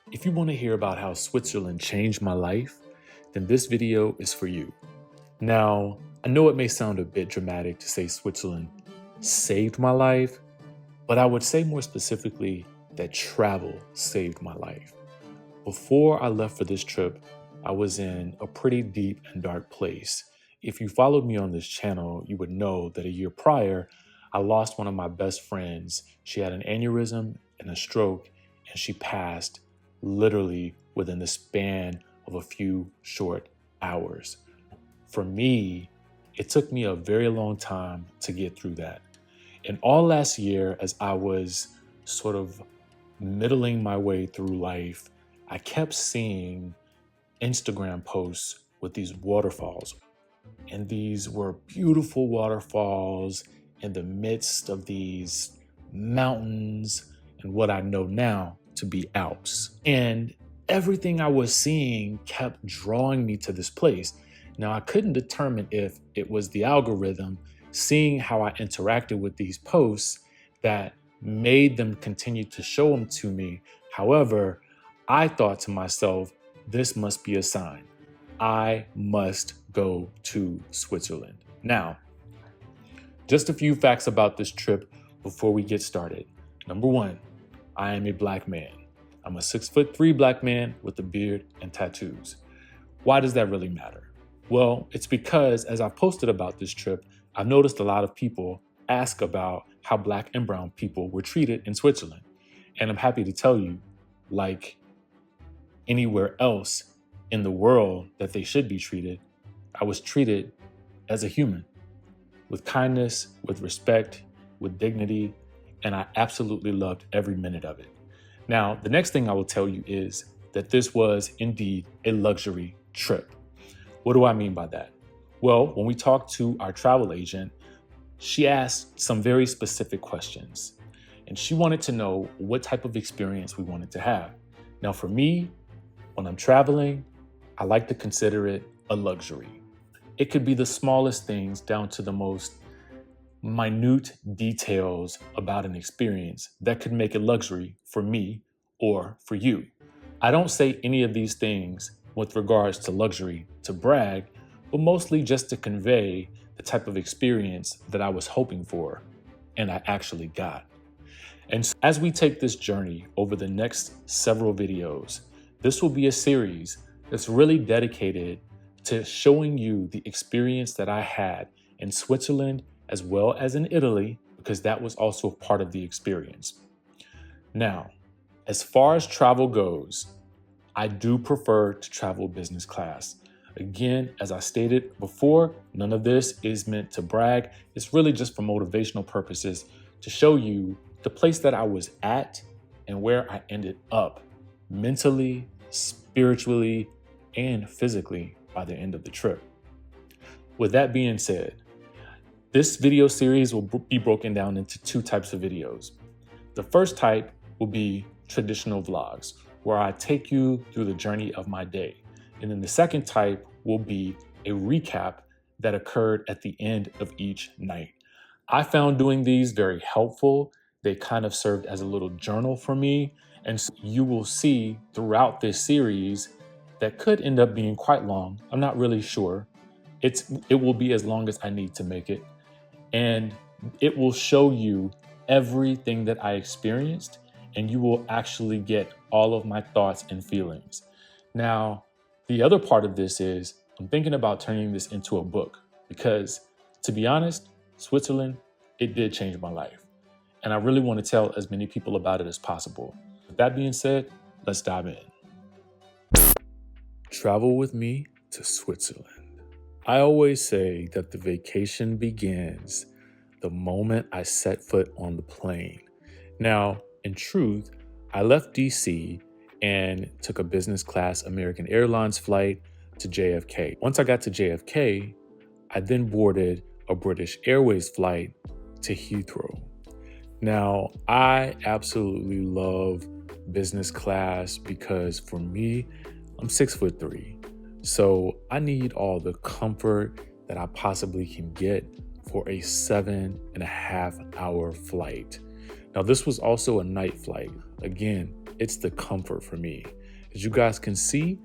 If you want to hear about how Switzerland changed my life, then this video is for you. Now, I know it may sound a bit dramatic to say Switzerland saved my life, but I would say more specifically that travel saved my life. Before I left for this trip, I was in a pretty deep and dark place. If you followed me on this channel, you would know that a year prior, I lost one of my best friends. She had an aneurysm and a stroke, and she passed literally within the span of a few short hours. For me, it took me a very long time to get through that. And all last year, as I was sort of middling my way through life, I kept seeing Instagram posts with these waterfalls. And these were beautiful waterfalls in the midst of these mountains and what I know now to be Alps. And everything I was seeing kept drawing me to this place. Now, I couldn't determine if it was the algorithm seeing how I interacted with these posts that made them continue to show them to me. However, I thought to myself, this must be a sign. I must go to Switzerland. Now, just a few facts about this trip before we get started. Number one, I am a black man. I'm a 6'3" black man with a beard and tattoos. Why does that really matter? Well, it's because as I've posted about this trip, I've noticed a lot of people ask about how black and brown people were treated in Switzerland. And I'm happy to tell you, like anywhere else in the world that they should be treated, I was treated as a human, with kindness, with respect, with dignity, and I absolutely loved every minute of it. Now, the next thing I will tell you is that this was indeed a luxury trip. What do I mean by that? Well, when we talked to our travel agent, she asked some very specific questions, and she wanted to know what type of experience we wanted to have. Now, for me, when I'm traveling, I like to consider it a luxury. It could be the smallest things down to the most minute details about an experience that could make it luxury for me or for you. I don't say any of these things with regards to luxury to brag, but mostly just to convey the type of experience that I was hoping for and I actually got. And so as we take this journey over the next several videos, this will be a series that's really dedicated to showing you the experience that I had in Switzerland as well as in Italy, because that was also part of the experience. Now, as far as travel goes, I do prefer to travel business class. Again, as I stated before, none of this is meant to brag. It's really just for motivational purposes to show you the place that I was at and where I ended up mentally, spiritually, and physically by the end of the trip. With that being said, this video series will be broken down into two types of videos. The first type will be traditional vlogs, where I take you through the journey of my day. And then the second type will be a recap that occurred at the end of each night. I found doing these very helpful. They kind of served as a little journal for me. And so you will see throughout this series that could end up being quite long. I'm not really sure. It will be as long as I need to make it. And it will show you everything that I experienced, and you will actually get all of my thoughts and feelings. Now, the other part of this is I'm thinking about turning this into a book because, to be honest, Switzerland, it did change my life. And I really want to tell as many people about it as possible. With that being said, let's dive in. Travel with me to Switzerland. I always say that the vacation begins the moment I set foot on the plane. Now, in truth, I left DC and took a business class American Airlines flight to JFK. Once I got to JFK, I then boarded a British Airways flight to Heathrow. Now, I absolutely love business class because for me, I'm 6'3". So I need all the comfort that I possibly can get for a 7.5 hour flight. Now, this was also a night flight. Again, it's the comfort for me. As you guys can see,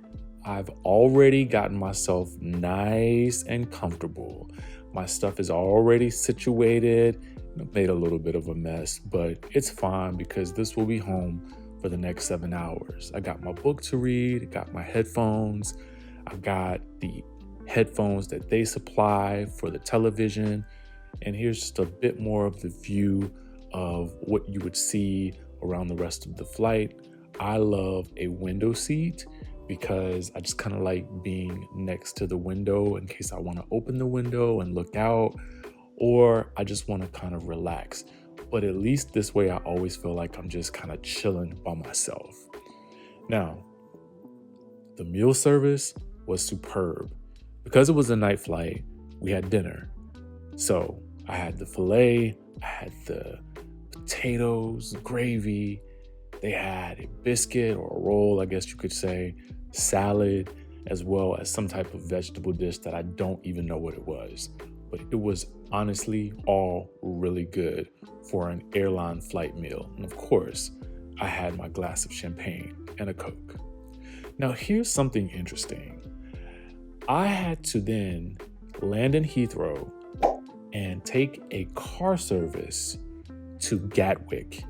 I've already gotten myself nice and comfortable. My stuff is already situated. Made a little bit of a mess, but it's fine because this will be home for the next 7 hours. I got my book to read, got my headphones, I got the headphones that they supply for the television, and here's just a bit more of the view of what you would see around the rest of the flight. I love a window seat because I just kind of like being next to the window in case I want to open the window and look out, or I just want to kind of relax. But at least this way, I always feel like I'm just kind of chilling by myself. Now, the meal service was superb. Because it was a night flight, we had dinner. So I had the filet, I had the potatoes, gravy, they had a biscuit or a roll, I guess you could say, salad, as well as some type of vegetable dish that I don't even know what it was. But it was honestly all really good for an airline flight meal. And of course, I had my glass of champagne and a Coke. Now, here's something interesting. I had to then land in Heathrow and take a car service to Gatwick.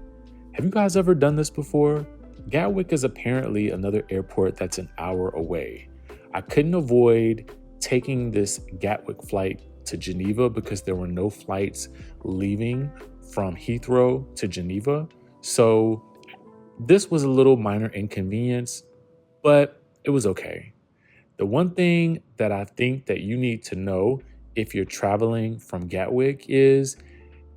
Have you guys ever done this before? Gatwick is apparently another airport that's an hour away. I couldn't avoid taking this Gatwick flight to Geneva because there were no flights leaving from Heathrow to Geneva. So this was a little minor inconvenience, but it was okay. The one thing that I think that you need to know if you're traveling from Gatwick is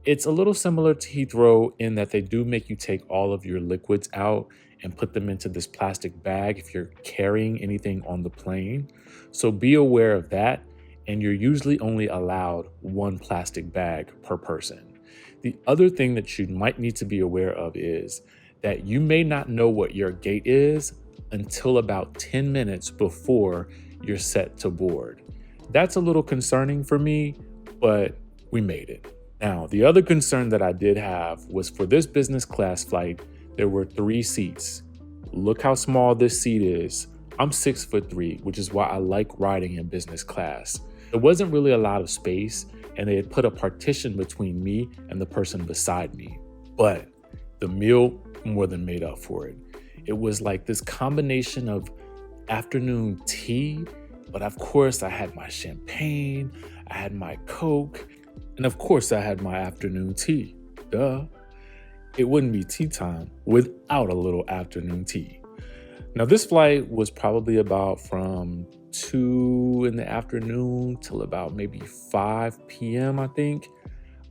it's a little similar to Heathrow in that they do make you take all of your liquids out and put them into this plastic bag if you're carrying anything on the plane. So be aware of that, and you're usually only allowed one plastic bag per person. The other thing that you might need to be aware of is that you may not know what your gate is until about 10 minutes before you're set to board. That's a little concerning for me, but we made it. Now, the other concern that I did have was for this business class flight, there were 3 seats. Look how small this seat is. I'm 6'3", which is why I like riding in business class. There wasn't really a lot of space, and they had put a partition between me and the person beside me. But the meal more than made up for it. It was like this combination of afternoon tea, but of course I had my champagne, I had my Coke, and of course I had my afternoon tea. Duh. It wouldn't be tea time without a little afternoon tea. Now this flight was probably about from 2 in the afternoon till about maybe 5 p.m. I think.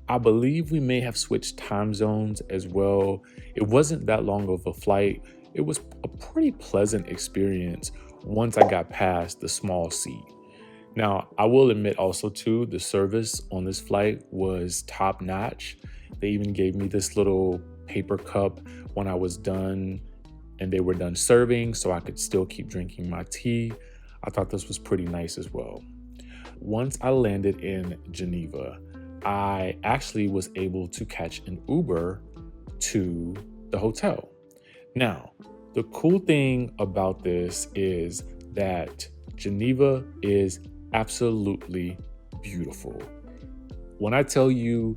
I believe we may have switched time zones as well. It wasn't that long of a flight. It was a pretty pleasant experience once I got past the small seat. Now, I will admit also too, the service on this flight was top notch. They even gave me this little paper cup when I was done and they were done serving so I could still keep drinking my tea. I thought this was pretty nice as well. Once I landed in Geneva, I actually was able to catch an Uber to the hotel. Now, the cool thing about this is that Geneva is absolutely beautiful. When I tell you,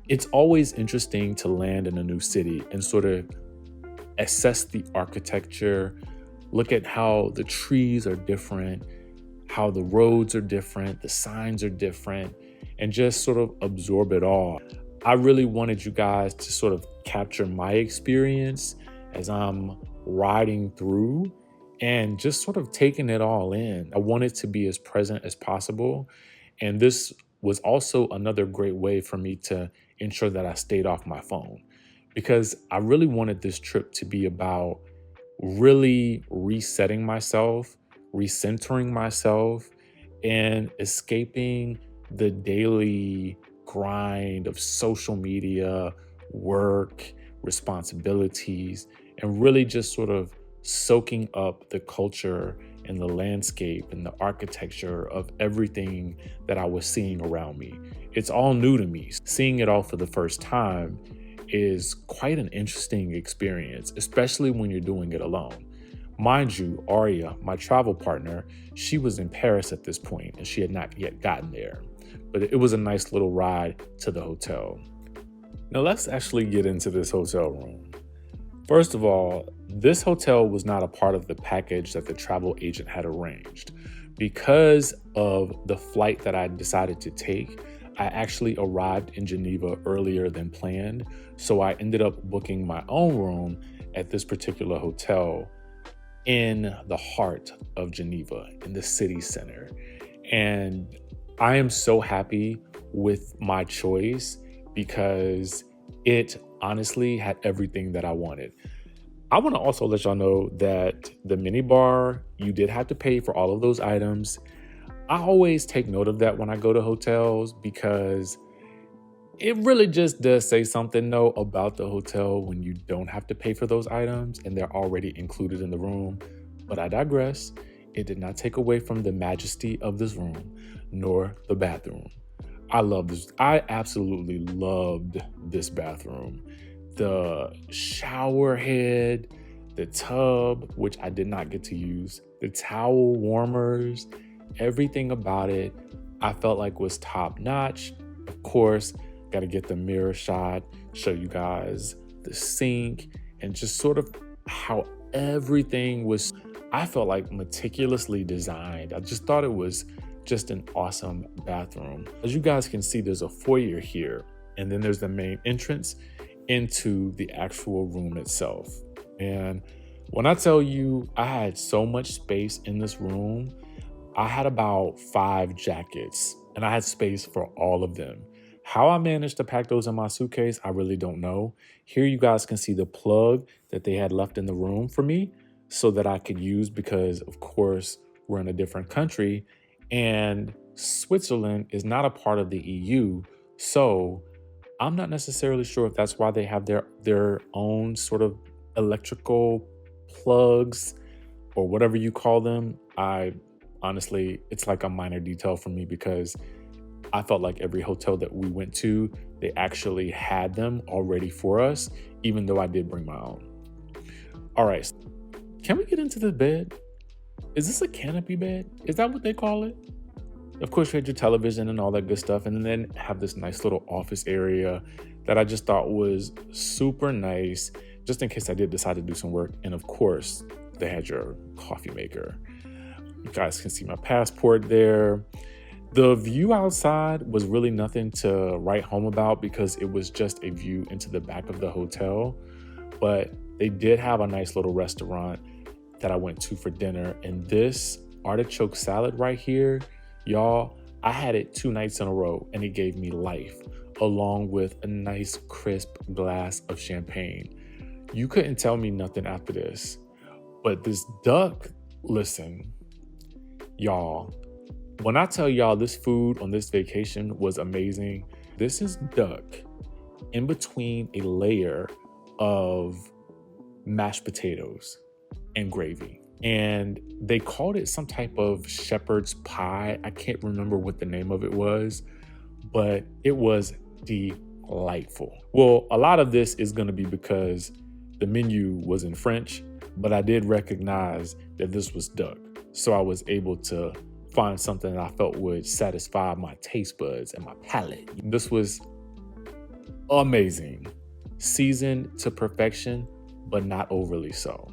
it's always interesting to land in a new city and sort of assess the architecture, look at how the trees are different, how the roads are different, the signs are different, and just sort of absorb it all. I really wanted you guys to sort of capture my experience as I'm riding through and just sort of taking it all in. I wanted to be as present as possible. And this was also another great way for me to ensure that I stayed off my phone, because I really wanted this trip to be about really resetting myself, recentering myself, and escaping the daily grind of social media, work, responsibilities, and really just sort of soaking up the culture and the landscape and the architecture of everything that I was seeing around me. It's all new to me, seeing it all for the first time. is quite an interesting experience, especially when you're doing it alone. Mind you, Aria, my travel partner, she was in Paris at this point and she had not yet gotten there. But it was a nice little ride to the hotel. Now let's actually get into this hotel room. First of all, this hotel was not a part of the package that the travel agent had arranged. Because of the flight that I decided to take, I actually arrived in Geneva earlier than planned, so I ended up booking my own room at this particular hotel in the heart of Geneva, in the city center. And I am so happy with my choice because it honestly had everything that I wanted. I want to also let y'all know that the minibar, you did have to pay for all of those items. I always take note of that when I go to hotels because it really just does say something though about the hotel when you don't have to pay for those items and they're already included in the room. But I digress. It did not take away from the majesty of this room, nor the bathroom. I love this. I absolutely loved this bathroom. The shower head, the tub, which I did not get to use, the towel warmers, everything about it, I felt like was top notch. Of course, got to get the mirror shot, show you guys the sink, and just sort of how everything was, I felt like meticulously designed. I just thought it was just an awesome bathroom. As you guys can see, there's a foyer here, and then there's the main entrance into the actual room itself. And when I tell you I had so much space in this room, I had about 5 jackets and I had space for all of them. How I managed to pack those in my suitcase, I really don't know. Here you guys can see the plug that they had left in the room for me so that I could use because, of course, we're in a different country and Switzerland is not a part of the EU. So I'm not necessarily sure if that's why they have their own sort of electrical plugs or whatever you call them. I honestly, it's like a minor detail for me because I felt like every hotel that we went to, they actually had them already for us, even though I did bring my own. All right, can we get into the bed? Is this a canopy bed? Is that what they call it? Of course, you had your television and all that good stuff, and then have this nice little office area that I just thought was super nice, just in case I did decide to do some work. And of course, they had your coffee maker. You guys can see my passport there. The view outside was really nothing to write home about because it was just a view into the back of the hotel. But they did have a nice little restaurant that I went to for dinner. And this artichoke salad right here, y'all, I had it 2 nights in a row and it gave me life, along with a nice crisp glass of champagne. You couldn't tell me nothing after this. But this duck, listen, y'all, when I tell y'all this food on this vacation was amazing, this is duck in between a layer of mashed potatoes and gravy. And they called it some type of shepherd's pie. I can't remember what the name of it was, but it was delightful. Well, a lot of this is going to be because the menu was in French, but I did recognize that this was duck. So I was able to find something that I felt would satisfy my taste buds and my palate. This was amazing. Seasoned to perfection, but not overly so.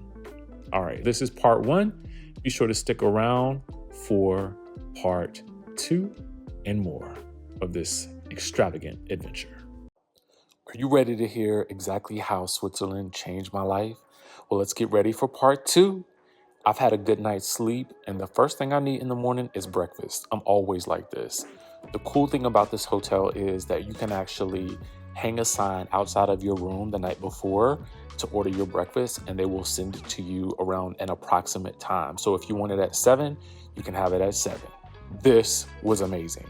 All right, this is part 1. Be sure to stick around for part 2 and more of this extravagant adventure. Are you ready to hear exactly how Switzerland changed my life? Well, let's get ready for part 2. I've had a good night's sleep, and the first thing I need in the morning is breakfast. I'm always like this. The cool thing about this hotel is that you can actually hang a sign outside of your room the night before to order your breakfast, and they will send it to you around an approximate time. So if you want it at 7, you can have it at 7. This was amazing.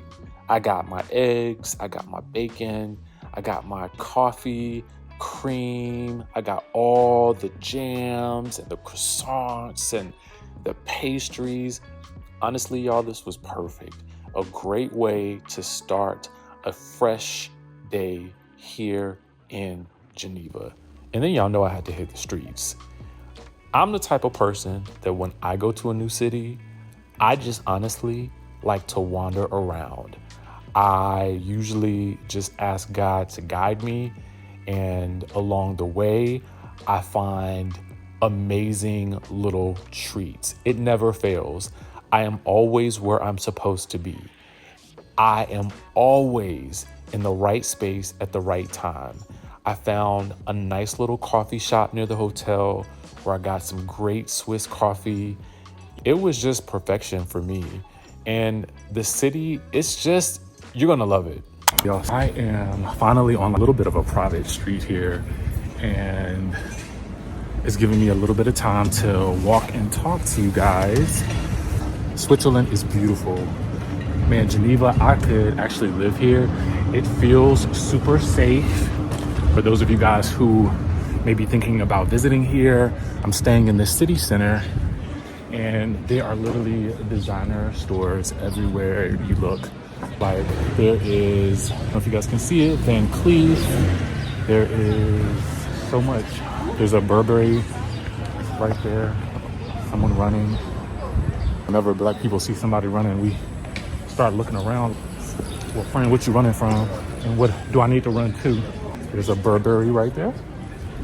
I got my eggs, I got my bacon, I got my coffee, cream, I got all the jams and the croissants and the pastries. Honestly, y'all, this was perfect. A great way to start a fresh day here in Geneva. And then y'all know I had to hit the streets. I'm the type of person that when I go to a new city, I just honestly like to wander around. I usually just ask God to guide me, and along the way, I find amazing little treats. It never fails. I am always where I'm supposed to be. I am always in the right space at the right time. I found a nice little coffee shop near the hotel where I got some great Swiss coffee. It was just perfection for me. And the city, it's just, you're gonna love it. Y'all, I am finally on a little bit of a private street here, and it's giving me a little bit of time to walk and talk to you guys. Switzerland is beautiful. Man, Geneva, I could actually live here. It feels super safe. For those of you guys who may be thinking about visiting here, I'm staying in the city center, and there are literally designer stores everywhere you look. Like there is, I don't know if you guys can see it, Van Cleef. There is so much. There's a Burberry right there. Someone running. Whenever black people see somebody running, we start looking around. Well, friend, what you running from? And what do I need to run to? There's a Burberry right there.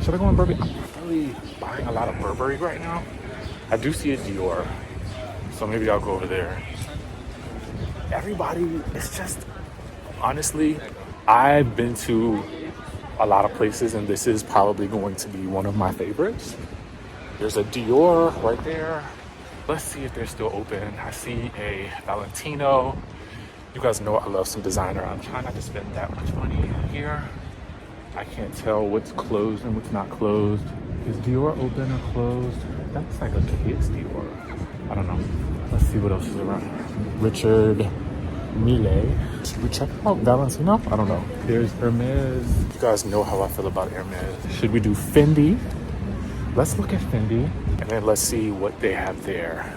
Should I go in Burberry? I'm not really buying a lot of Burberry right now. I do see a Dior, so maybe I'll go over there. Everybody, it's just, honestly, I've been to a lot of places, and this is probably going to be one of my favorites. There's a Dior right there. Let's see if they're still open. I see a Valentino. You guys know I love some designer. I'm trying not to spend that much money here. I can't tell what's closed and what's not closed. Is Dior open or closed? That's like a kid's Dior. I don't know. Let's see what else is around. Richard Mille. Should we check out Valentino? I don't know. There's Hermes. You guys know how I feel about Hermes. Should we do Fendi? Let's look at Fendi, and then let's see what they have there.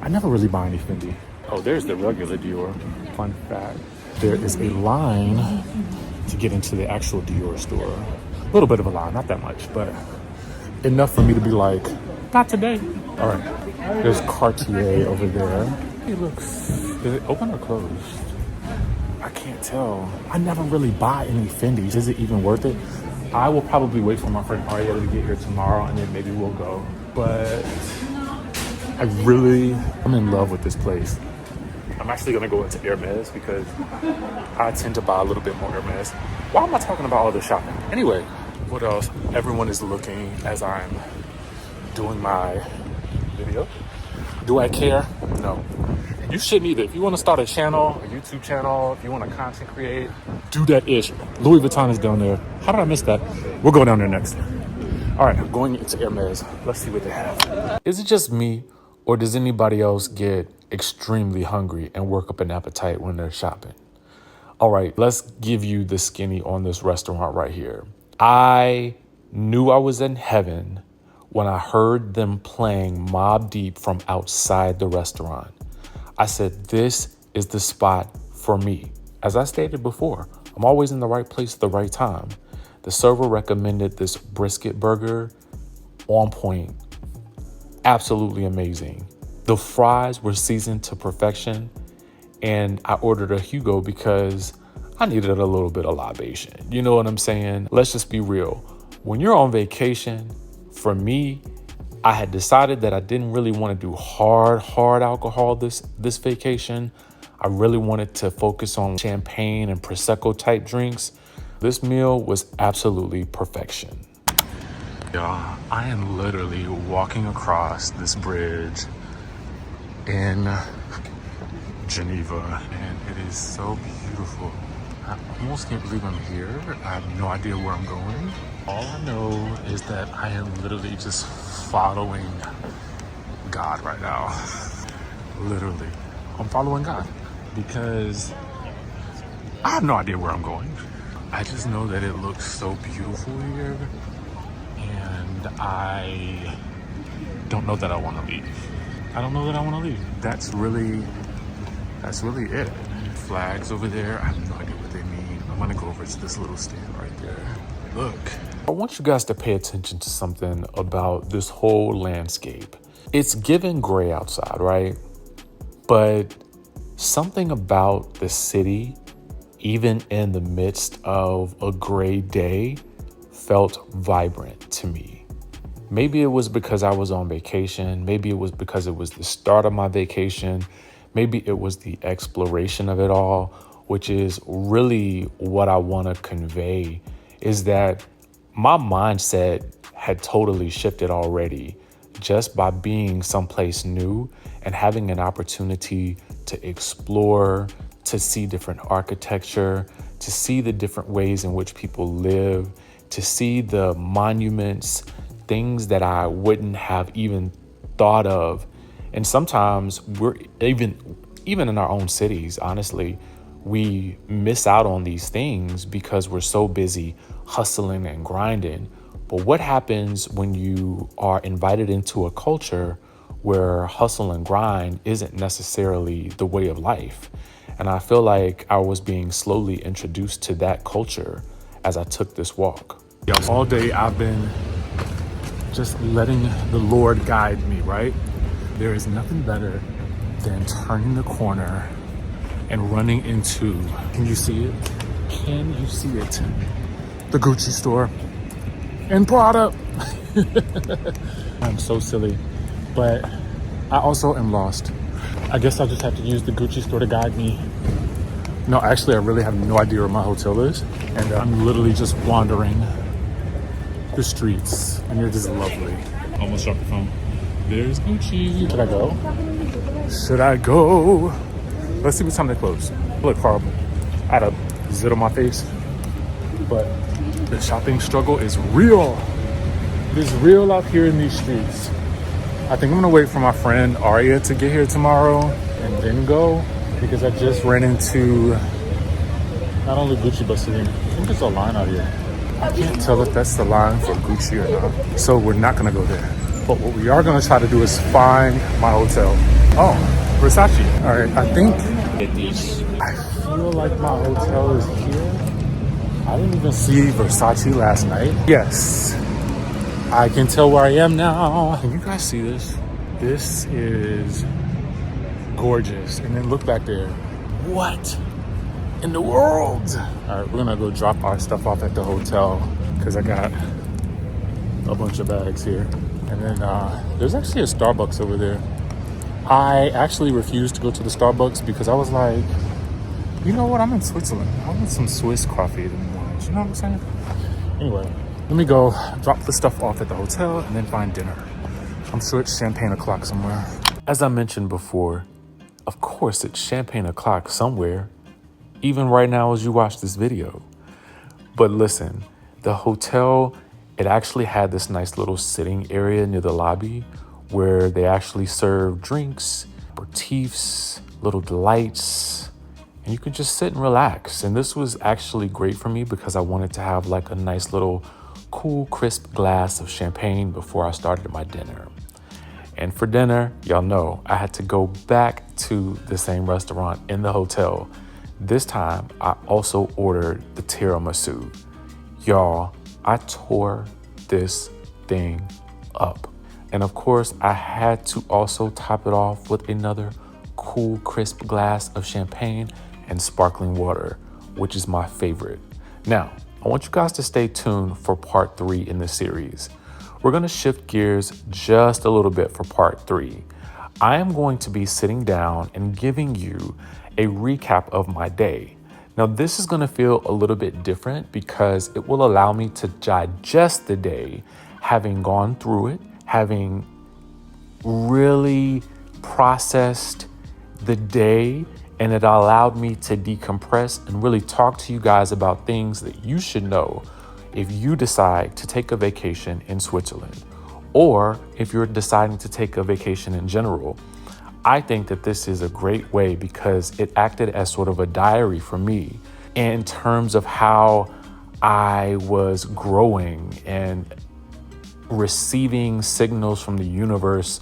I never really buy any Fendi. Oh, there's the regular Dior. Fun fact. There is a line to get into the actual Dior store. A little bit of a line, not that much, but enough for me to be like, not today. All right, there's Cartier over there. It looks, is it open or closed? I can't tell. I never really buy any Fendis. Is it even worth it? I will probably wait for my friend Arietta to get here tomorrow, and then maybe we'll go. But I'm in love with this place. I'm actually gonna go into Hermes because I tend to buy a little bit more Hermes. Why am I talking about all this shopping? Anyway, what else? Everyone is looking as I'm doing my video. Do I care? No. You shouldn't either. If you want to start a channel, a YouTube channel, if you want to content create, do that ish. Louis Vuitton is down there. How did I miss that? We'll go down there next. All right, going into Hermes. Let's see what they have. Is it just me, or does anybody else get extremely hungry and work up an appetite when they're shopping? All right, let's give you the skinny on this restaurant right here. I knew I was in heaven when I heard them playing Mobb Deep from outside the restaurant. I said, this is the spot for me. As I stated before, I'm always in the right place at the right time. The server recommended this brisket burger, on point, absolutely amazing. The fries were seasoned to perfection, and I ordered a Hugo because I needed a little bit of libation. You know what I'm saying? Let's just be real. When you're on vacation, for me, I had decided that I didn't really want to do hard alcohol this vacation. I really wanted to focus on champagne and Prosecco type drinks. This meal was absolutely perfection. Y'all, I am literally walking across this bridge in Geneva, and it is so beautiful. I almost can't believe I'm here. I have no idea where I'm going. All I know is that I am literally just following God right now. Literally, I'm following God because I have no idea where I'm going. I just know that it looks so beautiful here, and I don't know that I want to leave. I don't know that I want to leave. That's really it. Flags over there, I have no idea what they mean. I'm gonna go over to this little stand right there. Look, I want you guys to pay attention to something about this whole landscape. It's given gray outside, right? But something about the city, even in the midst of a gray day, felt vibrant to me. Maybe it was because I was on vacation. Maybe it was because it was the start of my vacation. Maybe it was the exploration of it all, which is really what I want to convey, is that my mindset had totally shifted already just by being someplace new and having an opportunity to explore, to see different architecture, to see the different ways in which people live, to see the monuments, things that I wouldn't have even thought of. And sometimes we're even in our own cities, honestly, we miss out on these things because we're so busy hustling and grinding. But what happens when you are invited into a culture where hustle and grind isn't necessarily the way of life? And I feel like I was being slowly introduced to that culture as I took this walk. All day I've been just letting the Lord guide me, right? There is nothing better than turning the corner and running into, can you see it? Can you see it? The Gucci store and Prada. I'm so silly, but I also am lost. I guess I'll just have to use the Gucci store to guide me. No, actually, I really have no idea where my hotel is. And I'm literally just wandering the streets, and it is lovely. Almost dropped the phone. There's Gucci. Should I go? Should I go? Let's see what time they close. I look horrible. I had a zit on my face, but the shopping struggle is real. It is real out here in these streets. I think I'm gonna wait for my friend Aria to get here tomorrow and then go, because I just ran into not only Gucci but Celine. I think there's a line out here. I can't tell if that's the line for Gucci or not, so we're not gonna go there. But what we are gonna try to do is find my hotel. Oh, Versace. All right, I feel like my hotel is here. I didn't even see Versace last night. Yes, I can tell where I am now. Can you guys see this? This is gorgeous. And then look back there. What in the world? All right, we're gonna go drop our stuff off at the hotel because I got a bunch of bags here. And then there's actually a Starbucks over there. I actually refused to go to the Starbucks because I was like, you know what? I'm in Switzerland. I want some Swiss coffee in the mornings. You know what I'm saying? Anyway, let me go drop the stuff off at the hotel and then find dinner. I'm sure it's champagne o'clock somewhere. As I mentioned before, of course it's champagne o'clock somewhere, even right now as you watch this video. But listen, the hotel, it actually had this nice little sitting area near the lobby where they actually serve drinks, aperitifs, little delights, and you could just sit and relax. And this was actually great for me because I wanted to have like a nice little cool, crisp glass of champagne before I started my dinner. And for dinner, y'all know I had to go back to the same restaurant in the hotel. This time, I also ordered the tiramisu. Y'all, I tore this thing up. And of course, I had to also top it off with another cool, crisp glass of champagne and sparkling water, which is my favorite. Now, I want you guys to stay tuned for part 3 in the series. We're gonna shift gears just a little bit for part 3. I am going to be sitting down and giving you a recap of my day. Now, this is gonna feel a little bit different because it will allow me to digest the day, having gone through it, having really processed the day, and it allowed me to decompress and really talk to you guys about things that you should know if you decide to take a vacation in Switzerland, or if you're deciding to take a vacation in general. I think that this is a great way because it acted as sort of a diary for me in terms of how I was growing and receiving signals from the universe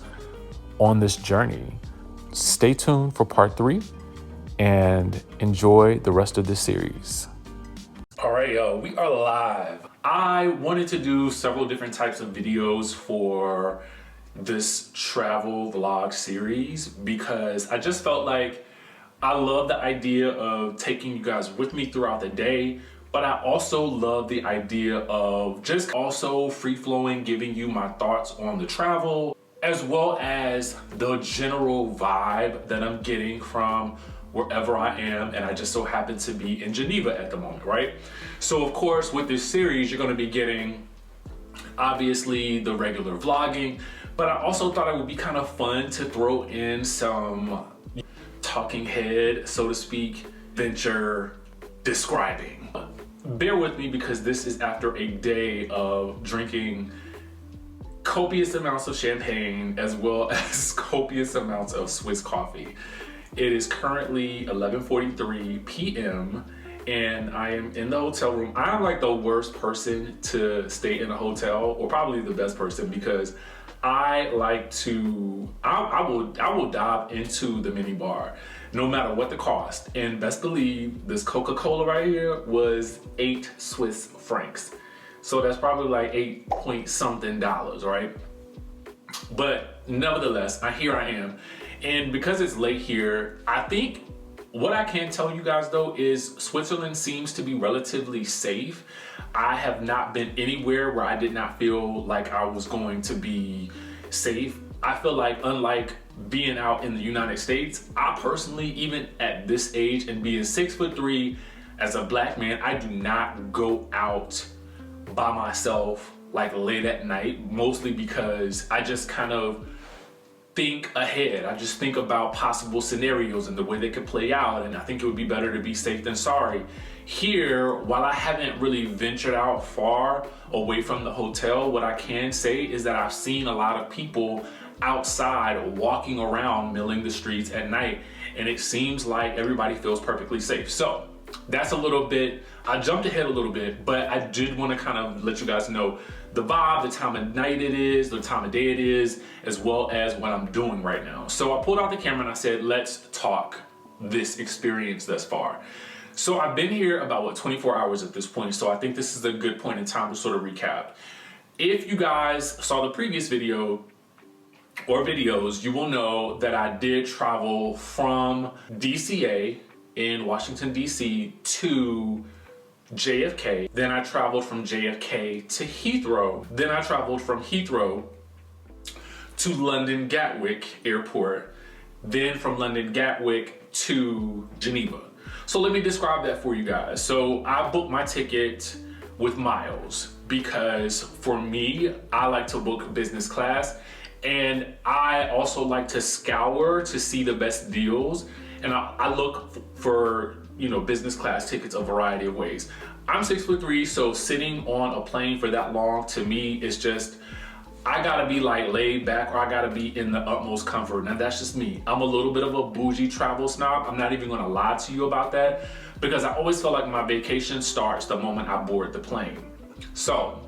on this journey. Stay tuned for part 3 and enjoy the rest of this series. All right. right, yo, we are live. I wanted to do several different types of videos for this travel vlog series because I just felt like I love the idea of taking you guys with me throughout the day, but I also love the idea of just also free-flowing, giving you my thoughts on the travel, as well as the general vibe that I'm getting from wherever I am, and I just so happen to be in Geneva at the moment, right? So of course, with this series, you're gonna be getting obviously the regular vlogging, but I also thought it would be kind of fun to throw in some talking head, so to speak, venture describing. Bear with me because this is after a day of drinking copious amounts of champagne as well as copious amounts of Swiss coffee. It is currently 11:43 p.m. and I am in the hotel room. I'm like the worst person to stay in a hotel, or probably the best person, because I like to, I will dive into the mini bar no matter what the cost. And best believe this Coca-Cola right here was 8 Swiss francs. So that's probably like 8 point something dollars, right? But nevertheless, here I am. And because it's late here, I think what I can tell you guys though is Switzerland seems to be relatively safe. I have not been anywhere where I did not feel like I was going to be safe. I feel like, unlike being out in the United States, I personally, even at this age and being 6'3" as a black man, I do not go out by myself like late at night, mostly because I just kind of think ahead. I just think about possible scenarios and the way they could play out, and I think it would be better to be safe than sorry. Here, while I haven't really ventured out far away from the hotel, what I can say is that I've seen a lot of people outside walking around, milling the streets at night, and it seems like everybody feels perfectly safe. So that's a little bit, I jumped ahead a little bit, but I did want to kind of let you guys know the vibe, the time of night it is, the time of day it is, as well as what I'm doing right now. So I pulled out the camera and I said, let's talk this experience thus far. So I've been here about, what, 24 hours at this point. So I think this is a good point in time to sort of recap. If you guys saw the previous video or videos, you will know that I did travel from DCA in Washington, DC to JFK. Then I traveled from JFK to Heathrow. Then I traveled from Heathrow to London Gatwick Airport. Then from London Gatwick to Geneva. So let me describe that for you guys. So I booked my ticket with miles because for me, I like to book business class, and I also like to scour to see the best deals. And I look for, you know, business class tickets a variety of ways. I'm 6'3", so sitting on a plane for that long to me is just, I gotta be like laid back, or I gotta be in the utmost comfort. Now that's just me. I'm a little bit of a bougie travel snob. I'm not even gonna lie to you about that, because I always feel like my vacation starts the moment I board the plane. So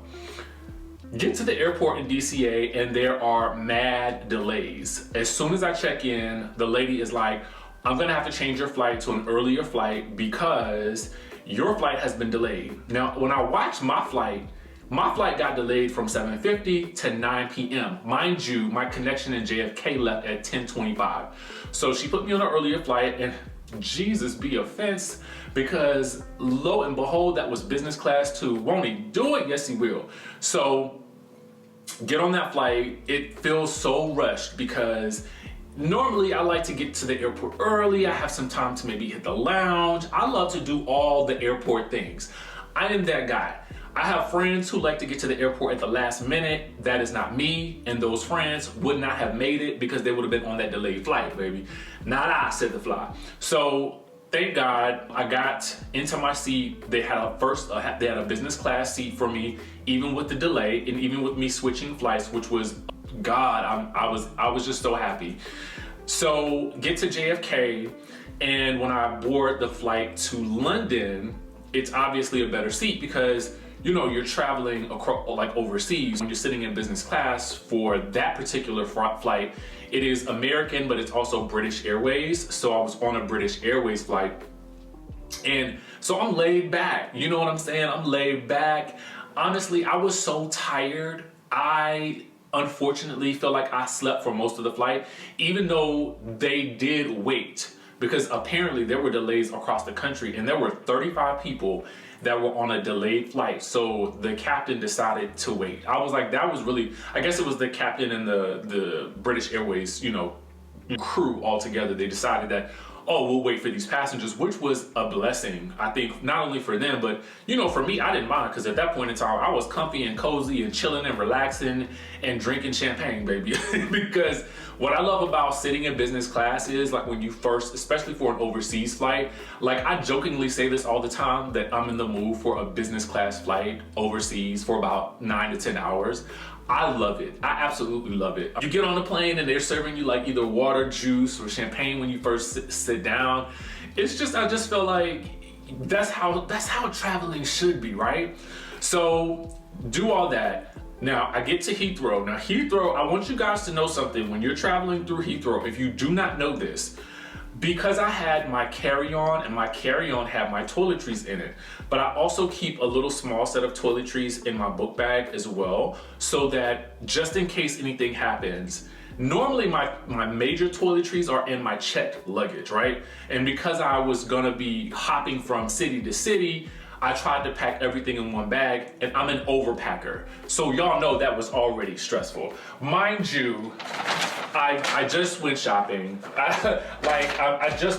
get to the airport in DCA and there are mad delays. As soon as I check in, the lady is like, I'm gonna have to change your flight to an earlier flight because your flight has been delayed. Now, when I watched my flight got delayed from 7:50 to 9 p.m. Mind you, my connection in JFK left at 10:25. So she put me on an earlier flight, and Jesus be offense, because lo and behold, that was business class too. Won't he do it? Yes, he will. So get on that flight. It feels so rushed because normally I like to get to the airport early. I have some time to maybe hit the lounge. I love to do all the airport things. I am that guy. I have friends who like to get to the airport at the last minute. That is not me, and those friends would not have made it because they would have been on that delayed flight, baby. Not I said the fly. So thank God I got into my seat. They had a business class seat for me, even with the delay and even with me switching flights, which was, God, I was just so happy. So get to JFK, and when I board the flight to London, it's obviously a better seat because, you know, you're traveling across, like overseas. When you're sitting in business class for that particular flight, it is American, but it's also British Airways. So I was on a British Airways flight. And so I'm laid back, you know what I'm saying? I'm laid back. Honestly, I was so tired. I unfortunately feel like I slept for most of the flight, even though they did wait, because apparently there were delays across the country and there were 35 people that were on a delayed flight. So the captain decided to wait. I was like, that was really, I guess it was the captain and the British Airways, you know, crew all together. They decided that, oh, we'll wait for these passengers, which was a blessing, I think, not only for them, but, you know, for me, I didn't mind, because at that point in time, I was comfy and cozy and chilling and relaxing and drinking champagne, baby. Because what I love about sitting in business class is, like, when you first, especially for an overseas flight, like, I jokingly say this all the time, that I'm in the mood for a business class flight overseas for about 9 to 10 hours. I love it. I absolutely love it. You get on the plane and they're serving you like either water, juice, or champagne when you first sit down. It's just, I just feel like that's how traveling should be, right? So do all that. Now I get to Heathrow. Now Heathrow, I want you guys to know something. When you're traveling through Heathrow, if you do not know this, because I had my carry-on, and my carry-on had my toiletries in it, but I also keep a little small set of toiletries in my book bag as well, so that just in case anything happens. Normally my major toiletries are in my checked luggage, right? And because I was gonna be hopping from city to city, I tried to pack everything in one bag, and I'm an overpacker. So y'all know that was already stressful. Mind you, I just went shopping. I just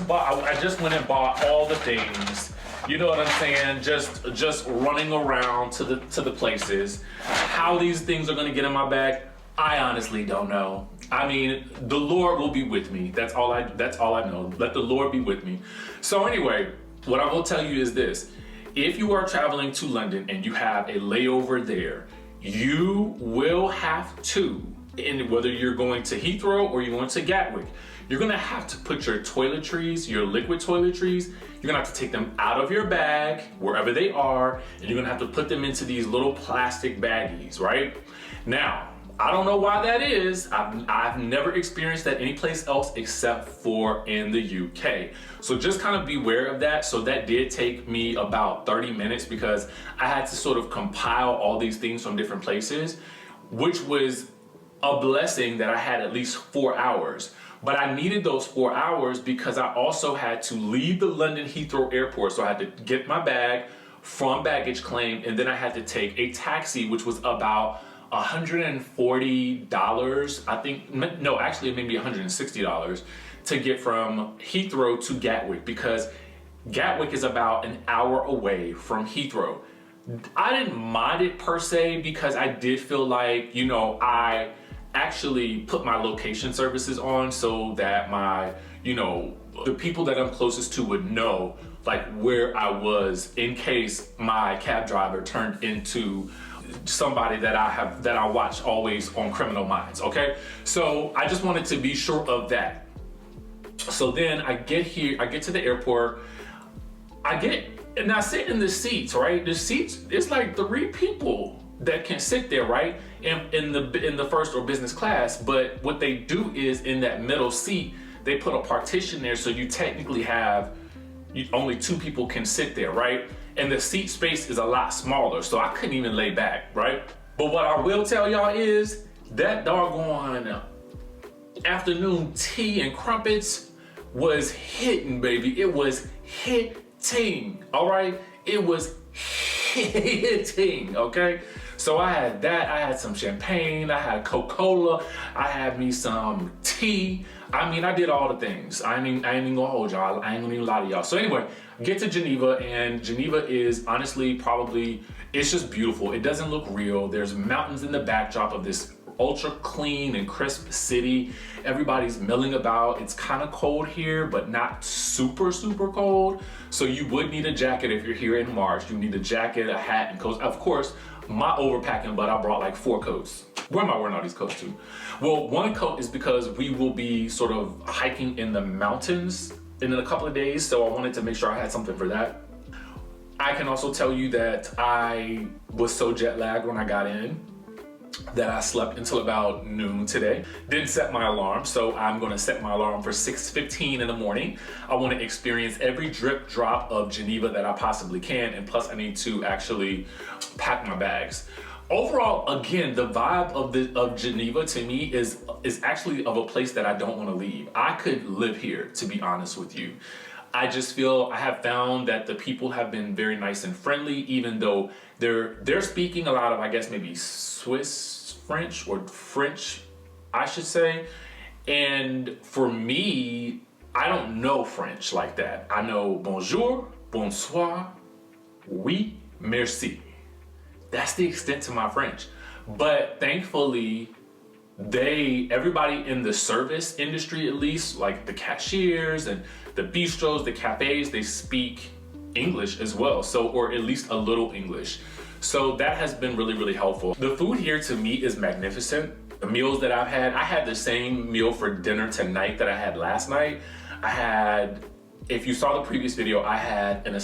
went and bought all the things. You know what I'm saying? Just running around to the places. How these things are gonna get in my bag, I honestly don't know. I mean, the Lord will be with me. That's all I know. Let the Lord be with me. So anyway, what I will tell you is this. If you are traveling to London and you have a layover there, you will have to, and whether you're going to Heathrow or you're going to Gatwick, you're gonna have to put your toiletries, your liquid toiletries, you're gonna have to take them out of your bag, wherever they are, and you're gonna have to put them into these little plastic baggies, right? Now, I don't know why that is. I've never experienced that anyplace else except for in the UK. So just kind of beware of that. So that did take me about 30 minutes because I had to sort of compile all these things from different places, which was a blessing that I had at least 4 hours. But I needed those 4 hours because I also had to leave the London Heathrow Airport. So I had to get my bag from baggage claim, and then I had to take a taxi, which was about $140, I think, no, actually maybe $160 to get from Heathrow to Gatwick, because Gatwick is about an hour away from Heathrow. I didn't mind it per se because I did feel like, you know, I actually put my location services on so that my, you know, the people that I'm closest to would know like where I was in case my cab driver turned into somebody that I watch always on Criminal Minds, okay? So I just wanted to be sure of that. So then I get to the airport, and I sit in the seats, right? The seats, it's like 3 people that can sit there, right? In the first or business class, but what they do is in that middle seat, they put a partition there, so you technically have, only 2 people can sit there, right? And the seat space is a lot smaller, so I couldn't even lay back, right? But what I will tell y'all is that doggone afternoon tea and crumpets was hitting, baby. It was hitting, all right? It was hitting, okay? So I had that, I had some champagne, I had Coca-Cola, I had me some tea. I mean, I did all the things. I ain't even gonna hold y'all, I ain't gonna even lie to y'all. So anyway, get to Geneva, and Geneva is honestly probably, it's just beautiful. It doesn't look real. There's mountains in the backdrop of this ultra clean and crisp city. Everybody's milling about. It's kind of cold here, but not super, super cold. So you would need a jacket if you're here in March. You need a jacket, a hat, and coats. Of course, my overpacking, but I brought like 4 coats. Where am I wearing all these coats to? Well, 1 coat is because we will be sort of hiking in the mountains in a couple of days, so I wanted to make sure I had something for that. I can also tell you that I was so jet lagged when I got in. that I slept until about noon today. Didn't set my alarm, so I'm gonna set my alarm for 6:15 in the morning. I wanna experience every drip drop of Geneva that I possibly can, and plus I need to actually pack my bags. Overall, again, the vibe of Geneva to me is actually of a place that I don't wanna leave. I could live here, to be honest with you. I just feel I have found that the people have been very nice and friendly, even though they're speaking a lot of, I guess, maybe Swiss French or French, I should say. And for me, I don't know French like that. I know bonjour, bonsoir, oui, merci. That's the extent to my French. But thankfully, everybody in the service industry, at least, like the cashiers and the bistros, the cafes, they speak English as well. So, or at least a little English. So that has been really, really helpful. The food here to me is magnificent. The meals that I had the same meal for dinner tonight that I had last night. I had, if you saw the previous video, I had an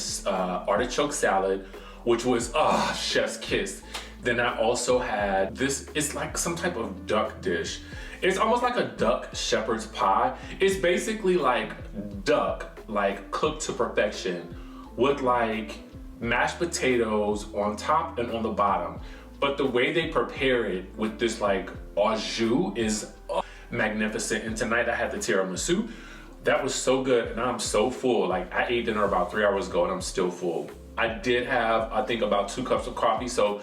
artichoke salad, which was, chef's kiss. Then I also had this, it's like some type of duck dish. It's almost like a duck shepherd's pie. It's basically like duck, like cooked to perfection with like mashed potatoes on top and on the bottom. But the way they prepare it with this like au jus is magnificent. And tonight I had the tiramisu. That was so good, and I'm so full. Like, I ate dinner about 3 hours ago and I'm still full. I did have, I think, about 2 cups of coffee, so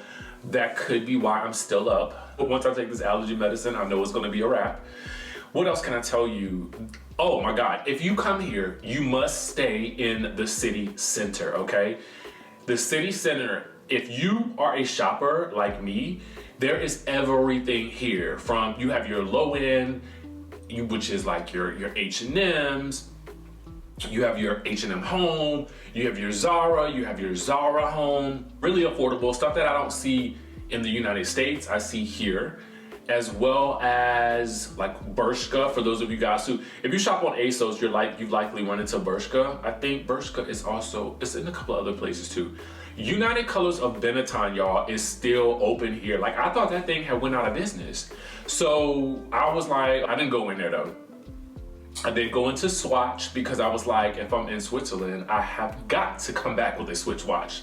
that could be why I'm still up. But once I take this allergy medicine, I know it's gonna be a wrap. What else can I tell you? Oh my God, if you come here, you must stay in the city center, okay? The city center, if you are a shopper like me, there is everything here. From, you have your low end, which is like your H&Ms, you have your H&M Home, you have your Zara, you have your Zara Home. Really affordable stuff that I don't see in the United States, I see here. As well as like Bershka, for those of you guys who, if you shop on ASOS, you've likely run into Bershka. I think Bershka is also, it's in a couple of other places too. United Colors of Benetton, y'all, is still open here. Like, I thought that thing had went out of business. So I was like, I didn't go in there though. I did go into Swatch because I was like, if I'm in Switzerland, I have got to come back with a Switch watch.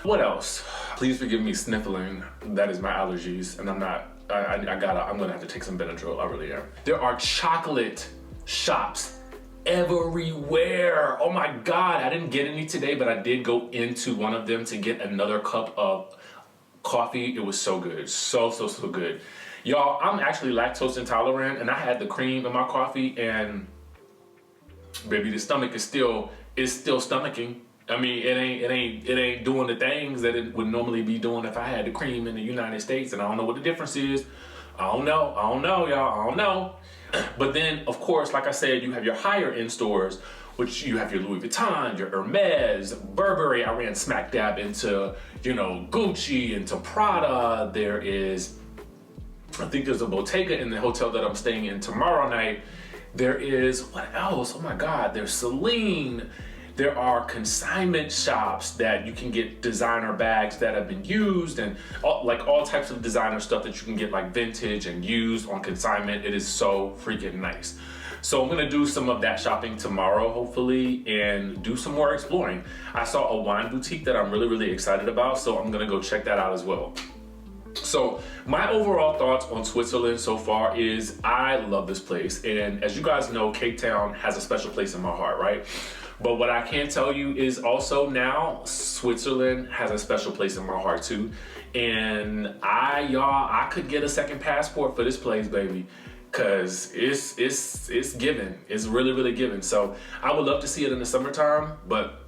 What else? Please forgive me sniffling. That is my allergies, and I'm gonna have to take some Benadryl. I really am. There are chocolate shops everywhere. Oh my God, I didn't get any today, but I did go into one of them to get another cup of coffee. It was so good, so good. Y'all, I'm actually lactose intolerant, and I had the cream in my coffee, and baby, the stomach is still stomaching. I mean, it ain't doing the things that it would normally be doing if I had the cream in the United States, and I don't know what the difference is. I don't know, y'all, I don't know. But then, of course, like I said, you have your higher end stores, which you have your Louis Vuitton, your Hermes, Burberry. I ran smack dab into, Gucci, into Prada. There is, I think there's a Bottega in the hotel that I'm staying in tomorrow night. There is, what else? Oh my God, there's Celine. There are consignment shops that you can get designer bags that have been used, and all types of designer stuff that you can get like vintage and used on consignment. It is so freaking nice. So I'm gonna do some of that shopping tomorrow, hopefully, and do some more exploring. I saw a wine boutique that I'm really, really excited about, so I'm gonna go check that out as well. So my overall thoughts on Switzerland so far is I love this place. And as you guys know, Cape Town has a special place in my heart, right? But what I can tell you is also now Switzerland has a special place in my heart too. And I could get a second passport for this place, baby, cause it's given. It's really, really given. So I would love to see it in the summertime, but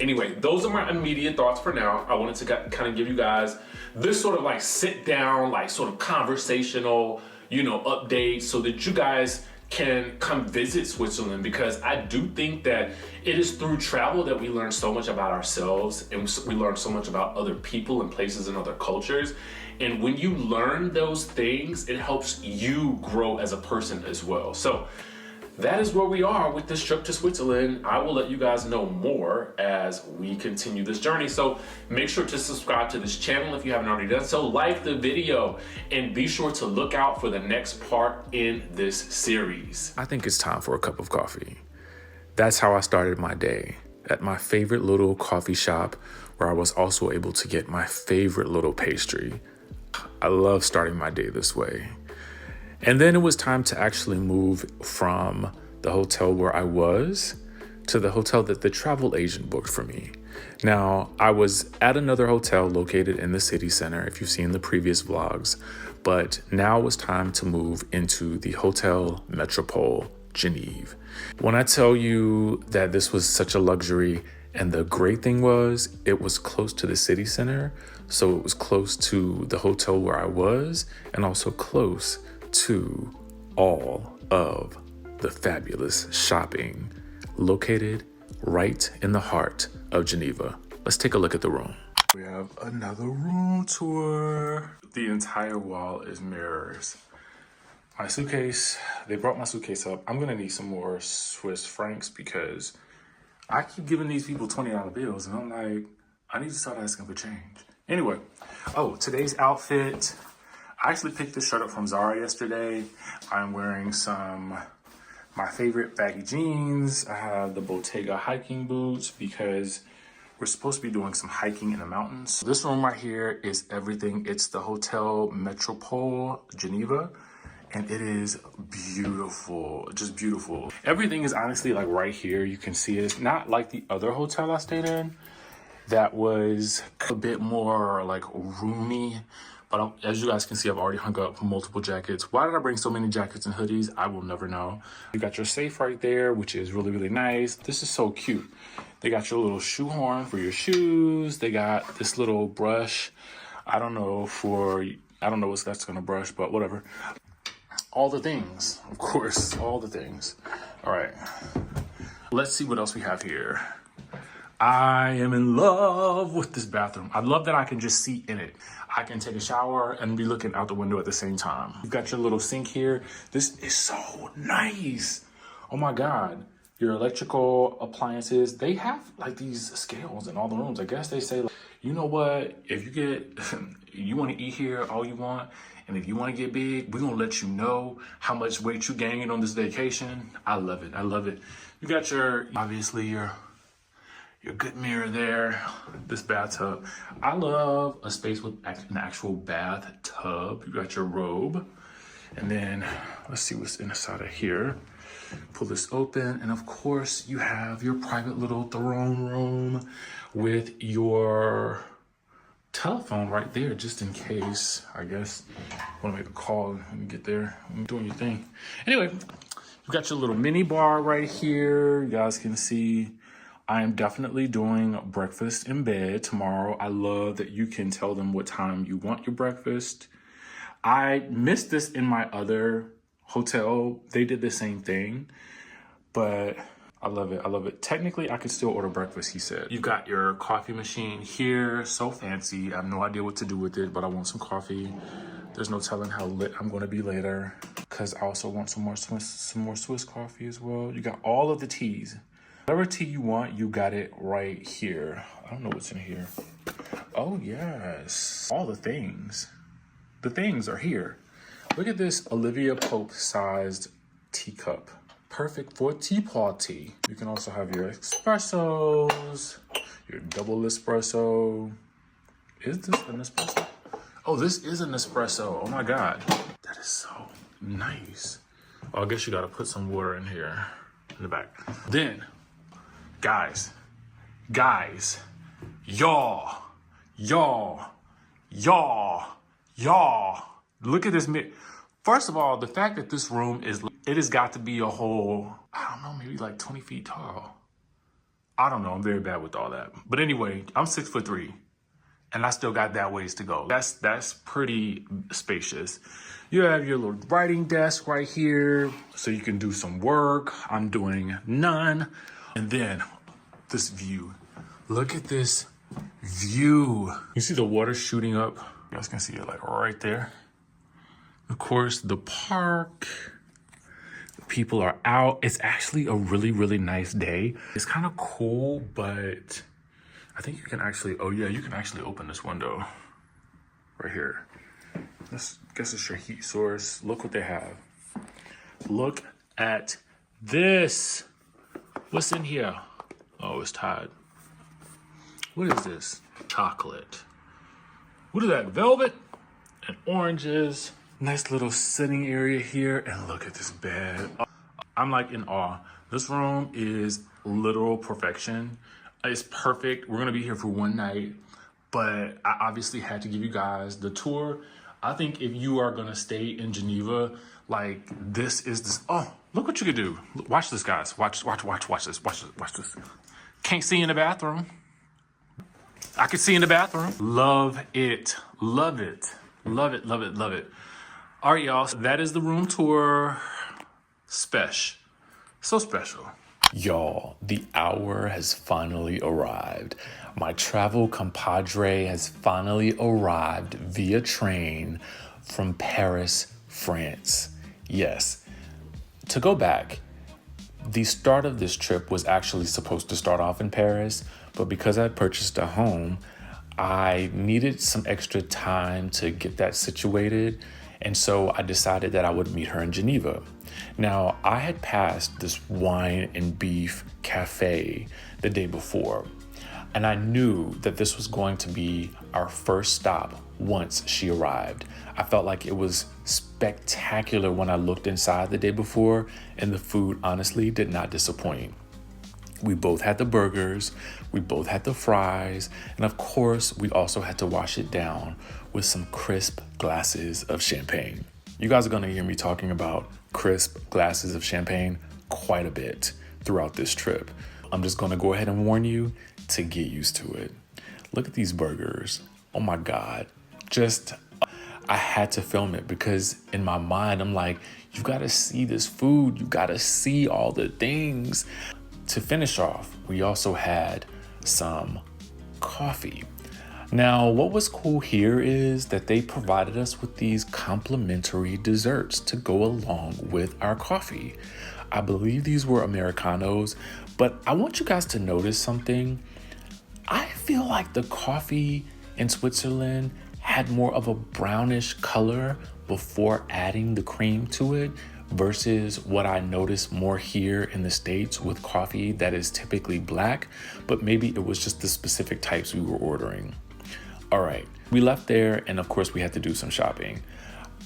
anyway, those are my immediate thoughts for now. I wanted to kind of give you guys this sort of like sit down, like sort of conversational, update so that you guys can come visit Switzerland, because I do think that it is through travel that we learn so much about ourselves, and we learn so much about other people and places and other cultures. And when you learn those things, it helps you grow as a person as well. So that is where we are with this trip to Switzerland. I will let you guys know more as we continue this journey. So make sure to subscribe to this channel if you haven't already done so. Like the video and be sure to look out for the next part in this series. I think it's time for a cup of coffee. That's how I started my day, at my favorite little coffee shop where I was also able to get my favorite little pastry. I love starting my day this way. And then it was time to actually move from the hotel where I was to the hotel that the travel agent booked for me. Now, I was at another hotel located in the city center, if you've seen the previous vlogs, but now it was time to move into the Hotel Metropole Genève. When I tell you that this was such a luxury, and the great thing was it was close to the city center, so it was close to the hotel where I was and also close to all of the fabulous shopping located right in the heart of Geneva. Let's take a look at the room. We have another room tour. The entire wall is mirrors. My suitcase, they brought my suitcase up. I'm gonna need some more Swiss francs because I keep giving these people $20 bills and I'm like, I need to start asking for change. Anyway, today's outfit. I actually picked this shirt up from Zara yesterday. I'm wearing my favorite baggy jeans. I have the Bottega hiking boots because we're supposed to be doing some hiking in the mountains. This room right here is everything. It's the Hotel Metropole Geneva. And it is beautiful, just beautiful. Everything is honestly like right here. You can see it. It's not like the other hotel I stayed in that was a bit more like roomy. But as you guys can see, I've already hung up multiple jackets. Why did I bring so many jackets and hoodies? I will never know. You got your safe right there, which is really, really nice. This is so cute. They got your little shoe horn for your shoes. They got this little brush. I don't know what that's gonna brush, but whatever. All the things, of course, all the things. All right, let's see what else we have here. I am in love with this bathroom. I love that I can just see in it. I can take a shower and be looking out the window at the same time. You've got your little sink here. This is so nice. Oh my God. Your electrical appliances, they have like these scales in all the rooms. I guess they say, like, you know what, if you want to eat here all you want, and if you want to get big, we're going to let you know how much weight you gained on this vacation. I love it. I love it. You got obviously your good mirror there, this bathtub. I love a space with an actual bathtub. You got your robe. And then let's see what's inside of here. Pull this open. And of course you have your private little throne room with your telephone right there, just in case, I guess, want to make a call when you get there. I'm doing your thing. Anyway, you got your little mini bar right here. You guys can see I am definitely doing breakfast in bed tomorrow. I love that you can tell them what time you want your breakfast. I missed this in my other hotel. They did the same thing, but I love it. I love it. Technically, I could still order breakfast, he said. You've got your coffee machine here. So fancy. I have no idea what to do with it, but I want some coffee. There's no telling how lit I'm going to be later because I also want some more Swiss coffee as well. You got all of the teas. Whatever tea you want, you got it right here. I don't know what's in here. Oh, yes. All the things. The things are here. Look at this Olivia Pope-sized teacup. Perfect for tea party. You can also have your espressos, your double espresso. Is this an espresso? Oh, this is an espresso. Oh my God. That is so nice. Oh, I guess you gotta put some water in here in the back. Then, guys, y'all, look at this. First of all, the fact that this room it has got to be a whole, I don't know, maybe like 20 feet tall. I don't know, I'm very bad with all that. But anyway, I'm 6'3", and I still got that ways to go. That's pretty spacious. You have your little writing desk right here, so you can do some work. I'm doing none. And then this view. Look at this view. You see the water shooting up? You guys can see it like right there. Of course, the park, the People are out. It's actually a really, really nice day. It's kind of cool, but I think you can actually, oh yeah, you can actually open this window right here. This, guess it's your heat source. Look what they have. Look at this. What's in here? Oh, it's tied. What is this? Chocolate. What is that? Velvet and oranges. Nice little sitting area here. And look at this bed. I'm like in awe. This room is literal perfection. It's perfect. We're gonna be here for one night, but I obviously had to give you guys the tour. I think if you are gonna stay in Geneva, like this is this. Oh, look what you could do. Watch this, guys. Watch this. Can't see in the bathroom. I can see in the bathroom. Love it. Love it. Love it. Love it. Love it. All right, y'all. So that is the room tour. Special. So special. Y'all, the hour has finally arrived. My travel compadre has finally arrived via train from Paris, France. Yes. To go back, the start of this trip was actually supposed to start off in Paris, but because I purchased a home, I needed some extra time to get that situated. And so I decided that I would meet her in Geneva. Now, I had passed this wine and beef cafe the day before, and I knew that this was going to be our first stop once she arrived. I felt like it was spectacular when I looked inside the day before, and the food honestly did not disappoint. We both had the burgers, we both had the fries, and of course, we also had to wash it down with some crisp glasses of champagne. You guys are gonna hear me talking about crisp glasses of champagne quite a bit throughout this trip. I'm just gonna go ahead and warn you to get used to it. Look at these burgers. Oh my God. I had to film it because in my mind, I'm like, you gotta see this food. You gotta see all the things. To finish off, we also had some coffee. Now, what was cool here is that they provided us with these complimentary desserts to go along with our coffee. I believe these were Americanos, but I want you guys to notice something. I feel like the coffee in Switzerland had more of a brownish color before adding the cream to it versus what I noticed more here in the States with coffee that is typically black, but maybe it was just the specific types we were ordering. All right, we left there and of course we had to do some shopping.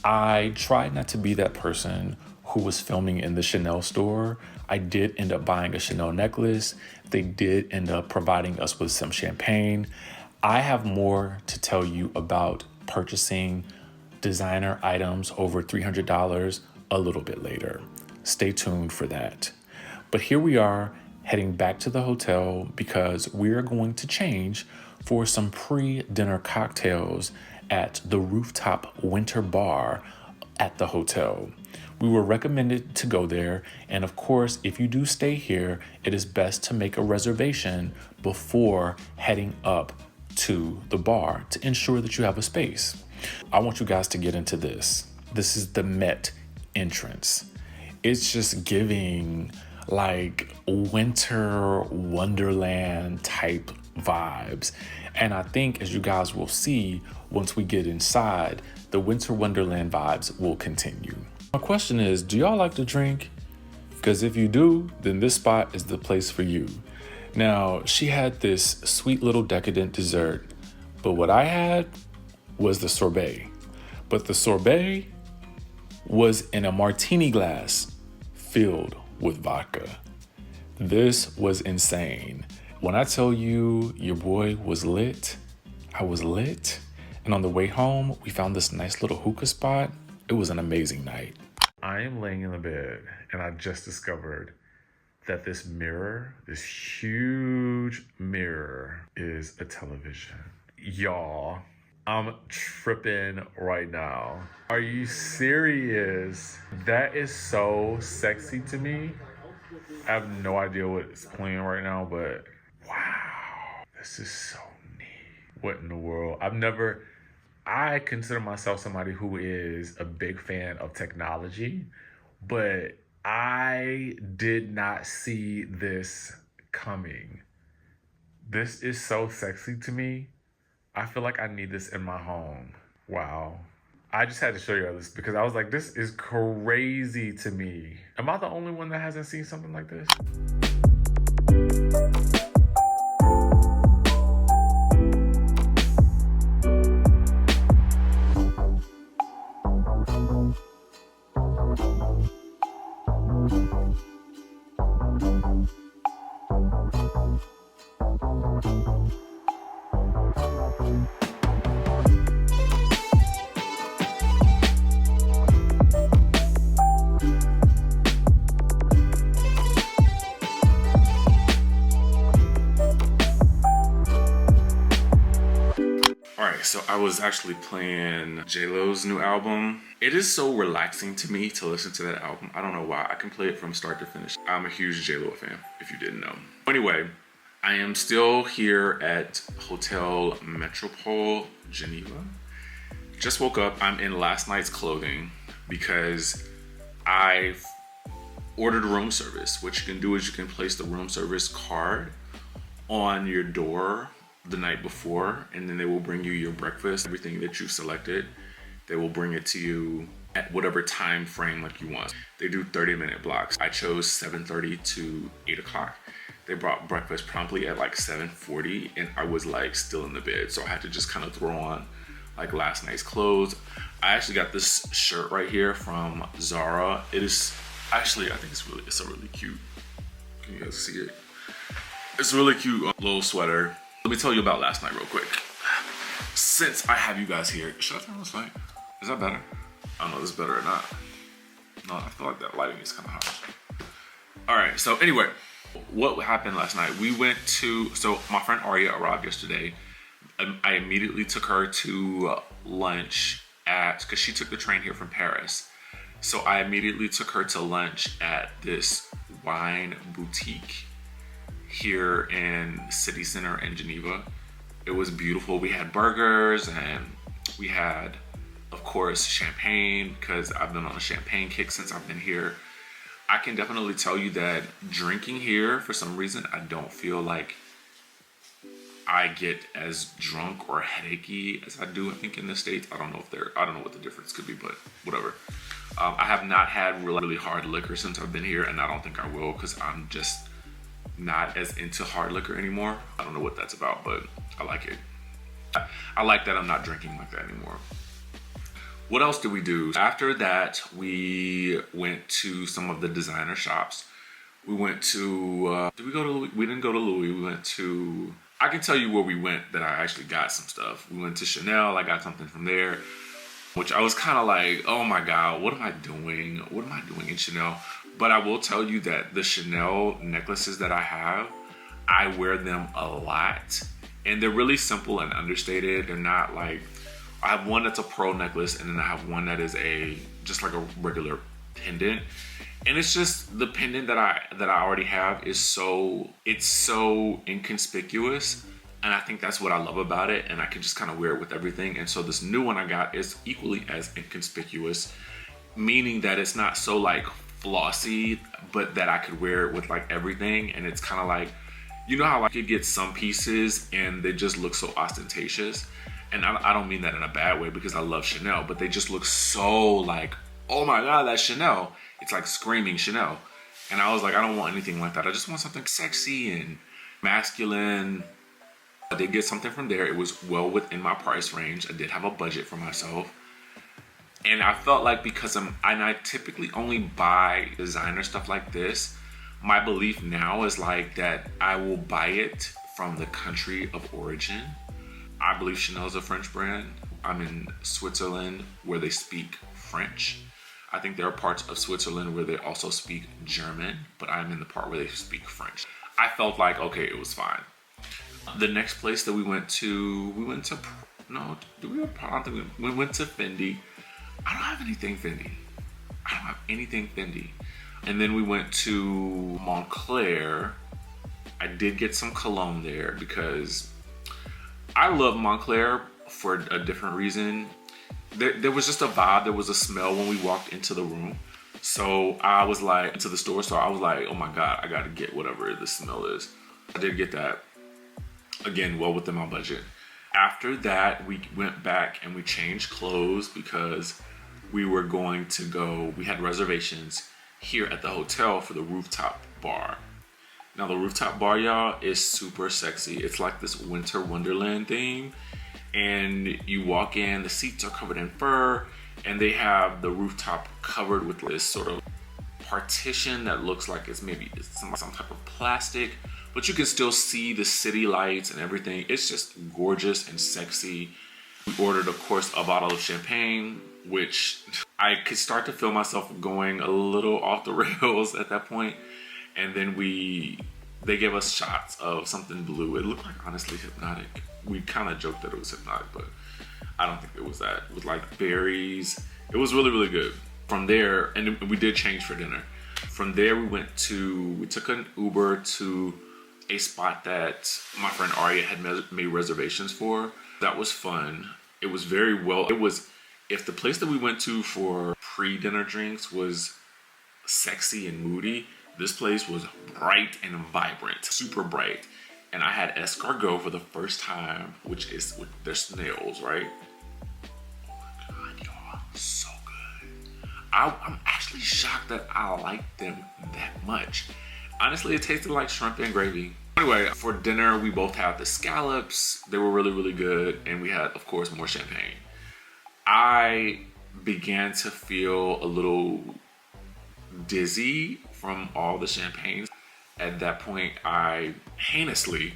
I tried not to be that person who was filming in the Chanel store. I did end up buying a Chanel necklace. They did end up providing us with some champagne. I have more to tell you about purchasing designer items over $300 a little bit later. Stay tuned for that. But here we are heading back to the hotel because we're going to change for some pre-dinner cocktails at the rooftop winter bar at the hotel. We were recommended to go there, and of course, if you do stay here, it is best to make a reservation before heading up to the bar to ensure that you have a space. I want you guys to get into this. This is the Met entrance. It's just giving like winter wonderland type vibes. And I think as you guys will see, once we get inside, the winter wonderland vibes will continue. My question is, do y'all like to drink? Because if you do, then this spot is the place for you. Now, she had this sweet little decadent dessert, but what I had was the sorbet. But the sorbet was in a martini glass filled with vodka. This was insane. When I tell you your boy was lit, I was lit. And on the way home, we found this nice little hookah spot. It was an amazing night. I am laying in the bed and I just discovered that this mirror, this huge mirror, is a television. Y'all, I'm tripping right now. Are you serious? That is so sexy to me. I have no idea what is playing right now, but wow, this is so neat. What in the world? I consider myself somebody who is a big fan of technology, but I did not see this coming. This is so sexy to me. I feel like I need this in my home. Wow. I just had to show you all this because I was like, this is crazy to me. Am I the only one that hasn't seen something like this? Alright, so I was actually playing J-Lo's new album. It is so relaxing to me to listen to that album. I don't know why. I can play it from start to finish. I'm a huge J-Lo fan, if you didn't know. Anyway, I am still here at Hotel Metropole, Geneva. Just woke up. I'm in last night's clothing because I ordered room service. What you can do is you can place the room service card on your door the night before, and then they will bring you your breakfast, everything that you selected. They will bring it to you at whatever time frame like you want. They do 30-minute blocks. I chose 7:30 to 8 o'clock. They brought breakfast promptly at like 7:40, and I was like still in the bed, so I had to just kind of throw on like last night's clothes. I actually got this shirt right here from Zara. It is actually, I think it's a really cute. Can you guys see it? It's a really cute little sweater. Let me tell you about last night real quick. Since I have you guys here, should I turn this light? Is that better? I don't know if this is better or not. No, I feel like that lighting is kind of harsh. All right, so anyway, what happened last night? So my friend Aria arrived yesterday. I immediately took her to lunch because she took the train here from Paris. So I immediately took her to lunch at this wine boutique here in City Center in Geneva. It was beautiful. We had burgers and we had, of course, champagne because I've been on a champagne kick since I've been here. I can definitely tell you that drinking here, for some reason, I don't feel like I get as drunk or headachy as I do, I think, in the States. I don't know what the difference could be, but whatever. I have not had really hard liquor since I've been here, and I don't think I will because I'm just not as into hard liquor anymore. I don't know what that's about, but I like it. I like that I'm not drinking like that anymore. What else did we do? After that, we went to some of the designer shops. We went to, did we go to Louis? We didn't go to Louis. We went to, I can tell you where we went that I actually got some stuff. We went to Chanel. I got something from there, which I was kind of like, oh my God, what am I doing? What am I doing in Chanel? But I will tell you that the Chanel necklaces that I have, I wear them a lot. And they're really simple and understated. They're not like, I have one that's a pearl necklace, and then I have one that is just like a regular pendant. And it's just the pendant that I already have is so inconspicuous. And I think that's what I love about it. And I can just kind of wear it with everything. And so this new one I got is equally as inconspicuous, meaning that it's not so like flossy, but that I could wear it with like everything. And it's kind of like, you know how like you get some pieces and they just look so ostentatious. And I don't mean that in a bad way because I love Chanel, but they just look so like, oh my God, that's Chanel. It's like screaming Chanel. And I was like, I don't want anything like that. I just want something sexy and masculine. I did get something from there. It was well within my price range. I did have a budget for myself. And I felt like because I typically only buy designer stuff like this, my belief now is like that I will buy it from the country of origin. I believe Chanel is a French brand. I'm in Switzerland where they speak French. I think there are parts of Switzerland where they also speak German, but I'm in the part where they speak French. I felt like, okay, it was fine. The next place that we went to Fendi. I don't have anything Fendi. And then we went to Montclair. I did get some cologne there because I love Montclair for a different reason. There was just a vibe, there was a smell when we walked into the room. So I was like, to the store, so I was like, oh my God, I gotta get whatever the smell is. I did get that. Again, well within my budget. After that, we went back and we changed clothes because we were going to go, we had reservations here at the hotel for the rooftop bar. Now the rooftop bar, y'all, is super sexy. It's like this winter wonderland theme. And you walk in, the seats are covered in fur, and they have the rooftop covered with this sort of partition that looks like it's maybe some type of plastic, but you can still see the city lights and everything. It's just gorgeous and sexy. We ordered, of course, a bottle of champagne, which I could start to feel myself going a little off the rails at that point. And then they gave us shots of something blue. It looked like, honestly, Hypnotic. We kind of joked that it was Hypnotic, but I don't think it was that. With like berries. It was really, really good. From there, and we did change for dinner. From there, we took an Uber to a spot that my friend Aria had made reservations for. That was fun. It was very well. If the place that we went to for pre-dinner drinks was sexy and moody, this place was bright and vibrant, super bright. And I had escargot for the first time, which is with their snails, right? Oh my God, y'all, so good. I'm actually shocked that I like them that much. Honestly, it tasted like shrimp and gravy. Anyway, for dinner, we both had the scallops. They were really, really good. And we had, of course, more champagne. I began to feel a little dizzy from all the champagne. At that point, I heinously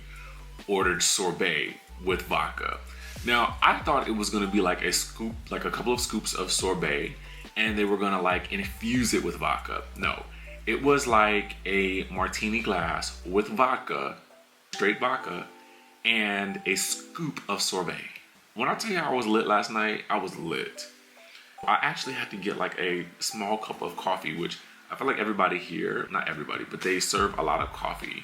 ordered sorbet with vodka. Now, I thought it was gonna be like a scoop, like a couple of scoops of sorbet, and they were gonna like infuse it with vodka. No, it was like a martini glass with vodka, straight vodka, and a scoop of sorbet. When I tell you I was lit last night, I was lit. I actually had to get like a small cup of coffee, which I feel like everybody here, not everybody, but they serve a lot of coffee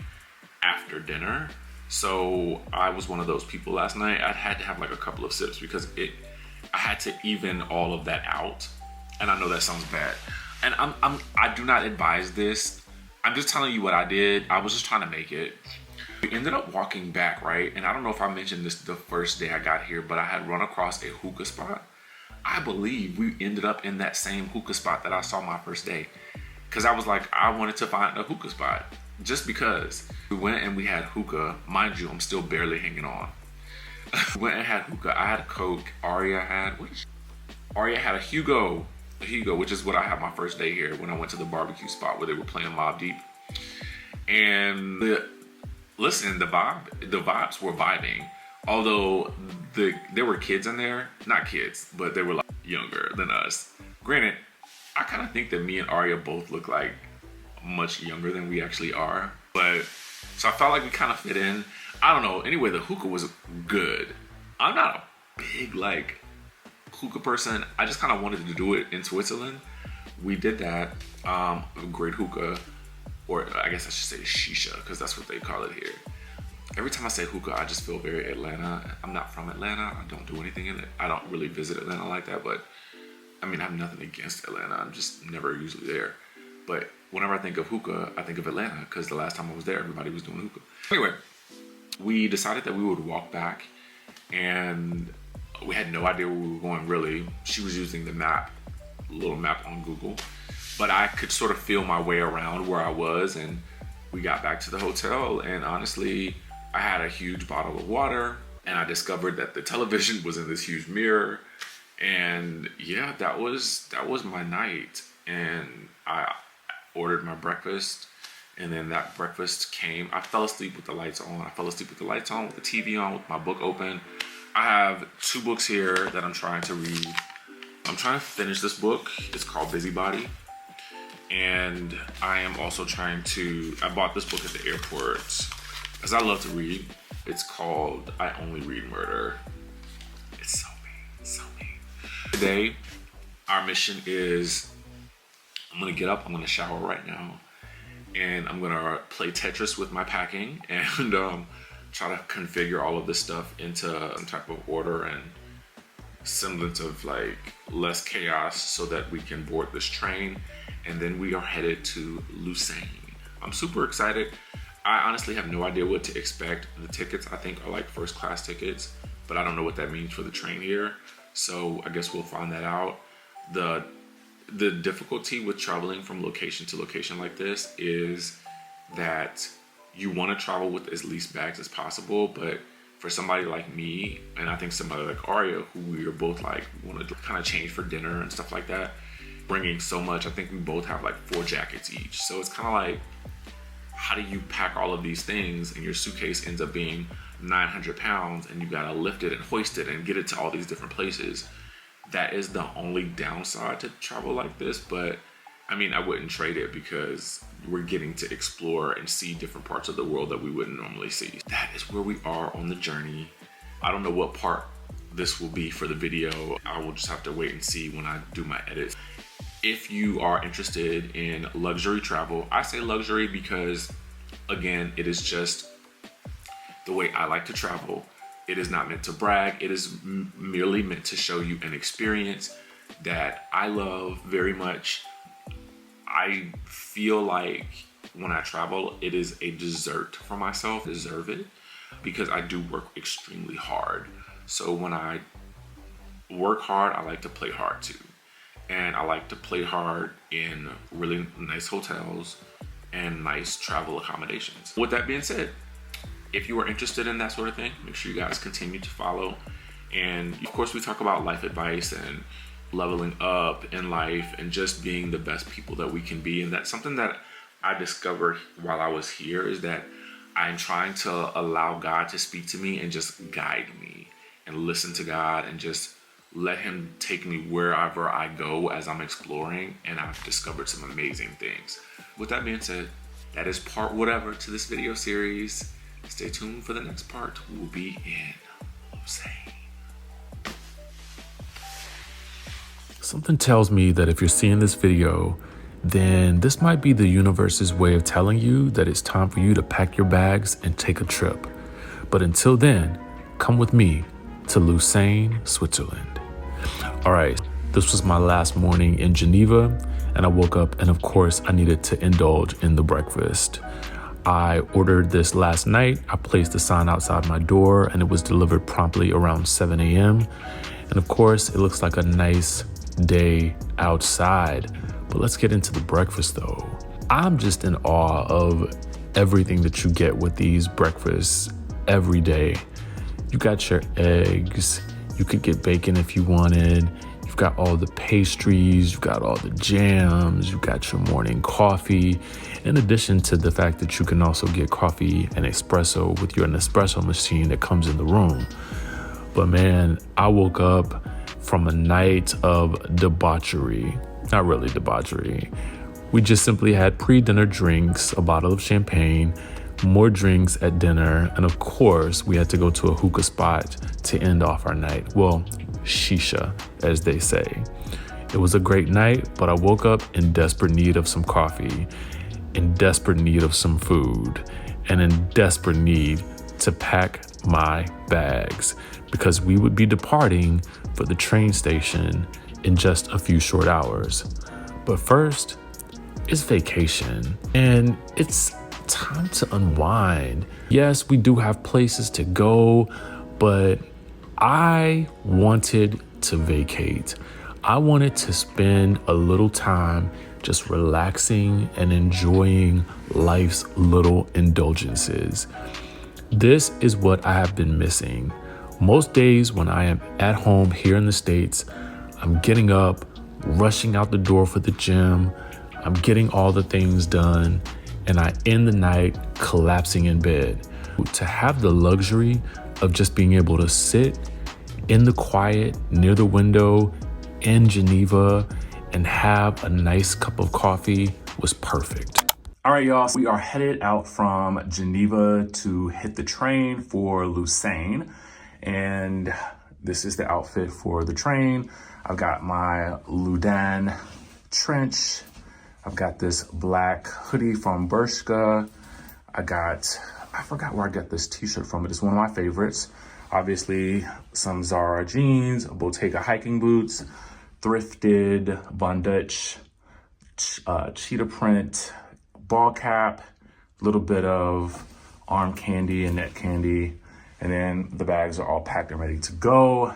after dinner. So I was one of those people last night. I had to have like a couple of sips because I had to even all of that out. And I know that sounds bad. And I do not advise this. I'm just telling you what I did. I was just trying to make it. We ended up walking back, right? And I don't know if I mentioned this the first day I got here, but I had run across a hookah spot. I believe we ended up in that same hookah spot that I saw my first day. Because I was like, I wanted to find a hookah spot. Just because. We went and we had hookah. Mind you, I'm still barely hanging on. We went and had hookah. I had a Coke. Aria had a Hugo. A Hugo, which is what I had my first day here when I went to the barbecue spot where they were playing Mobb Deep. And listen, the vibes were vibing. Although there were kids in there. Not kids, but they were like younger than us. Granted, I kind of think that me and Aria both look like much younger than we actually are. But so I felt like we kind of fit in. I don't know. Anyway, the hookah was good. I'm not a big like hookah person. I just kind of wanted to do it in Switzerland. We did that. Great hookah, or I guess I should say shisha, because that's what they call it here. Every time I say hookah, I just feel very Atlanta. I'm not from Atlanta. I don't do anything in it. I don't really visit Atlanta like that, but I mean, I have nothing against Atlanta. I'm just never usually there. But whenever I think of hookah, I think of Atlanta because the last time I was there, everybody was doing hookah. Anyway, we decided that we would walk back, and we had no idea where we were going really. She was using the little map on Google, but I could sort of feel my way around where I was, and we got back to the hotel, and honestly, I had a huge bottle of water, and I discovered that the television was in this huge mirror. And yeah, that was my night. And I ordered my breakfast, and then that breakfast came. I fell asleep with the lights on. With the TV on, with my book open. I have 2 books here that I'm trying to read. I'm trying to finish this book. It's called Busybody. And I am also I bought this book at the airport because I love to read. It's called I Only Read Murder. It's so me. Today, our mission is I'm gonna get up, I'm gonna shower right now, and I'm gonna play Tetris with my packing and try to configure all of this stuff into some type of order and semblance of like less chaos so that we can board this train. And then we are headed to Lausanne. I'm super excited. I honestly have no idea what to expect. The tickets, I think, are like first class tickets, but I don't know what that means for the train here. So I guess we'll find that out. The difficulty with traveling from location to location like this is that you want to travel with as least bags as possible, but for somebody like me, and I think somebody like Aria, who we are both like want to kind of change for dinner and stuff like that, bringing so much, I think we both have like 4 jackets each. So it's kind of like, how do you pack all of these things and your suitcase ends up being 900 pounds and you gotta lift it and hoist it and get it to all these different places? That is the only downside to travel like this, but I mean, I wouldn't trade it because we're getting to explore and see different parts of the world that we wouldn't normally see. That is where we are on the journey. I don't know what part this will be for the video. I will just have to wait and see when I do my edits. If you are interested in luxury travel, I say luxury because, again, it is just the way I like to travel. It is not meant to brag. It is merely meant to show you an experience that I love very much. I feel like when I travel, it is a dessert for myself. I deserve it because I do work extremely hard. So when I work hard, I like to play hard too. And I like to play hard in really nice hotels and nice travel accommodations. With that being said, if you are interested in that sort of thing, make sure you guys continue to follow. And of course, we talk about life advice and leveling up in life and just being the best people that we can be. And that's something that I discovered while I was here, is that I'm trying to allow God to speak to me and just guide me and listen to God and just let him take me wherever I go as I'm exploring. And I've discovered some amazing things. With that being said, that is part whatever to this video series. Stay tuned for the next part. We'll be in Lausanne. Something tells me that if you're seeing this video, then this might be the universe's way of telling you that it's time for you to pack your bags and take a trip. But until then, come with me to Lausanne, Switzerland. All right, this was my last morning in Geneva, and I woke up and of course I needed to indulge in the breakfast. I ordered this last night. I placed the sign outside my door and it was delivered promptly around 7 a.m. And of course, it looks like a nice day outside. But let's get into the breakfast though. I'm just in awe of everything that you get with these breakfasts every day. You got your eggs. You could get bacon if you wanted. You've got all the pastries, you've got all the jams, you got your morning coffee, in addition to the fact that you can also get coffee and espresso with your Nespresso machine that comes in the room. But man, I woke up from a night of debauchery. Not really debauchery. We just simply had pre-dinner drinks, a bottle of champagne, more drinks at dinner, and of course, we had to go to a hookah spot to end off our night. Well, shisha, as they say. It was a great night, but I woke up in desperate need of some coffee, in desperate need of some food, and in desperate need to pack my bags because we would be departing for the train station in just a few short hours. But first, it's vacation and it's time to unwind. Yes, we do have places to go, but I wanted to vacate. I wanted to spend a little time just relaxing and enjoying life's little indulgences. This is what I have been missing. Most days when I am at home here in the States, I'm getting up, rushing out the door for the gym. I'm getting all the things done, and I end the night collapsing in bed. To have the luxury of just being able to sit in the quiet near the window in Geneva and have a nice cup of coffee was perfect. All right, y'all, so we are headed out from Geneva to hit the train for Lausanne. And this is the outfit for the train. I've got my Ludan trench. I've got this black hoodie from Bershka. I forgot where I got this t-shirt from, but it's one of my favorites. Obviously, some Zara jeans, Bottega hiking boots, thrifted Von Dutch cheetah print ball cap, a little bit of arm candy and neck candy, and then the bags are all packed and ready to go.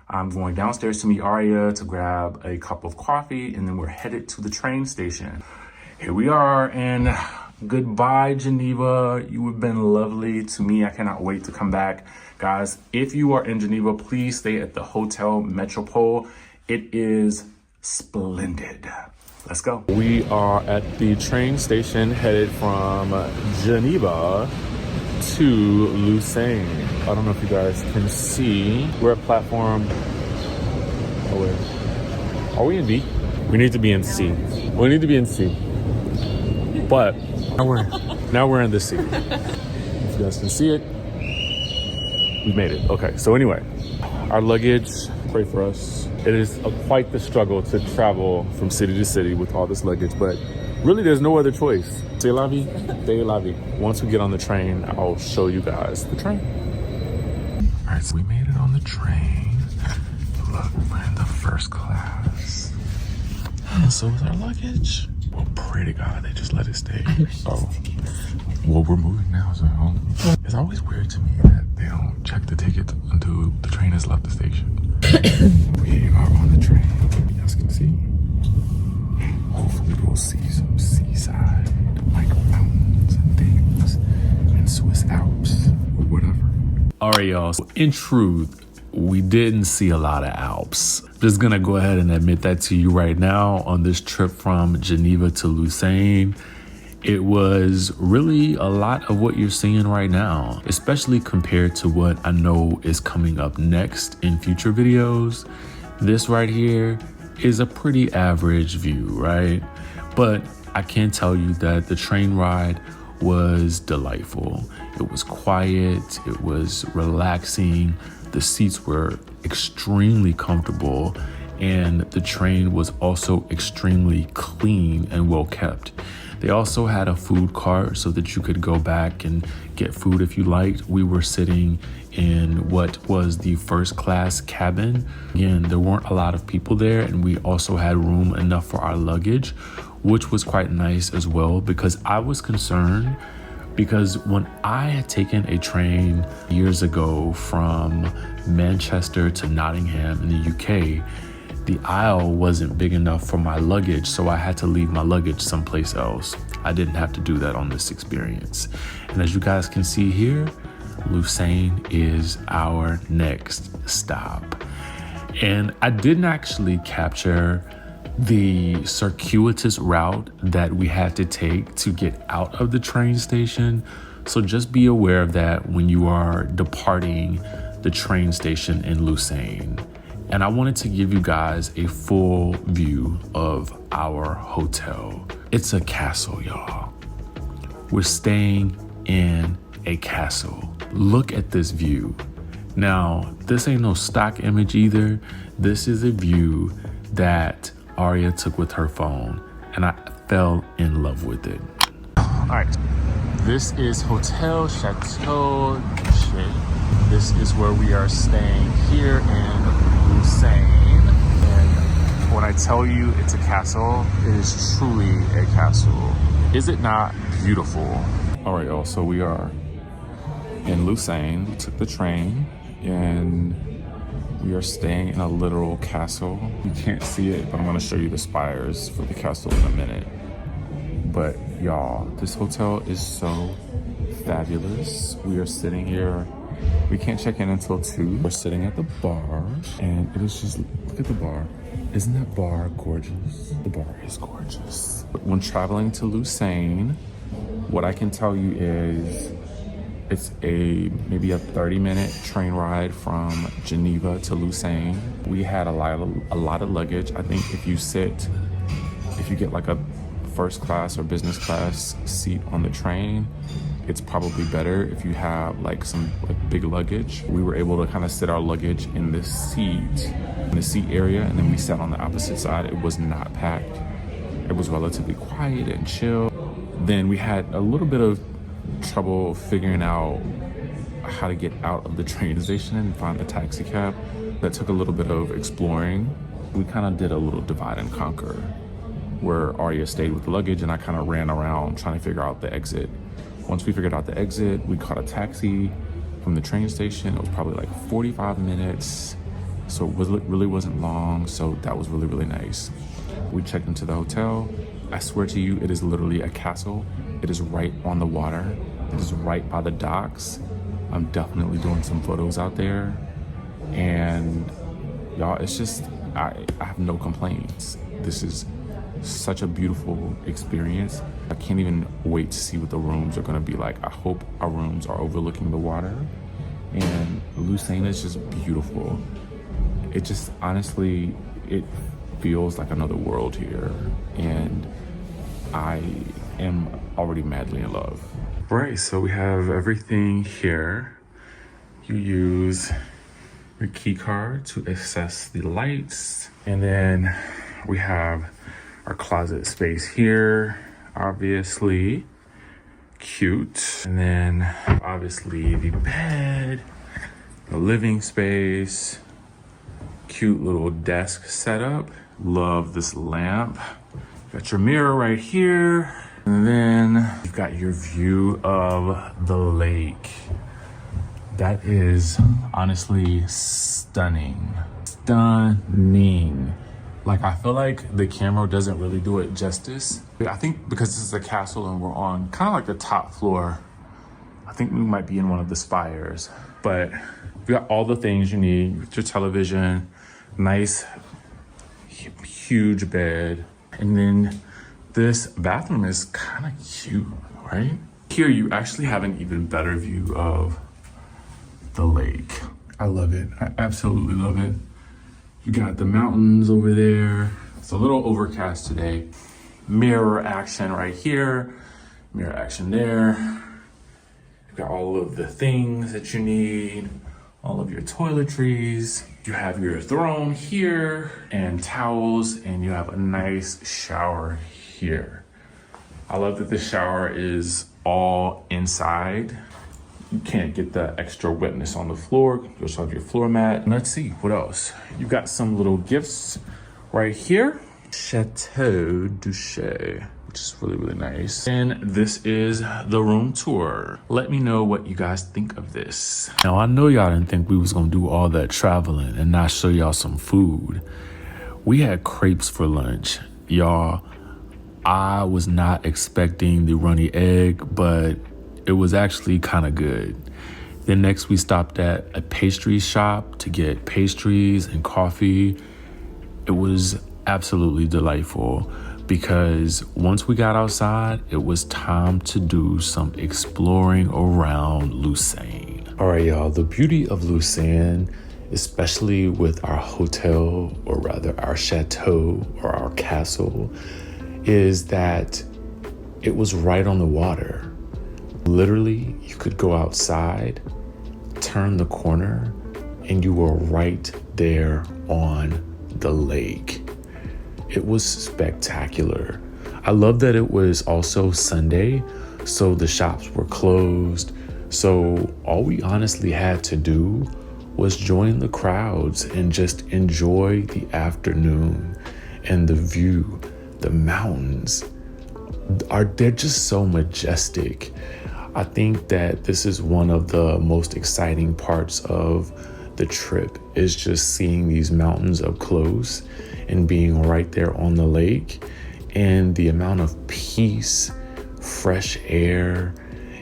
I'm going downstairs to meet Aria to grab a cup of coffee, and then we're headed to the train station. Here we are, and goodbye, Geneva. You have been lovely to me. I cannot wait to come back. Guys, if you are in Geneva, please stay at the Hotel Metropole. It is splendid. Let's go. We are at the train station headed from Geneva to Lausanne. I don't know if you guys can see. We're at platform. Oh wait. Are we in B? We need to be in C. We need to be in C. But now we're in the C. If you guys can see it, we made it. Okay. So anyway, our luggage. Pray for us. It is quite the struggle to travel from city to city with all this luggage, but really there's no other choice. C'est la vie, c'est la vie. Once we get on the train, I'll show you guys the train. All right, so we made it on the train. Look, we're in the first class. And so is our luggage. Well, pray to God they just let it stay. Oh, well, we're moving now, so it's always weird to me that they don't check the ticket until the train has left the station. We are on the train. You guys can see. Hopefully we'll see some seaside, like mountains and things, and Swiss Alps or whatever. All right, y'all. So in truth, we didn't see a lot of Alps. Just gonna go ahead and admit that to you right now. On this trip from Geneva to Lausanne, it was really a lot of what you're seeing right now, especially compared to what I know is coming up next in future videos. This right here is a pretty average view, right? But I can tell you that the train ride was delightful. It was quiet, it was relaxing, the seats were extremely comfortable, and the train was also extremely clean and well kept. They also had a food cart so that you could go back and get food if you liked. We were sitting in what was the first class cabin. Again, there weren't a lot of people there, and we also had room enough for our luggage, which was quite nice as well, because I was concerned because when I had taken a train years ago from Manchester to Nottingham in the UK, the aisle wasn't big enough for my luggage, so I had to leave my luggage someplace else. I didn't have to do that on this experience. And as you guys can see here, Lausanne is our next stop. And I didn't actually capture the circuitous route that we had to take to get out of the train station. So just be aware of that when you are departing the train station in Lausanne. And I wanted to give you guys a full view of our hotel. It's a castle, y'all. We're staying in a castle. Look at this view. Now, this ain't no stock image either. This is a view that Aria took with her phone, and I fell in love with it. All right, this is Hotel Chateau Guichet. This is where we are staying here in Lausanne, and when I tell you it's a castle, it is truly a castle. Is it not beautiful? All right, y'all, so we are in Lausanne. We took the train, and we are staying in a literal castle. You can't see it, but I'm gonna show you the spires for the castle in a minute. But y'all, this hotel is so fabulous. We are sitting here. We can't check in until 2. We're sitting at the bar, and it is just, look at the bar. Isn't that bar gorgeous? The bar is gorgeous. But when traveling to Lausanne, what I can tell you is it's maybe a 30-minute train ride from Geneva to Lausanne. We had a lot of luggage. I think if you get like a first class or business class seat on the train, it's probably better if you have like some big luggage. We were able to kind of sit our luggage in the seat area, and then we sat on the opposite side. It was not packed. It was relatively quiet and chill. Then we had a little bit of trouble figuring out how to get out of the train station and find a taxi cab. That took a little bit of exploring. We kind of did a little divide and conquer where Arya stayed with the luggage and I kind of ran around trying to figure out the exit. Once we figured out the exit, we caught a taxi from the train station. It was probably like 45 minutes. So it really wasn't long. So that was really, really nice. We checked into the hotel. I swear to you, it is literally a castle. It is right on the water. It is right by the docks. I'm definitely doing some photos out there. And y'all, it's just, I have no complaints. This is such a beautiful experience. I can't even wait to see what the rooms are gonna be like. I hope our rooms are overlooking the water. And Lucerne is just beautiful. It just, honestly, it feels like another world here. And I am already madly in love. Right, so we have everything here. You use your key card to access the lights. And then we have our closet space here, obviously. Cute. And then obviously the bed, the living space, cute little desk setup. Love this lamp. Got your mirror right here. And then you've got your view of the lake. That is honestly stunning. Stunning. Like, I feel like the camera doesn't really do it justice. I think because this is a castle and we're on kind of like the top floor, I think we might be in one of the spires. But we got all the things you need with your television, nice, huge bed. And then this bathroom is kind of cute, right? Here you actually have an even better view of the lake. I love it. I absolutely love it. You got the mountains over there. It's a little overcast today. Mirror action right here. Mirror action there. You've got all of the things that you need. All of your toiletries. You have your throne here and towels, and you have a nice shower here. I love that the shower is all inside. You can't get the extra wetness on the floor. You also have your floor mat. Let's see, what else? You've got some little gifts right here. Chateau Duché, which is really, really nice. And this is the room tour. Let me know what you guys think of this. Now, I know y'all didn't think we was gonna do all that traveling and not show y'all some food. We had crepes for lunch. Y'all, I was not expecting the runny egg, but it was actually kind of good. Then next we stopped at a pastry shop to get pastries and coffee. It was absolutely delightful because once we got outside, it was time to do some exploring around Lucerne. All right, y'all, the beauty of Lucerne, especially with our hotel, or rather our chateau or our castle, is that it was right on the water. Literally, you could go outside, turn the corner, and you were right there on the lake. It was spectacular. I love that it was also Sunday, so the shops were closed. So all we honestly had to do was join the crowds and just enjoy the afternoon and the view. The mountains they're just so majestic. I think that this is one of the most exciting parts of the trip, is just seeing these mountains up close and being right there on the lake, and the amount of peace, fresh air.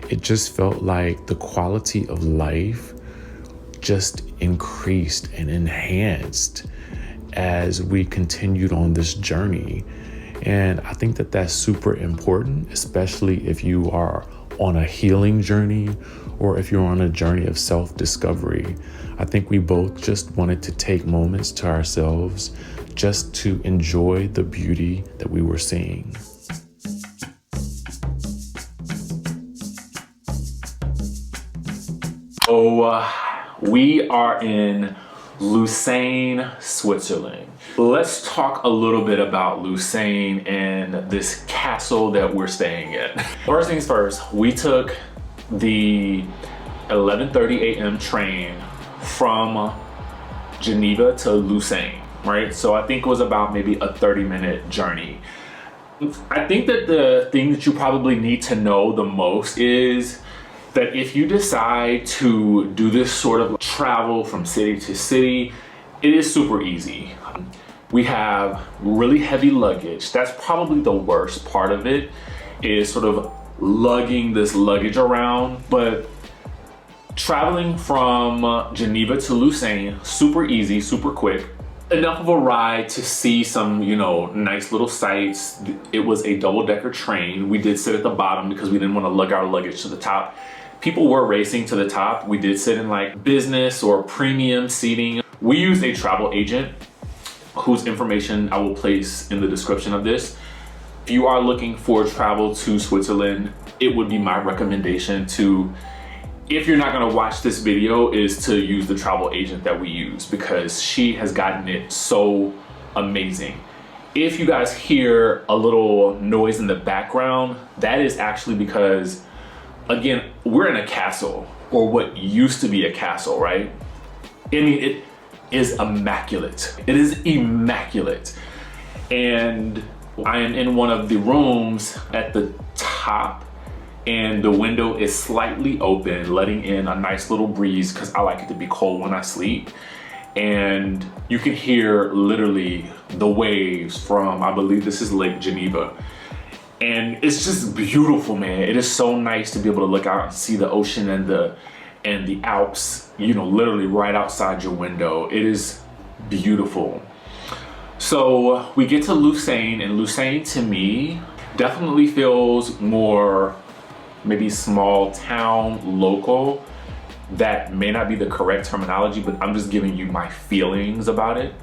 It just felt like the quality of life just increased and enhanced as we continued on this journey. And I think that that's super important, especially if you are on a healing journey or if you're on a journey of self-discovery. I think we both just wanted to take moments to ourselves just to enjoy the beauty that we were seeing. So we are in Lucerne, Switzerland. Let's talk a little bit about Lucerne and this castle that we're staying at. First things first, we took the 11:30 a.m. train from Geneva to Lausanne, right? So I think it was about maybe a 30-minute journey. I think that the thing that you probably need to know the most is that if you decide to do this sort of travel from city to city, it is super easy. We have really heavy luggage. That's probably the worst part of it, is sort of lugging this luggage around. But traveling from Geneva to Lausanne, super easy, super quick. Enough of a ride to see some, you know, nice little sights. It was a double-decker train. We did sit at the bottom because we didn't want to lug our luggage to the top. People were racing to the top. We did sit in like business or premium seating. We used a travel agent whose information I will place in the description of this. If you are looking for travel to Switzerland, it would be my recommendation to, if you're not gonna watch this video, is to use the travel agent that we use, because she has gotten it so amazing. If you guys hear a little noise in the background, that is actually because, again, we're in a castle, or what used to be a castle, right? I mean, it is immaculate. It is immaculate. And I am in one of the rooms at the top, and the window is slightly open, letting in a nice little breeze, because I like it to be cold when I sleep. And you can hear literally the waves from, I believe this is Lake Geneva. And it's just beautiful, man. It is so nice to be able to look out and see the ocean and the Alps, you know, literally right outside your window. It is beautiful. So we get to Lausanne, and Lausanne to me definitely feels more maybe small town, local. That may not be the correct terminology, but I'm just giving you my feelings about it.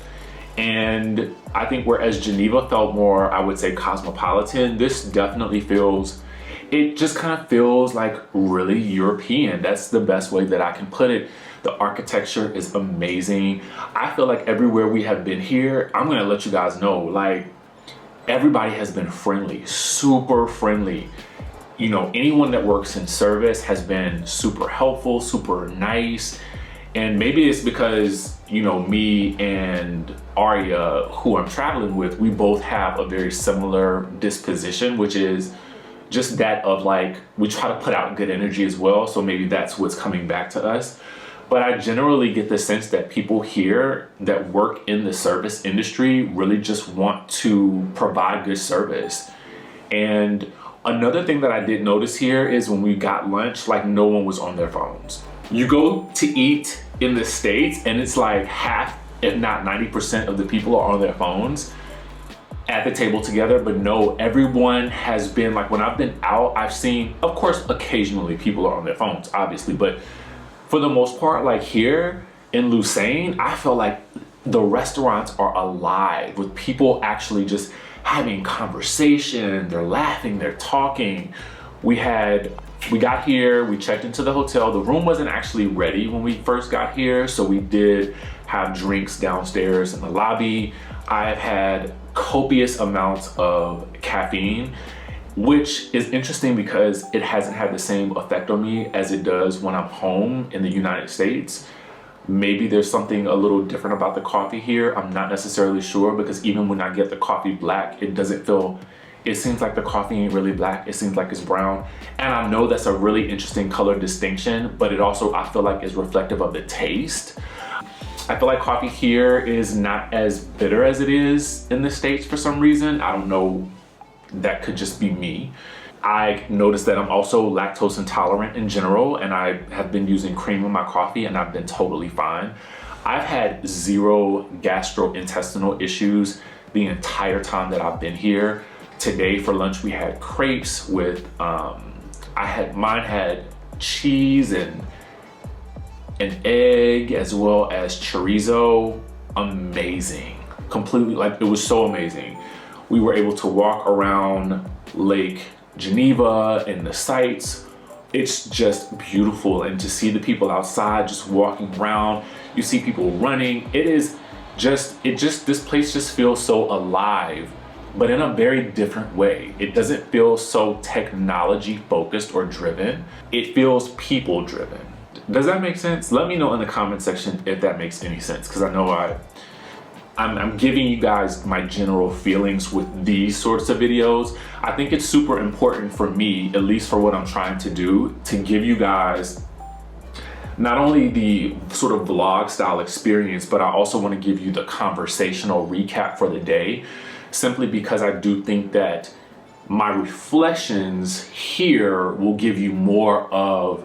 And I think whereas Geneva felt more, I would say, cosmopolitan, this definitely feels, it just kind of feels like really European. That's the best way that I can put it. The architecture is amazing. I feel like everywhere we have been here, I'm gonna let you guys know, like, everybody has been friendly, super friendly. You know, anyone that works in service has been super helpful, super nice. And maybe it's because, you know, me and Aria, who I'm traveling with, we both have a very similar disposition, which is just that of like, we try to put out good energy as well. So maybe that's what's coming back to us. But I generally get the sense that people here that work in the service industry really just want to provide good service. And another thing that I did notice here is when we got lunch, like, no one was on their phones. You go to eat in the States and it's like half, if not 90% of the people are on their phones at the table together. But no, everyone has been, like, when I've been out, I've seen, of course, occasionally people are on their phones, obviously, but for the most part, like here in Lausanne, I feel like the restaurants are alive with people actually just having conversation. They're laughing, they're talking. We got here, we checked into the hotel. The room wasn't actually ready when we first got here, so we did have drinks downstairs in the lobby. I've had copious amounts of caffeine, which is interesting because it hasn't had the same effect on me as it does when I'm home in the United States. Maybe there's something a little different about the coffee here. I'm not necessarily sure, because even when I get the coffee black, it doesn't feel, it seems like the coffee ain't really black. It seems like it's brown. And I know that's a really interesting color distinction, but it also, I feel like, is reflective of the taste. I feel like coffee here is not as bitter as it is in the States for some reason. I don't know, that could just be me. I noticed that I'm also lactose intolerant in general, and I have been using cream in my coffee and I've been totally fine. I've had zero gastrointestinal issues the entire time that I've been here. Today for lunch we had crepes with, mine had cheese and an egg as well as chorizo. Amazing, completely, like, it was so amazing. We were able to walk around Lake Geneva and the sights. It's just beautiful. And to see the people outside just walking around, you see people running. This place just feels so alive, but in a very different way. It doesn't feel so technology focused or driven. It feels people driven. Does that make sense? Let me know in the comment section if that makes any sense, because I know I'm giving you guys my general feelings with these sorts of videos. I think it's super important for me, at least for what I'm trying to do, to give you guys not only the sort of vlog style experience, but I also want to give you the conversational recap for the day, simply because I do think that my reflections here will give you more of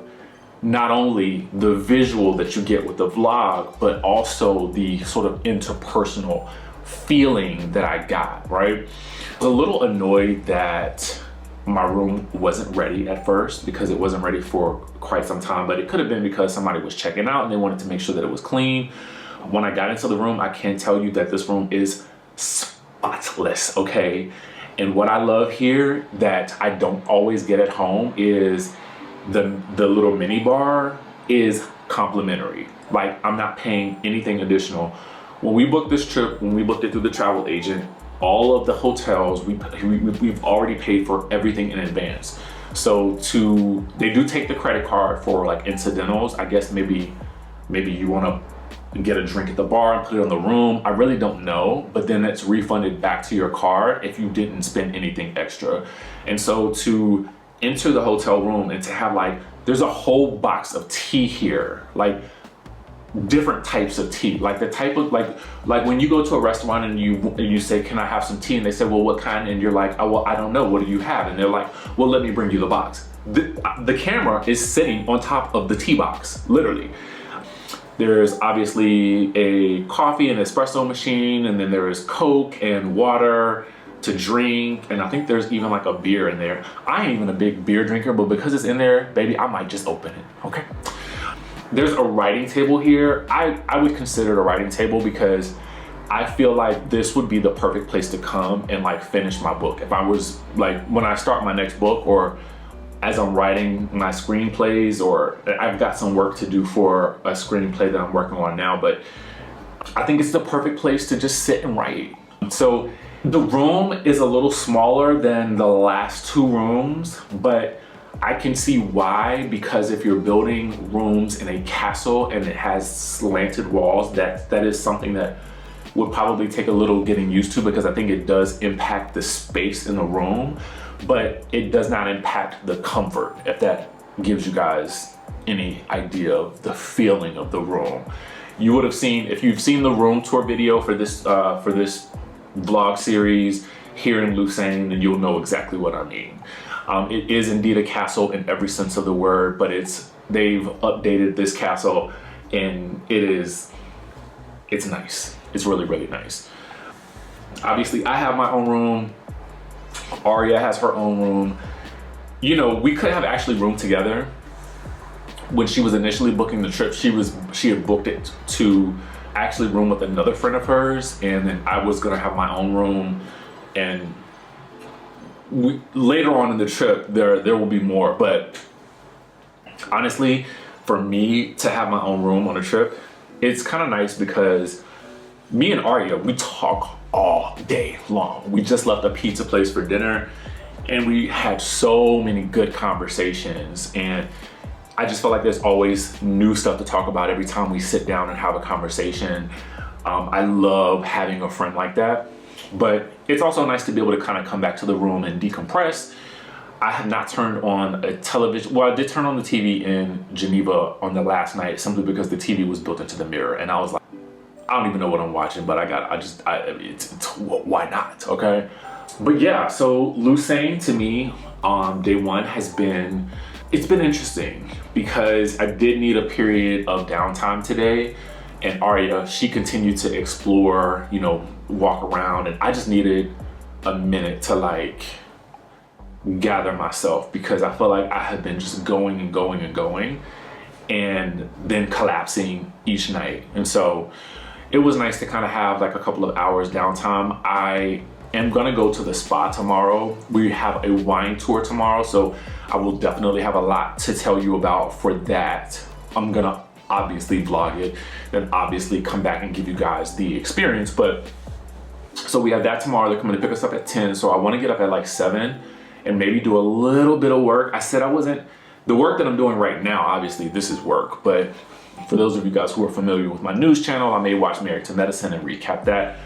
not only the visual that you get with the vlog, but also the sort of interpersonal feeling that I got, right? I was a little annoyed that my room wasn't ready at first, because it wasn't ready for quite some time, but it could have been because somebody was checking out and they wanted to make sure that it was clean. When I got into the room, I can tell you that this room is spotless, okay? And what I love here that I don't always get at home is the little mini bar is complimentary. Like, I'm not paying anything additional. When we booked this trip, when we booked it through the travel agent, all of the hotels, we've already paid for everything in advance. So they do take the credit card for like incidentals. I guess maybe you want to get a drink at the bar and put it on the room. I really don't know, but then it's refunded back to your card if you didn't spend anything extra. And so to enter the hotel room and to have like, there's a whole box of tea here, like different types of tea, like the type of like when you go to a restaurant and you say, can I have some tea? And they say, well, what kind? And you're like, oh, well, I don't know, what do you have? And they're like, well, let me bring you the box. The camera is sitting on top of the tea box, literally. There's obviously a coffee and espresso machine, and then there is Coke and water to drink, and I think there's even like a beer in there. I ain't even a big beer drinker, but because it's in there, baby, I might just open it, okay? There's a writing table here. I would consider it a writing table because I feel like this would be the perfect place to come and like finish my book. If I was like, when I start my next book, or as I'm writing my screenplays, or I've got some work to do for a screenplay that I'm working on now, but I think it's the perfect place to just sit and write. So the room is a little smaller than the last two rooms, but I can see why, because if you're building rooms in a castle and it has slanted walls, that is something that would probably take a little getting used to, because I think it does impact the space in the room, but it does not impact the comfort, if that gives you guys any idea of the feeling of the room. You would have seen, if you've seen the room tour video for this vlog series here in Lausanne, then you'll know exactly what I mean. It is indeed a castle in every sense of the word, but they've updated this castle, and it's nice. It's really, really nice. Obviously, I have my own room. Aria has her own room. You know, we could have actually roomed together. When she was initially booking the trip, she had booked it to actually room with another friend of hers, and then I was gonna have my own room, and later on in the trip there will be more. But honestly, for me to have my own room on a trip, it's kind of nice because me and Aria, we talk all day long. We just left a pizza place for dinner, and we had so many good conversations, and I just feel like there's always new stuff to talk about every time we sit down and have a conversation. I love having a friend like that. But it's also nice to be able to kind of come back to the room and decompress. I have not turned on a television. Well, I did turn on the TV in Geneva on the last night, simply because the TV was built into the mirror, and I was like, I don't even know what I'm watching, but why not, okay? But yeah, so Lausanne to me, day one it's been interesting, because I did need a period of downtime today, and Aria, she continued to explore, you know, walk around, and I just needed a minute to like gather myself, because I feel like I had been just going and going and going, and then collapsing each night. And so it was nice to kind of have like a couple of hours downtime. I am gonna go to the spa tomorrow. We have a wine tour tomorrow, so I will definitely have a lot to tell you about for that. I'm gonna obviously vlog it, then obviously come back and give you guys the experience. But so we have that tomorrow. They're coming to pick us up at 10, so I want to get up at like 7 and maybe do a little bit of work. I said I wasn't The work that I'm doing right now, obviously this is work, but for those of you guys who are familiar with my news channel, I may watch Married to Medicine and recap that.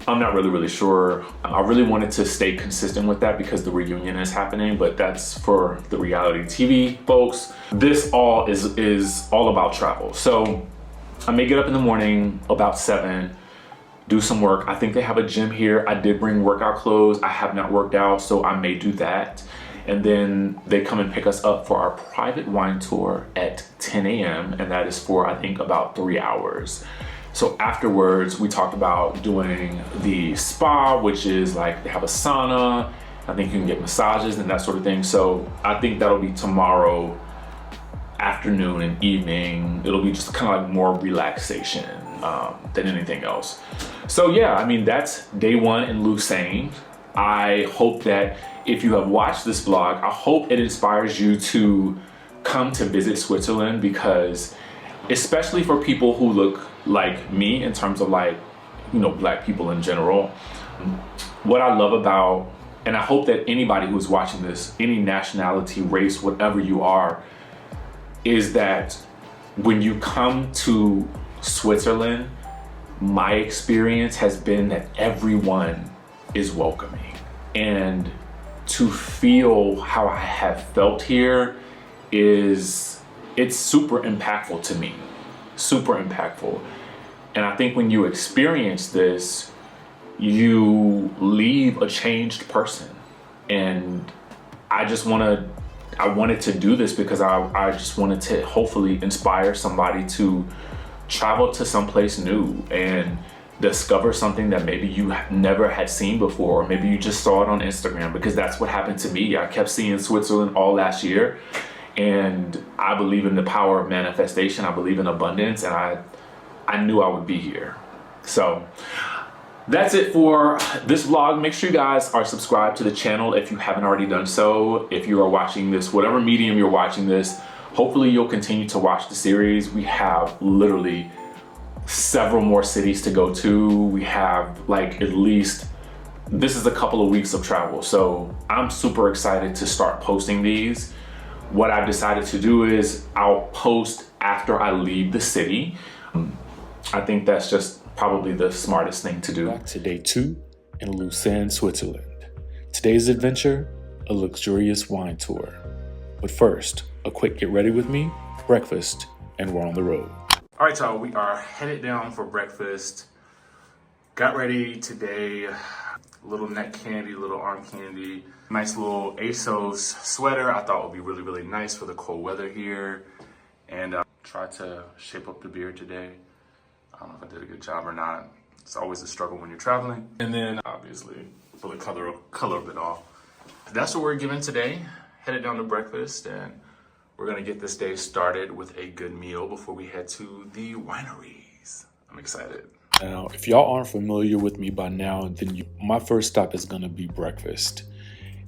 I'm not really sure. I really wanted to stay consistent with that because the reunion is happening, but that's for the reality TV folks. This all is all about travel. So I may get up in the morning about 7, do some work. I think they have a gym here. I did bring workout clothes. I have not worked out, so I may do that. And then they come and pick us up for our private wine tour at 10 a.m. And that is for, I think, about 3 hours. So afterwards, we talked about doing the spa, which is like they have a sauna. I think you can get massages and that sort of thing. So I think that'll be tomorrow afternoon and evening. It'll be just kind of like more relaxation than anything else. So yeah, I mean, that's day 1 in Lucerne. I hope that if you have watched this vlog, I hope it inspires you to come to visit Switzerland, because especially for people who look like me in terms of like, you know, Black people in general, what I love about, and I hope that anybody who's watching this, any nationality, race, whatever you are, is that when you come to Switzerland, my experience has been that everyone is welcoming. And to feel how I have felt here it's super impactful to me, super impactful. And I think when you experience this, you leave a changed person. And I wanted to do this because I just wanted to hopefully inspire somebody to travel to someplace new and discover something that maybe you never had seen before, or maybe you just saw it on Instagram, because that's what happened to me. I kept seeing Switzerland all last year, and I believe in the power of manifestation. I believe in abundance, and I knew I would be here. So that's it for this vlog. Make sure you guys are subscribed to the channel if you haven't already done so. If you are watching this, whatever medium you're watching this, hopefully you'll continue to watch the series. We have literally several more cities to go to. We have like at least, this is a couple of weeks of travel. So I'm super excited to start posting these. What I've decided to do is I'll post after I leave the city. I think that's just probably the smartest thing to do. Back to day 2 in Lucerne, Switzerland. Today's adventure, a luxurious wine tour. But first, a quick get ready with me, breakfast, and we're on the road. All right, y'all, we are headed down for breakfast. Got ready today, little neck candy, little arm candy, nice little ASOS sweater. I thought would be really nice for the cold weather here. And tried to shape up the beard today. I don't know if I did a good job or not. It's always a struggle when you're traveling. And then obviously pull the color a bit off. That's what we're giving today. Headed down to breakfast, and we're gonna get this day started with a good meal before we head to the wineries. I'm excited. Now, if y'all aren't familiar with me by now, then my first stop is gonna be breakfast.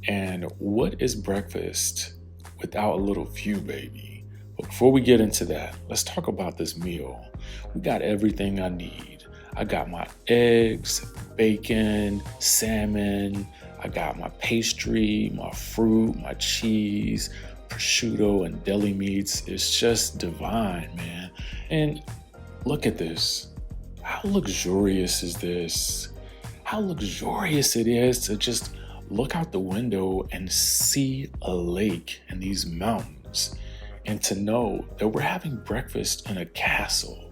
And what is breakfast without a little view, baby? But before we get into that, let's talk about this meal. We got everything I need. I got my eggs, bacon, salmon. I got my pastry, my fruit, my cheese, prosciutto, and deli meats. It's just divine, man. And look at this. How luxurious is this? How luxurious it is to just look out the window and see a lake and these mountains, and to know that we're having breakfast in a castle.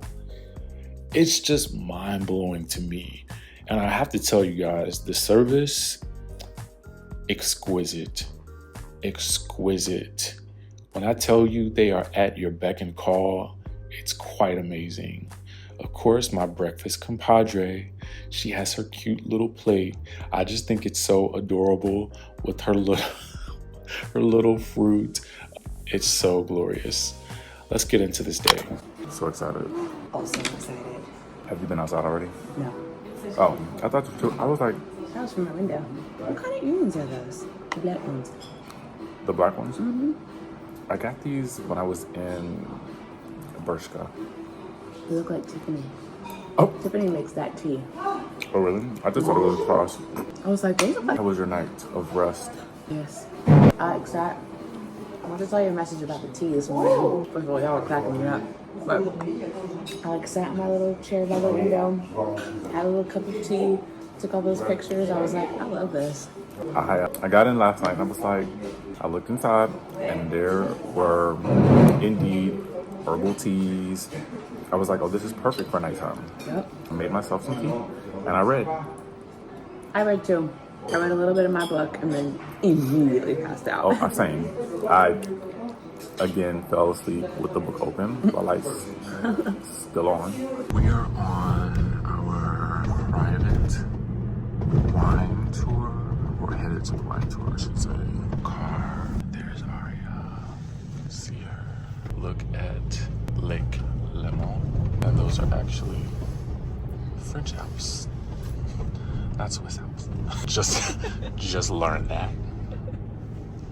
It's just mind-blowing to me. And I have to tell you guys, the service, exquisite. When I tell you they are at your beck and call, it's quite amazing. Of course, my breakfast compadre, she has her cute little plate. I just think it's so adorable with her little fruit. It's so glorious. Let's get into this day. So excited. Also excited. Have you been outside already? No. Oh, I thought you too. I was like, That was from my window. What kind of earrings are those? The black ones. the black ones? Mm-hmm. I got these when I was in Bershka. They look like Tiffany. Oh. Tiffany makes that tea. Oh, really? I just thought it was a cross. I was like, they look like... How was your night of rest? Yes. Except, what to tell you a message about the tea this morning. First of all, y'all were cracking me up. But I like sat in my little chair by the window, had a little cup of tea, took all those pictures. I was like, I love this. I got in last night and I was like, I looked inside and there were indeed herbal teas. I was like, oh, this is perfect for nighttime. Yep. I made myself some tea and I read. I read too. I read a little bit of my book and then immediately passed out. Oh, I'm saying, I again fell asleep with the book open, the lights still on. We are on our private wine tour. We're headed to the wine tour, I should say. Car. There's Aria. See her. Look at Lake Lemon. And those are actually French Alps. Not Swiss Alps. Just learned that.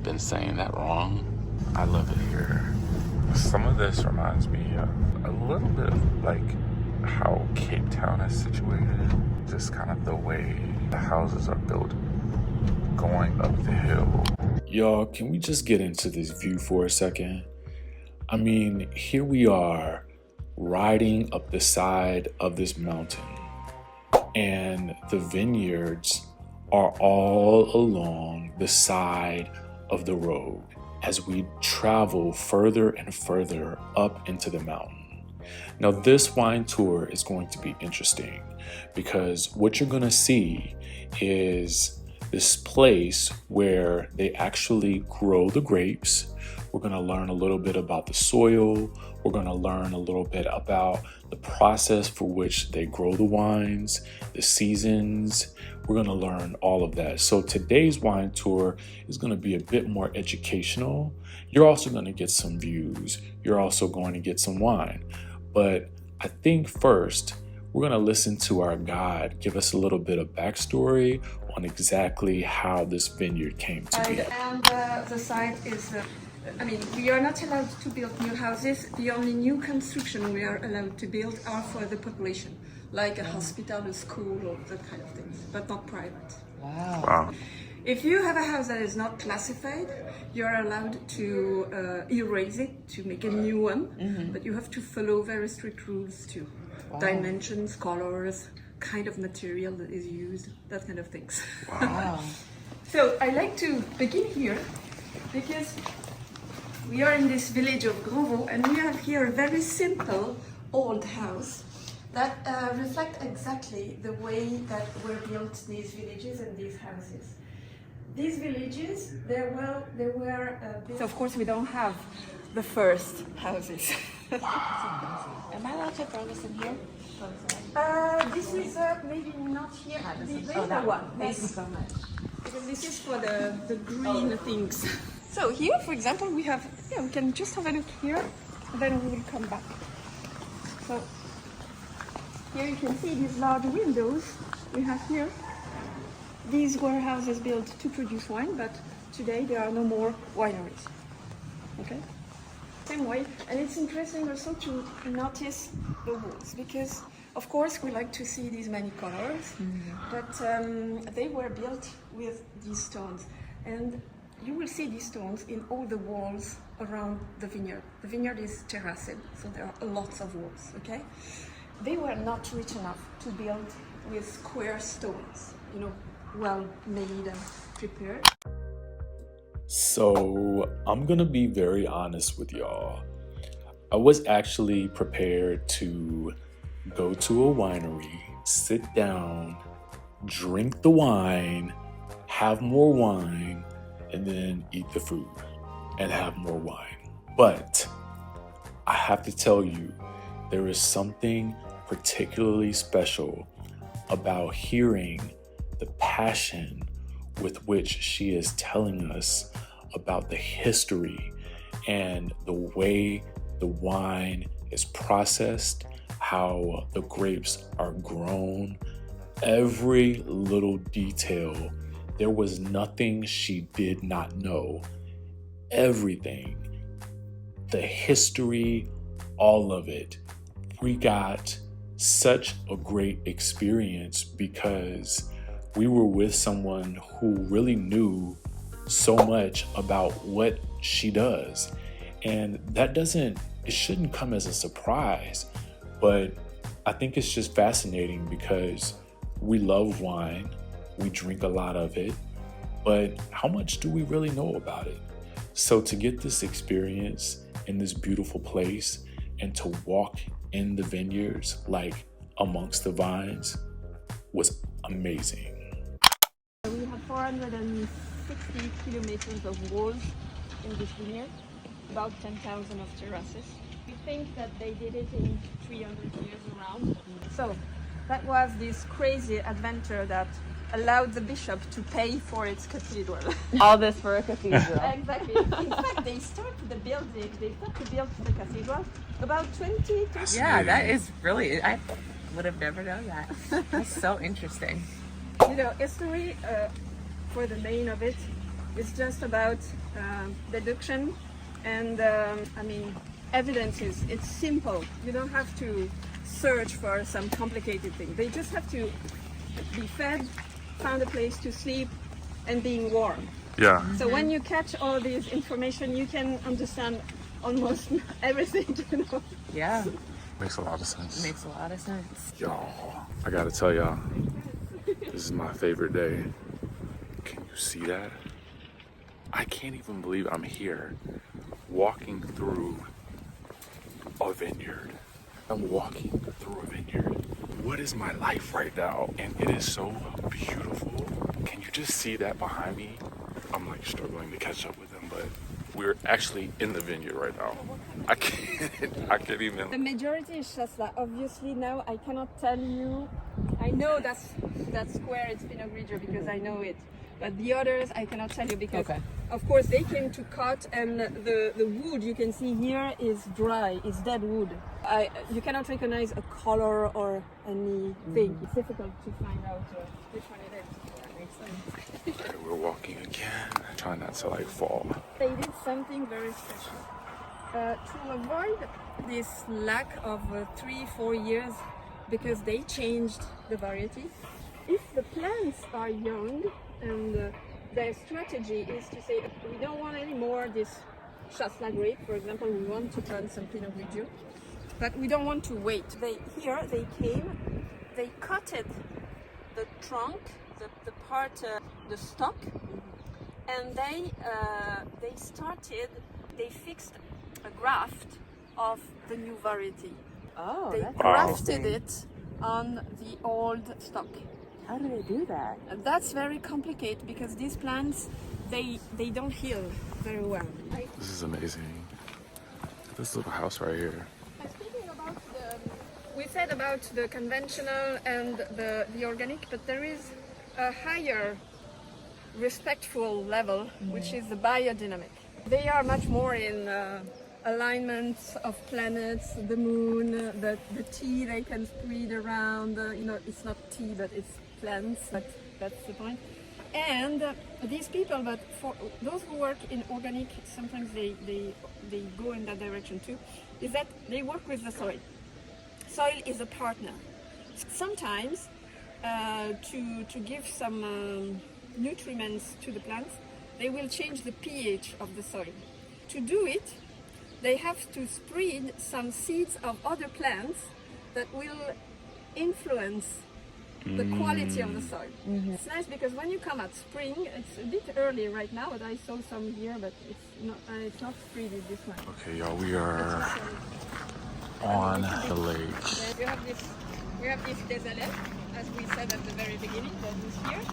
Been saying that wrong. I love it here. Some of this reminds me a little bit of like how Cape Town is situated. Just kind of the way the houses are built going up the hill. Y'all, can we just get into this view for a second? I mean, here we are riding up the side of this mountain, and the vineyards are all along the side of the road as we travel further and further up into the mountain. Now, this wine tour is going to be interesting because what you're going to see is this place where they actually grow the grapes. We're going to learn a little bit about the soil. We're going to learn a little bit about the process for which they grow the wines, the seasons. We're going to learn all of that. So today's wine tour is going to be a bit more educational. You're also going to get some views. You're also going to get some wine. But I think first, we're going to listen to our guide give us a little bit of backstory on exactly how this vineyard came to be. And the site is, we are not allowed to build new houses. The only new construction we are allowed to build are for the population, like a hospital, a school, or that kind of things, but not private. Wow. If you have a house that is not classified, you're allowed to erase it to make a new one, but you have to follow very strict rules too. Wow. Dimensions, colors, kind of material that is used, that kind of things. Wow. So I like to begin here because we are in this village of Grosvaux and we have here a very simple old house that reflect exactly the way that were built these villages and these houses. These villages, they were built. So of course we don't have the first houses. Am I allowed to throw this in here? This is maybe not here. The other one. Thank you so much. Because this is for the green things. So here, for example, we have, we can just have a look here, and then we will come back. So here you can see these large windows we have here. These were houses built to produce wine, but today there are no more wineries. Okay? Same way, and it's interesting also to notice the walls because, of course, we like to see these many colors, but they were built with these stones, and you will see these stones in all the walls around the vineyard. The vineyard is terraced, so there are lots of walls. Okay, they were not rich enough to build with square stones, well made and prepared. So I'm gonna be very honest with y'all. I was actually prepared to go to a winery, sit down, drink the wine, have more wine, and then eat the food and have more wine. But I have to tell you, there is something particularly special about hearing the passion with which she is telling us about the history and the way the wine is processed, how the grapes are grown, every little detail. There was nothing she did not know. Everything, the history, all of it. We got such a great experience because we were with someone who really knew so much about what she does. And it shouldn't come as a surprise, but I think it's just fascinating because we love wine, we drink a lot of it, but how much do we really know about it? So to get this experience in this beautiful place and to walk in the vineyards, like amongst the vines, was amazing. We have 460 kilometers of walls in this vineyard, about 10,000 of terraces. We think that they did it in 300 years around. So that was this crazy adventure that allowed the bishop to pay for its cathedral. All this for a cathedral. Exactly. In fact, they started to build the cathedral about 20. Yeah, that is really, I would have never known that. That's so interesting. You know, history for the main of it is just about deduction and evidences. It's simple. You don't have to search for some complicated thing. They just have to be fed, found a place to sleep, and being warm. Yeah. So when you catch all this information, you can understand almost everything, you know. Yeah, Makes a lot of sense. makes a lot of sense. Y'all, I gotta tell y'all, this is my favorite day. Can you see that? I can't even believe I'm here walking through a vineyard. I'm walking through a vineyard. What is my life right now? And it is so beautiful. Can you just see that behind me? I'm like struggling to catch up with them, but we're actually in the vineyard right now. I can't even. The majority is Chasselas. Obviously now I cannot tell you. I know that square it's Pinot Grigio because I know it. But the others I cannot tell you because of course they came to cut and the wood you can see here is dry, it's dead wood. You cannot recognize a color or anything. It's difficult to find out which one it is. That makes sense. Okay, we're walking again. Trying not to like fall. They did something very special. To avoid this lack of 3-4 years, because they changed the variety. If the plants are young, and their strategy is to say, we don't want any more this Chasselas grape, for example, we want to plant some Pinot Grigio, but we don't want to wait. They cutted the trunk, the part, the stalk, and they fixed a graft of the new variety. Oh, They that's grafted interesting. it on the old stock. How do they do that? That's very complicated because these plants, they don't heal very well. This is amazing. This little house right here. Speaking about we said about the conventional and the organic, but there is a higher respectful level, which is the biodynamic. They are much more in alignment of planets, the moon, the tea they can spread around. It's not tea, but it's plants. That's the point. And these people, but for those who work in organic, sometimes they go in that direction too, is that they work with the soil. Soil is a partner. Sometimes to give some nutriments to the plants, they will change the pH of the soil. To do it, they have to spread some seeds of other plants that will influence the quality of the soil. It's nice because when you come at spring, it's a bit early right now, but I saw some here, but it's not spreaded this one. Okay, y'all, we are on the lake. We have this désalet, as we said at the very beginning, that is here.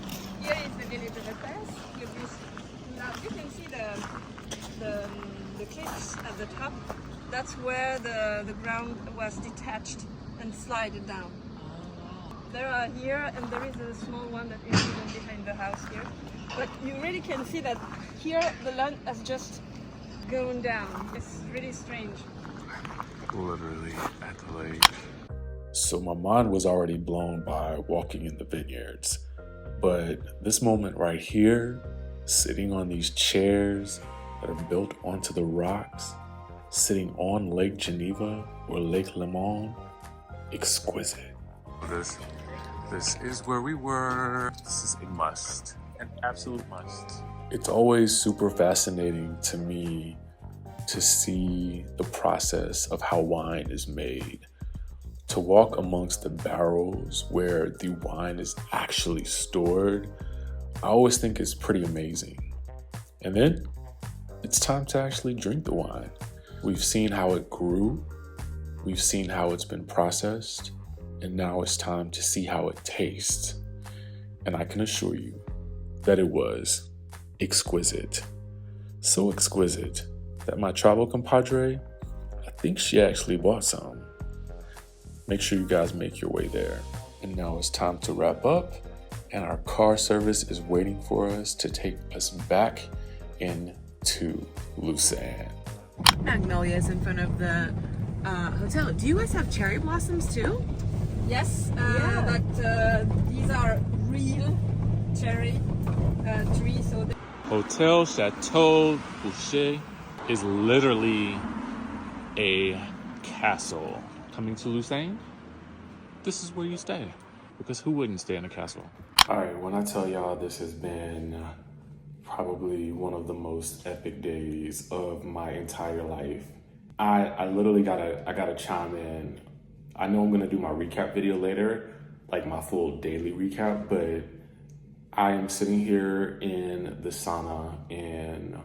Here is the village of Epes. Now you can see the cliffs at the top. That's where the ground was detached and slided down. There are here, and there is a small one that is even behind the house here. But you really can see that here the land has just gone down. It's really strange. Literally at the lake. So my mind was already blown by walking in the vineyards. But this moment right here, sitting on these chairs that are built onto the rocks, sitting on Lake Geneva or Lake Léman, exquisite. This is where we were. This is a must, an absolute must. It's always super fascinating to me to see the process of how wine is made. To walk amongst the barrels where the wine is actually stored, I always think it's pretty amazing. And then it's time to actually drink the wine. We've seen how it grew, we've seen how it's been processed, and now it's time to see how it tastes. And I can assure you that it was exquisite. So exquisite that my travel compadre, I think she actually bought some. Make sure you guys make your way there. And now it's time to wrap up, and our car service is waiting for us to take us back into Lausanne. Magnolias in front of the hotel. Do you guys have cherry blossoms too? Yes, these are real cherry trees. So Hotel Chateau Boucher is literally a castle. Coming to Lausanne, this is where you stay. Because who wouldn't stay in a castle? All right, when I tell y'all this has been probably one of the most epic days of my entire life, I literally gotta chime in. I know I'm gonna do my recap video later, like my full daily recap, but I am sitting here in the sauna in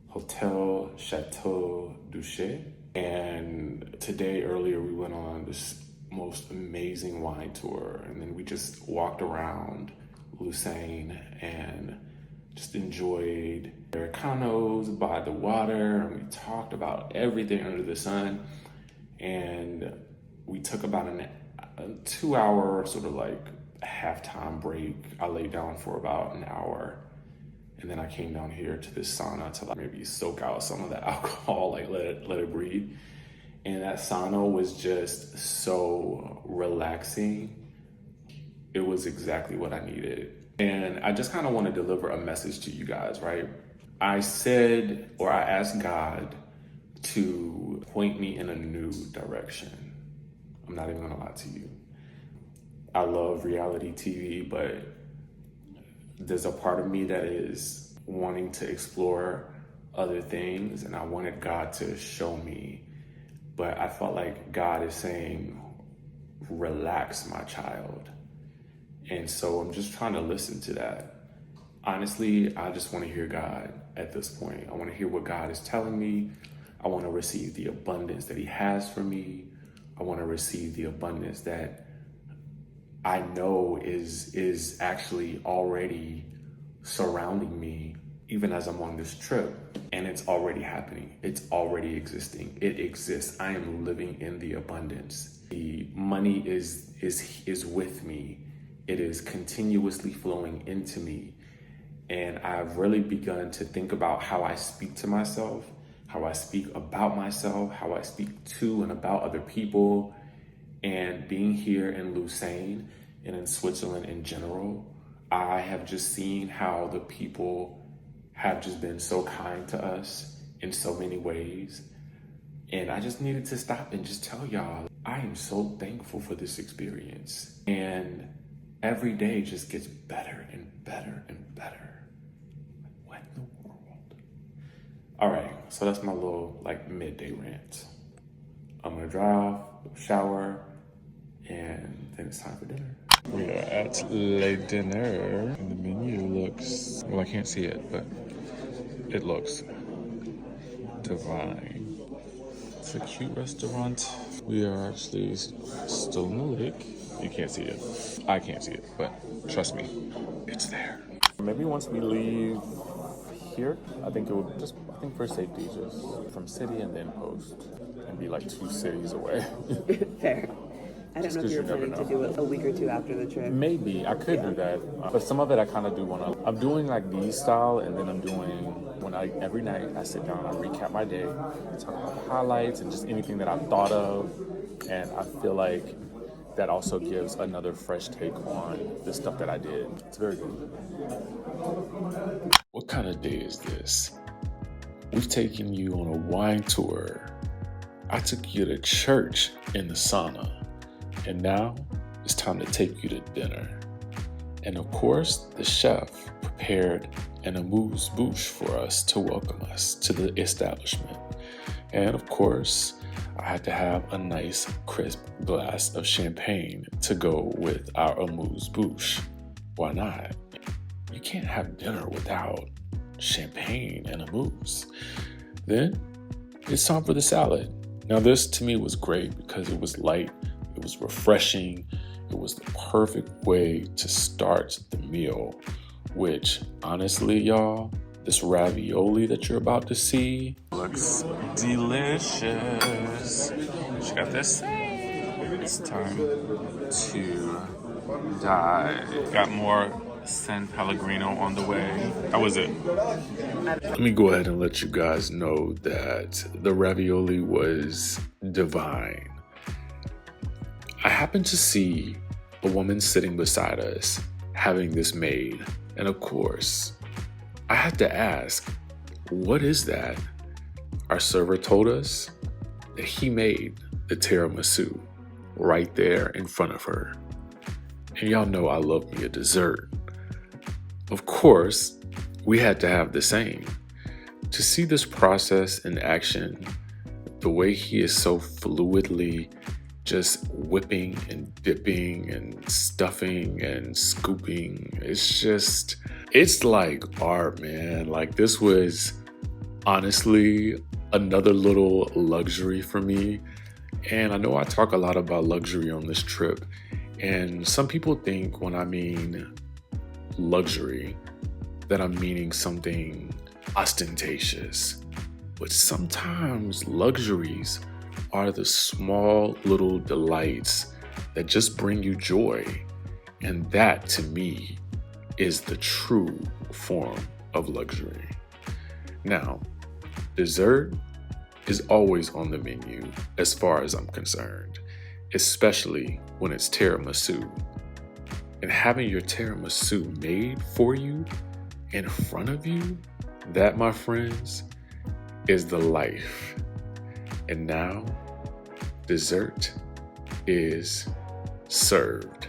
Hotel Chateau Boucher. And today, earlier, we went on this most amazing wine tour. And then we just walked around Lausanne and just enjoyed Americanos by the water. And we talked about everything under the sun. And we took about a 2-hour sort of like halftime break. I laid down for about an hour. And then I came down here to this sauna to like maybe soak out some of the alcohol, like let it breathe. And that sauna was just so relaxing. It was exactly what I needed. And I just kind of want to deliver a message to you guys, right? I asked God to point me in a new direction. I'm not even gonna lie to you. I love reality TV, but there's a part of me that is wanting to explore other things, and I wanted God to show me. But I felt like God is saying, relax, my child. And so I'm just trying to listen to that. Honestly, I just want to hear God at this point. I want to hear what God is telling me. I want to receive the abundance that He has for me. I want to receive the abundance that I know is actually already surrounding me, even as I'm on this trip. And it's already happening. It's already existing. It exists. I am living in the abundance. The money is with me. It is continuously flowing into me. And I've really begun to think about how I speak to myself, how I speak about myself, how I speak to and about other people. And being here in Lausanne and in Switzerland in general, I have just seen how the people have just been so kind to us in so many ways. And I just needed to stop and just tell y'all, I am so thankful for this experience. And every day just gets better and better and better. What in the world? All right, so that's my little like midday rant. I'm gonna drive, shower, and then it's time for dinner. We are at Le Diner, and the menu looks, well, I can't see it, but it looks divine. It's a cute restaurant. We are actually still in the lake. You can't see it. I can't see it, but trust me, it's there. Maybe once we leave here, I think for safety, just from city and then post, and be like 2 cities away. Fair. I don't know if you're planning to do it a week or two after the trip. Maybe I could do that, but some of it I kind of do want to. I'm doing like these style, and then I'm doing every night I sit down, I recap my day, talk about the highlights and just anything that I've thought of, and I feel like that also gives another fresh take on the stuff that I did. It's very good. What kind of day is this? We've taken you on a wine tour. I took you to church in the sauna. And now it's time to take you to dinner. And of course, the chef prepared and amuse-bouche for us to welcome us to the establishment. And of course, I had to have a nice crisp glass of champagne to go with our amuse-bouche. Why not? You can't have dinner without champagne and amuse. Then it's time for the salad. Now this to me was great because it was light, it was refreshing, it was the perfect way to start the meal, which honestly, y'all, this ravioli that you're about to see looks delicious. She got this. It's time to dive. Got more San Pellegrino on the way. How was it? Let me go ahead and let you guys know that the ravioli was divine. I happened to see a woman sitting beside us having this made, and of course, I had to ask, what is that? Our server told us that he made the tiramisu right there in front of her. And y'all know I love me a dessert. Of course, we had to have the same. To see this process in action, the way he is so fluidly just whipping and dipping and stuffing and scooping, it's like art, man. Like, this was honestly another little luxury for me. And I know I talk a lot about luxury on this trip, and some people think when I mean luxury that I'm meaning something ostentatious, but sometimes luxuries are the small little delights that just bring you joy, and that to me is the true form of luxury. Now, dessert is always on the menu as far as I'm concerned, especially when it's tiramisu. And having your tiramisu made for you in front of you, that, my friends, is the life. And now, dessert is served.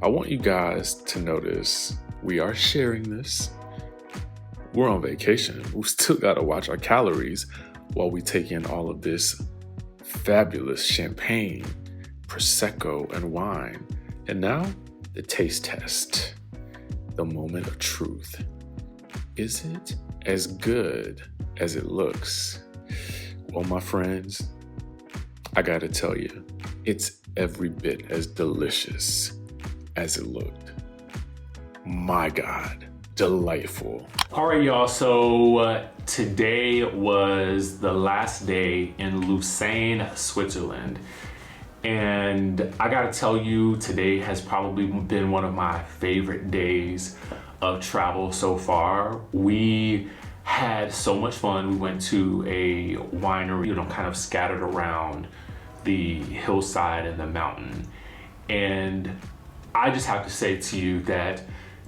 I want you guys to notice we are sharing this. We're on vacation. We still gotta watch our calories while we take in all of this fabulous champagne, Prosecco, and wine. And now, the taste test. The moment of truth. Is it as good as it looks? Well, my friends, I gotta tell you, it's every bit as delicious as it looked. My God, delightful. All right, y'all, so today was the last day in Lucerne, Switzerland. And I gotta tell you, today has probably been one of my favorite days of travel so far. We had so much fun. We went to a winery, kind of scattered around the hillside and the mountain. And I just have to say to you that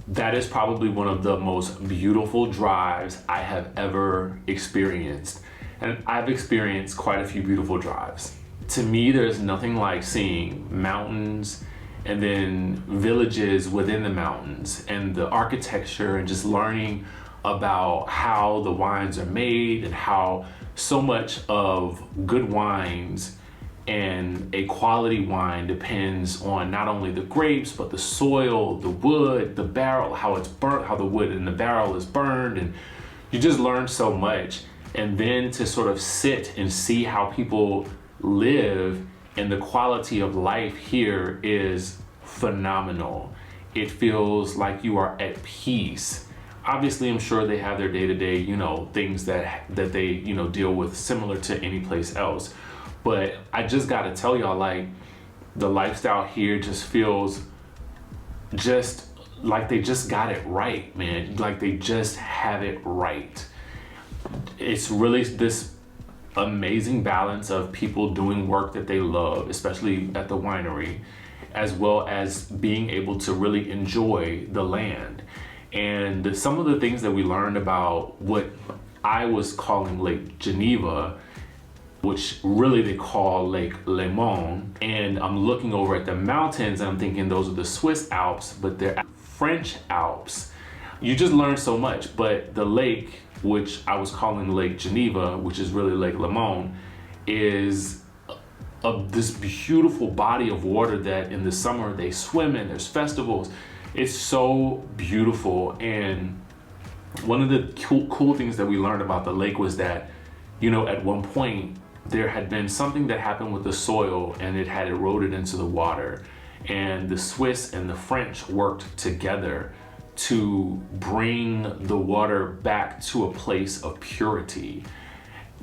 that is probably one of the most beautiful drives I have ever experienced. And I've experienced quite a few beautiful drives. To me, there's nothing like seeing mountains and then villages within the mountains and the architecture, and just learning about how the wines are made and how so much of good wines and a quality wine depends on not only the grapes, but the soil, the wood, the barrel, how it's burnt, how the wood in the barrel is burned. And you just learn so much. And then to sort of sit and see how people live, and the quality of life here is phenomenal. It feels like you are at peace. Obviously, I'm sure they have their day-to-day, things that they, deal with similar to any place else. But I just gotta tell y'all, like, the lifestyle here just feels just like they just got it right, man. Like they just have it right. It's really this amazing balance of people doing work that they love, especially at the winery, as well as being able to really enjoy the land. And some of the things that we learned about what I was calling Lake Geneva, which really they call Lake Léman. And I'm looking over at the mountains and I'm thinking those are the Swiss Alps, but they're French Alps. you just learn so much. But the lake, which I was calling Lake Geneva, which is really Lake Lemon, is of this beautiful body of water that in the summer they swim in, there's festivals. It's so beautiful. And one of the cool things that we learned about the lake was that, you know, at one point there had been something that happened with the soil and it had eroded into the water. And the Swiss and the French worked together to bring the water back to a place of purity.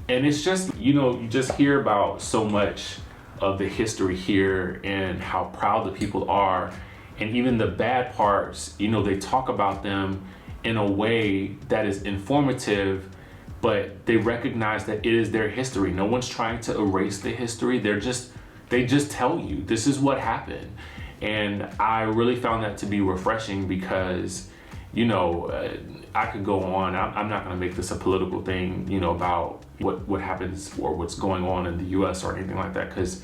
And it's just, you know, you just hear about so much of the history here and how proud the people are. And even the bad parts, you know, they talk about them in a way that is informative, but they recognize that it is their history. No one's trying to erase the history. They just tell you this is what happened. And I really found that to be refreshing because, you know, I could go on. I'm not going to make this a political thing, you know, about what happens or what's going on in the US or anything like that, because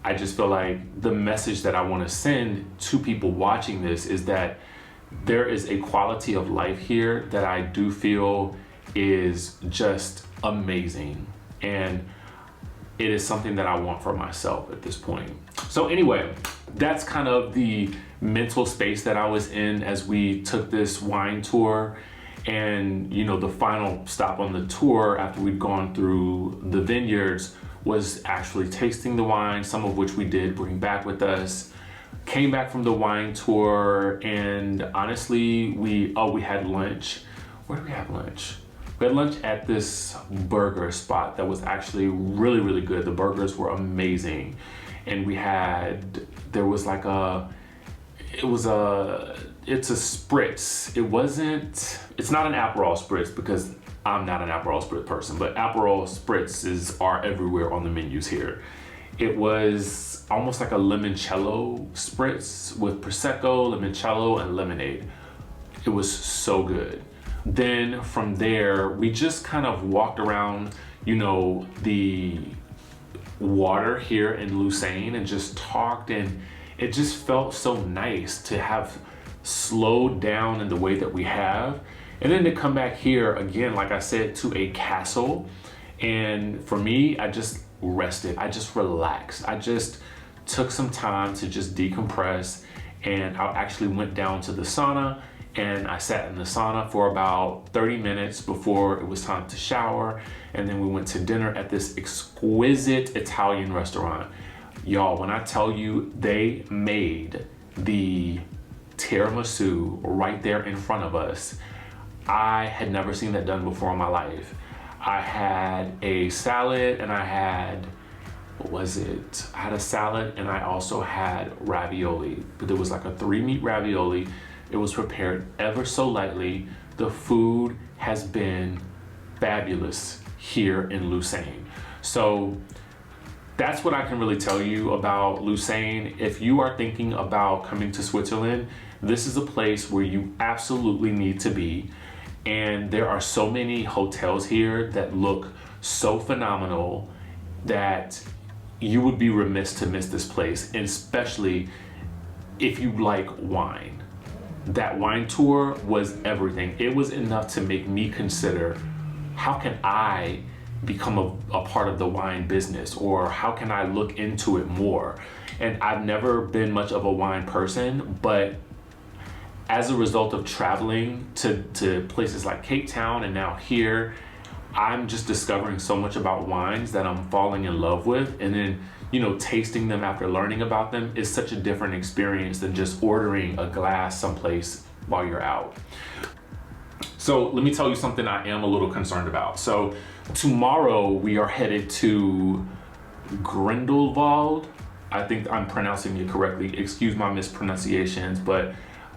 I just feel like the message that I want to send to people watching this is that there is a quality of life here that I do feel is just amazing. And it is something that I want for myself at this point. So anyway, that's kind of the mental space that I was in as we took this wine tour. And, you know, the final stop on the tour after we'd gone through the vineyards was actually tasting the wine, some of which we did bring back with us. Came back from the wine tour, and honestly, we had lunch. Where did we have lunch? We had lunch at this burger spot that was actually really, really good. The burgers were amazing. And there was like it's a spritz. It's not an Aperol spritz because I'm not an Aperol spritz person, but Aperol spritzes are everywhere on the menus here. It was almost like a limoncello spritz with Prosecco, limoncello, and lemonade. It was so good. Then from there, we just kind of walked around, you know, the water here in Lucerne and just talked, and it just felt so nice to have slowed down in the way that we have. And then to come back here again, like I said, to a castle. And for me, I just rested. I just relaxed. I just took some time to just decompress. And I actually went down to the sauna and I sat in the sauna for about 30 minutes before it was time to shower. And then we went to dinner at this exquisite Italian restaurant. Y'all, when I tell you they made the tiramisu right there in front of us, I had never seen that done before in my life. I had a salad and I had, I had a salad and I also had ravioli, but there was like a 3-meat ravioli. It was prepared ever so lightly. The food has been fabulous here in Lucerne. So that's what I can really tell you about Lucerne. If you are thinking about coming to Switzerland, this is a place where you absolutely need to be. And there are so many hotels here that look so phenomenal that you would be remiss to miss this place, and especially if you like wine. That wine tour was everything. It was enough to make me consider, how can I become a part of the wine business, or how can I look into it more? And I've never been much of a wine person, but as a result of traveling to places like Cape Town and now here, I'm just discovering so much about wines that I'm falling in love with. And then, you know, tasting them after learning about them is such a different experience than just ordering a glass someplace while you're out. So let me tell you something I am a little concerned about. So tomorrow we are headed to Grindelwald. I think I'm pronouncing it correctly. Excuse my mispronunciations, but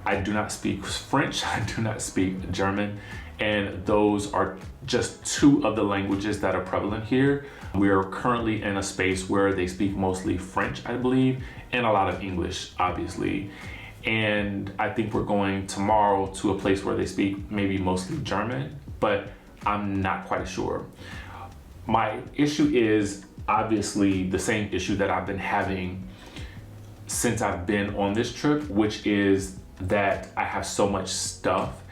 I do not speak French, I do not speak German, and those are just 2 of the languages that are prevalent here. We are currently in a space where they speak mostly French, I believe, and a lot of English, obviously. And I think we're going tomorrow to a place where they speak maybe mostly German, but I'm not quite sure. My issue is obviously the same issue that I've been having since I've been on this trip, which is that I have so much stuff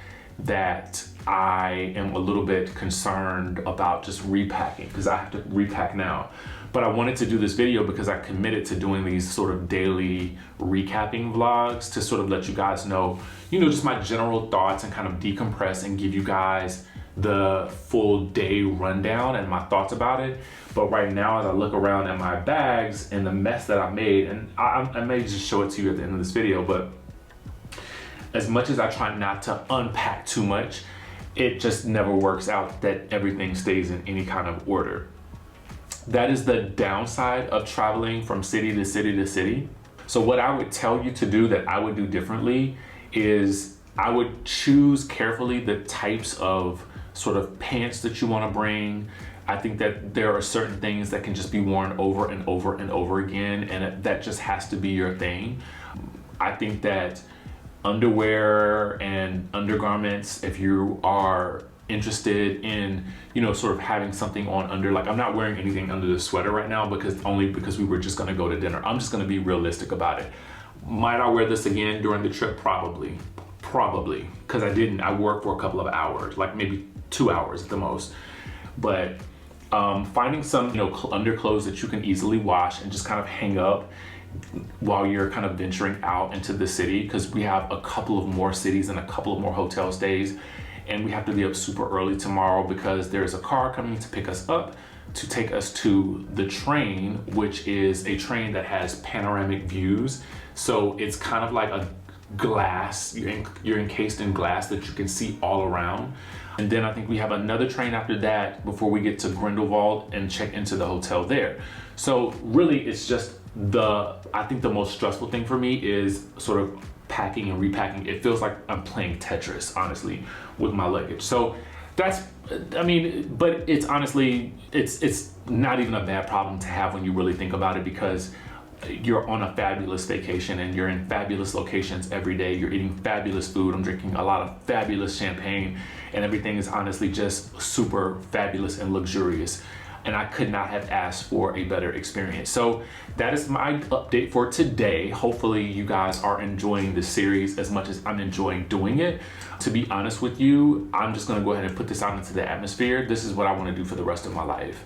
that I am a little bit concerned about just repacking, because I have to repack now. But I wanted to do this video because I committed to doing these sort of daily recapping vlogs to sort of let you guys know, you know, just my general thoughts and kind of decompress and give you guys the full day rundown and my thoughts about it. But right now, as I look around at my bags and the mess that I made, and I may just show it to you at the end of this video, but as much as I try not to unpack too much, it just never works out that everything stays in any kind of order. That is the downside of traveling from city to city to city. So what I would tell you to do that I would do differently is I would choose carefully the types of sort of pants that you want to bring. I think that there are certain things that can just be worn over and over and over again, and that just has to be your thing. I think that underwear and undergarments, if you are interested in, you know, sort of having something on under, like I'm not wearing anything under the sweater right now because we were just gonna go to dinner. I'm just gonna be realistic about it. Might I wear this again during the trip? Probably, because I wore it for a couple of hours, like maybe 2 hours at the most. But finding some, you know, underclothes that you can easily wash and just kind of hang up while you're kind of venturing out into the city, because we have a couple of more cities and a couple of more hotel stays, and we have to be up super early tomorrow because there's a car coming to pick us up to take us to the train, which is a train that has panoramic views. So it's kind of like a glass, you're encased in glass that you can see all around. And then I think we have another train after that before we get to Grindelwald and check into the hotel there. So really it's just I think the most stressful thing for me is sort of packing and repacking. It feels like I'm playing Tetris, honestly, with my luggage. So that's, I mean, but it's honestly, it's not even a bad problem to have when you really think about it, because you're on a fabulous vacation and you're in fabulous locations every day. You're eating fabulous food. I'm drinking a lot of fabulous champagne, and everything is honestly just super fabulous and luxurious. And I could not have asked for a better experience. So that is my update for today. Hopefully you guys are enjoying this series as much as I'm enjoying doing it. To be honest with you, I'm just gonna go ahead and put this out into the atmosphere. This is what I wanna do for the rest of my life.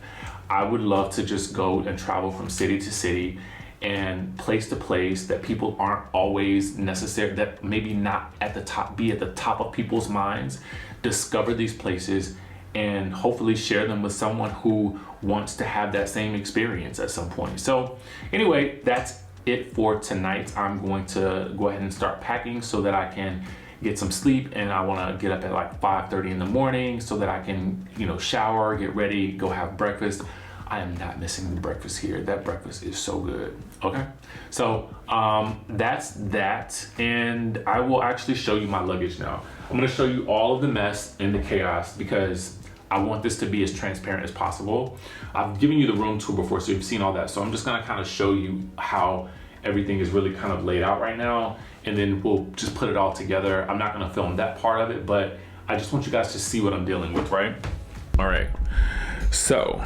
I would love to just go and travel from city to city and place to place that people aren't always necessary, that maybe not at the top, be at the top of people's minds. Discover these places and hopefully share them with someone who wants to have that same experience at some point. So anyway, that's it for tonight. I'm going to go ahead and start packing so that I can get some sleep, and I wanna get up at like 5:30 in the morning so that I can, you know, shower, get ready, go have breakfast. I am not missing the breakfast here. That breakfast is so good, okay? So that's that, and I will actually show you my luggage now. I'm gonna show you all of the mess and the chaos because I want this to be as transparent as possible. I've given you the room tour before, so you've seen all that. So I'm just gonna kind of show you how everything is really kind of laid out right now, and then we'll just put it all together. I'm not gonna film that part of it, but I just want you guys to see what I'm dealing with, right? All right, so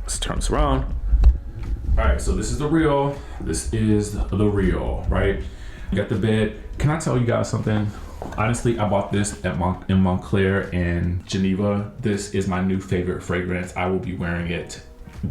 let's turn this around. All right, so this is the real, this is the real, right? You got the bed. Can I tell you guys something? Honestly, I bought this in Montclair in Geneva. This is my new favorite fragrance. I will be wearing it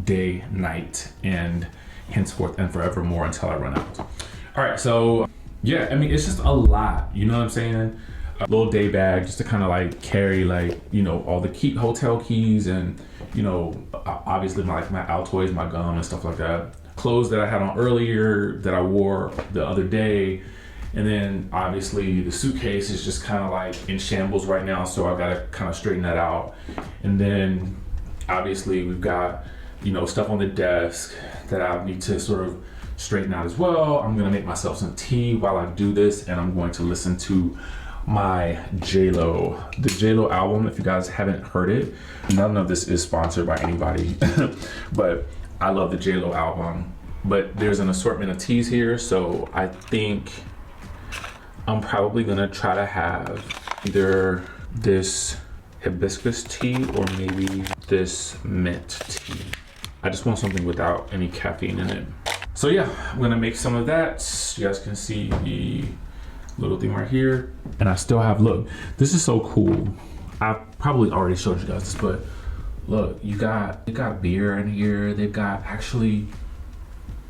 day, night, and henceforth and forevermore until I run out. All right, so yeah, I mean, it's just a lot, you know what I'm saying? A little day bag just to kind of like carry, like, you know, all the hotel keys and, you know, obviously my Altoids, my gum and stuff like that. Clothes that I had on earlier that I wore the other day. And then obviously the suitcase is just kind of like in shambles right now, so I gotta kind of straighten that out. And then obviously we've got, you know, stuff on the desk that I need to sort of straighten out as well. I'm gonna make myself some tea while I do this, and I'm going to listen to my the J.Lo album. If you guys haven't heard it, none of this is sponsored by anybody, but I love the J.Lo album. But there's an assortment of teas here, so I think I'm probably gonna try to have either this hibiscus tea or maybe this mint tea. I just want something without any caffeine in it. So yeah, I'm gonna make some of that. You guys can see the little thing right here. And I still have, look, this is so cool. I probably already showed you guys this, but look, they got beer in here. They've got, actually,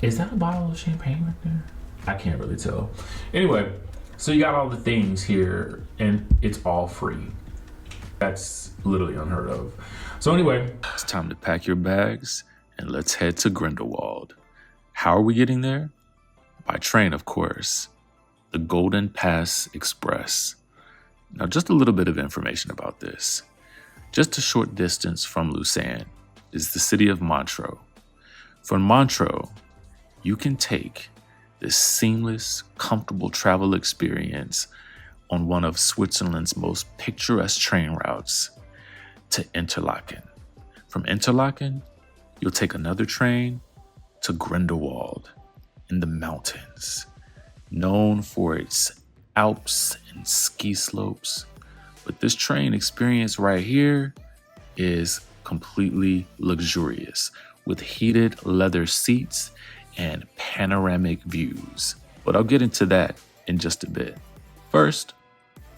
is that a bottle of champagne right there? I can't really tell. Anyway, so you got all the things here and it's all free. That's literally unheard of. So anyway, It's time to pack your bags and let's head to Grindelwald. How are we getting there? By train, of course. The Golden Pass Express. Now, just a little bit of information about this. Just a short distance from Lausanne is the city of Montreux. From Montreux, you can take this seamless, comfortable travel experience on one of Switzerland's most picturesque train routes to Interlaken. From Interlaken, you'll take another train to Grindelwald in the mountains, known for its Alps and ski slopes. But this train experience right here is completely luxurious with heated leather seats and panoramic views. But I'll get into that in just a bit. First,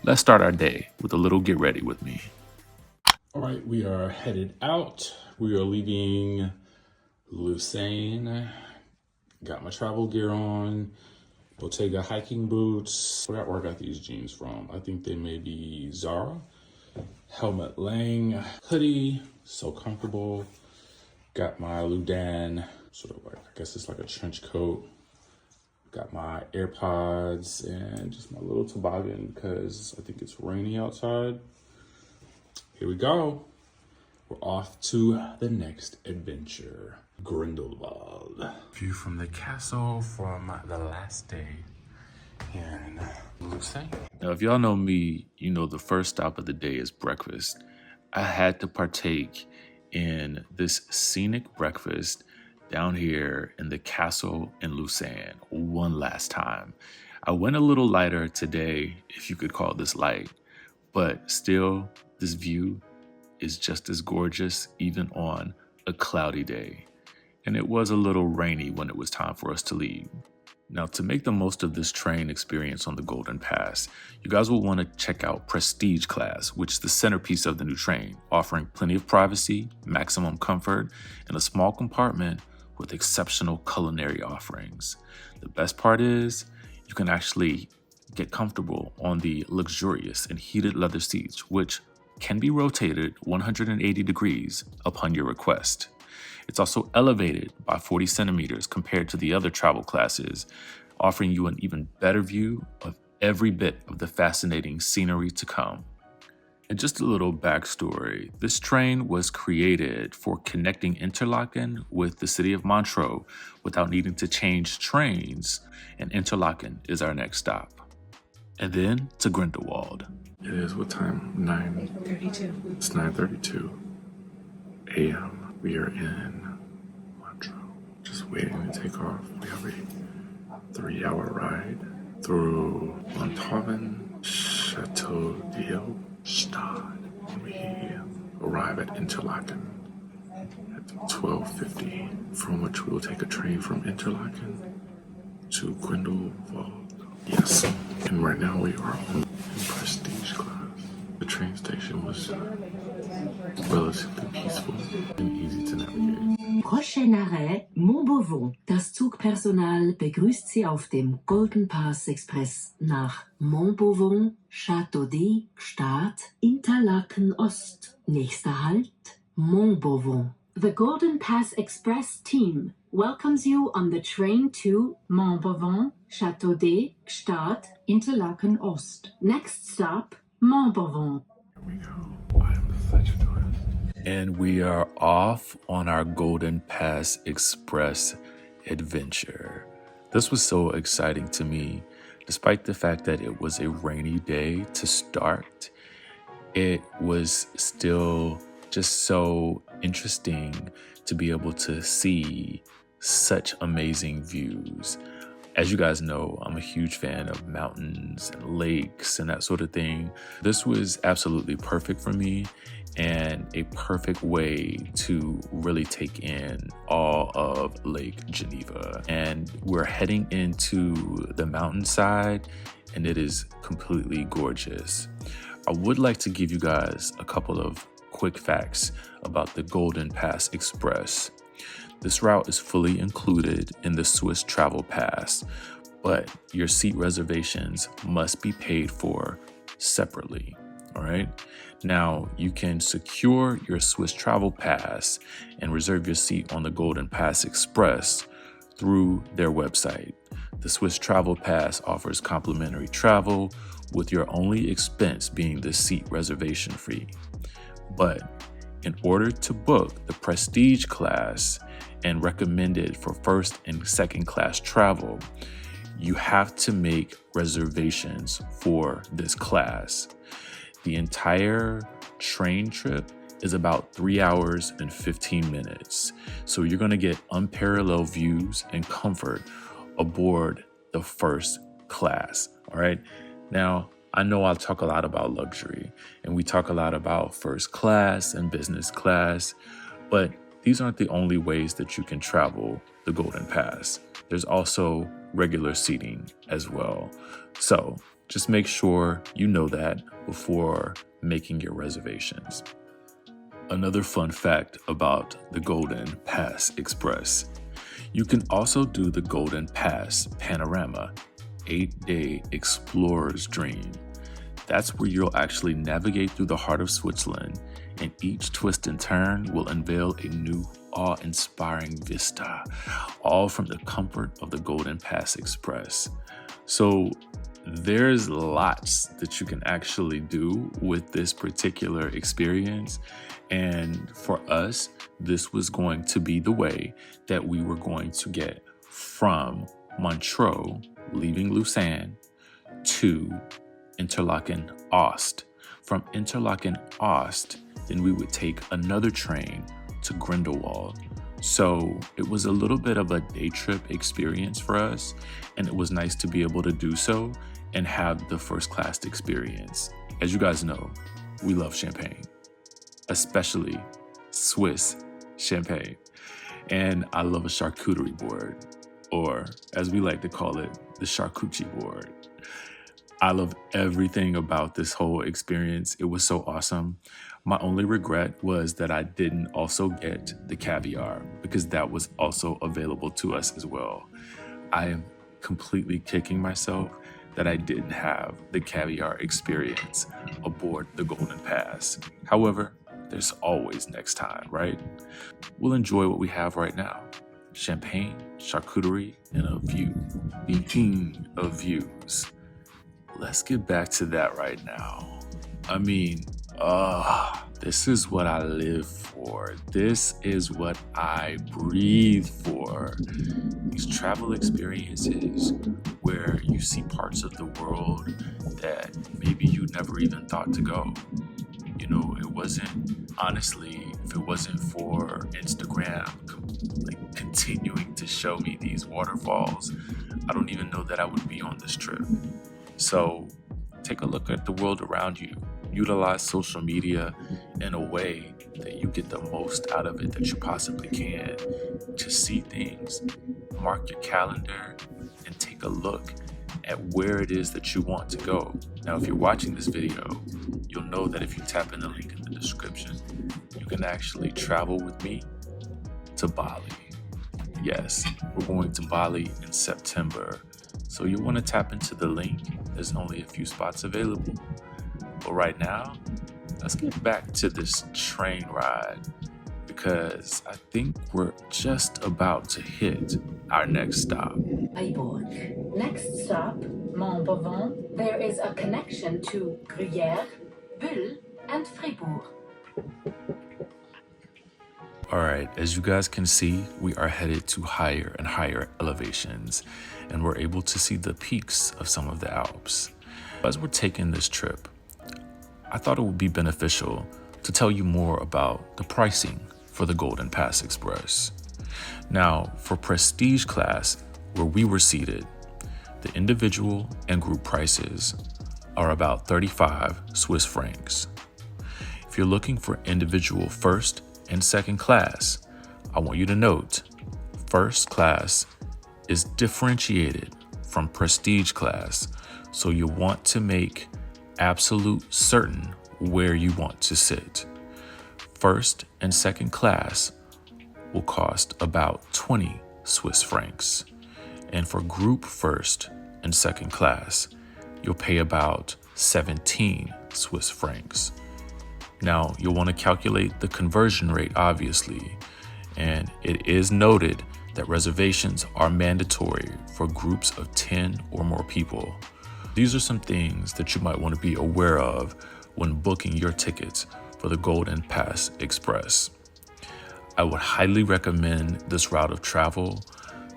let's start our day with a little get ready with me. all right, we are headed out. We are leaving Lausanne. Got my travel gear on. Bottega hiking boots. I forgot where I got these jeans from. I think they may be Zara. Helmut Lang hoodie. So comfortable. Got my Ludan, sort of like, I guess it's like a trench coat. Got my AirPods and just my little toboggan because I think it's rainy outside. Here we go. We're off to the next adventure, Grindelwald. View from the castle from the last day in Lausanne. Now, if y'all know me, you know the first stop of the day is breakfast. I had to partake in this scenic breakfast down here in the castle in Lausanne one last time. I went a little lighter today, if you could call this light, but still, this view is just as gorgeous even on a cloudy day. And it was a little rainy when it was time for us to leave. Now, to make the most of this train experience on the Golden Pass, you guys will want to check out Prestige Class, which is the centerpiece of the new train, offering plenty of privacy, maximum comfort, and a small compartment with exceptional culinary offerings. The best part is you can actually get comfortable on the luxurious and heated leather seats, which can be rotated 180 degrees upon your request. It's also elevated by 40 centimeters compared to the other travel classes, offering you an even better view of every bit of the fascinating scenery to come. And just a little backstory, this train was created for connecting Interlaken with the city of Montreux without needing to change trains, and Interlaken is our next stop. And then to Grindelwald. It is what time? 9:32. It's 9:32 a.m. We are in Montreux, just waiting to take off. We have a 3-hour ride through Montauban, Chateau d'Eau, Stade. We arrive at Interlaken at 12:50, from which we will take a train from Interlaken to Grindelwald. Yes, and right now we are in Prestige Class. The train station was relatively peaceful and easy to navigate. Prochain arrêt, Montbovon. Das Zugpersonal begrüßt Sie auf dem Golden Pass Express nach Montbovon, Châteaudet, Stade, Interlaken Ost. Nächster Halt, Montbovon. The Golden Pass Express team welcomes you on the train to Montbovon, Châteaudet, Stade, Interlaken Ost. Next stop, Montbovon. Here we go. I am such a tourist. And we are off on our Golden Pass Express adventure. This was so exciting to me, despite the fact that it was a rainy day to start. It was still just so interesting to be able to see such amazing views As you guys know, I'm a huge fan of mountains and lakes and that sort of thing. This was absolutely perfect for me and a perfect way to really take in all of Lake Geneva. And we're heading into the mountainside, and it is completely gorgeous. I would like to give you guys a couple of quick facts about the Golden Pass Express. This route is fully included in the Swiss Travel Pass, but your seat reservations must be paid for separately. All right. Now, you can secure your Swiss Travel Pass and reserve your seat on the Golden Pass Express through their website. The Swiss Travel Pass offers complimentary travel, with your only expense being the seat reservation fee. But in order to book the Prestige class and recommended for first and second class travel, you have to make reservations for this class. The entire train trip is about 3 hours and 15 minutes. So you're gonna get unparalleled views and comfort aboard the first class, all right? Now, I know I talk a lot about luxury and we talk a lot about first class and business class, but these aren't the only ways that you can travel the Golden Pass. There's also regular seating as well. So just make sure you know that before making your reservations. Another fun fact about the Golden Pass Express: you can also do the Golden Pass Panorama 8-day explorer's dream. That's where you'll actually navigate through the heart of Switzerland, and each twist and turn will unveil a new awe-inspiring vista, all from the comfort of the Golden Pass Express. So there's lots that you can actually do with this particular experience. And for us, this was going to be the way that we were going to get from Montreux, leaving Lausanne, to Interlaken Ost. From Interlaken Ost, then we would take another train to Grindelwald. So it was a little bit of a day trip experience for us, and it was nice to be able to do so and have the first class experience. As you guys know, we love champagne, especially Swiss champagne. And I love a charcuterie board, or as we like to call it, the charcuterie board. I love everything about this whole experience. It was so awesome. My only regret was that I didn't also get the caviar, because that was also available to us as well. I am completely kicking myself that I didn't have the caviar experience aboard the Golden Pass. However, there's always next time, right? We'll enjoy what we have right now: champagne, charcuterie, and a view. The king of views. Let's get back to that right now. I mean, this is what I live for. This is what I breathe for. These travel experiences where you see parts of the world that maybe you never even thought to go. You know, it wasn't, honestly, if it wasn't for Instagram like continuing to show me these waterfalls, I don't even know that I would be on this trip. So take a look at the world around you. Utilize social media in a way that you get the most out of it that you possibly can to see things, mark your calendar, and take a look at where it is that you want to go. Now, if you're watching this video, you'll know that if you tap in the link in the description, you can actually travel with me to Bali. Yes, we're going to Bali in September. So you'll want to tap into the link. There's only a few spots available. But right now, let's get back to this train ride, because I think we're just about to hit our next stop. Freiburg. Next stop, Montbovon. There is a connection to Gruyère, Bulle, and Fribourg. All right, as you guys can see, we are headed to higher and higher elevations, and we're able to see the peaks of some of the Alps. As we're taking this trip, I thought it would be beneficial to tell you more about the pricing for the Golden Pass Express. Now, for Prestige class, where we were seated, The individual and group prices are about 35 Swiss francs. If you're looking for individual first and second class, I want you to note first class is differentiated from prestige class, so you want to make absolute certain where you want to sit. First and second class will cost about 20 Swiss francs. And for group first and second class, you'll pay about 17 Swiss francs. Now, you'll want to calculate the conversion rate, obviously, and it is noted that reservations are mandatory for groups of 10 or more people. These are some things that you might want to be aware of when booking your tickets for the Golden Pass Express. I would highly recommend this route of travel,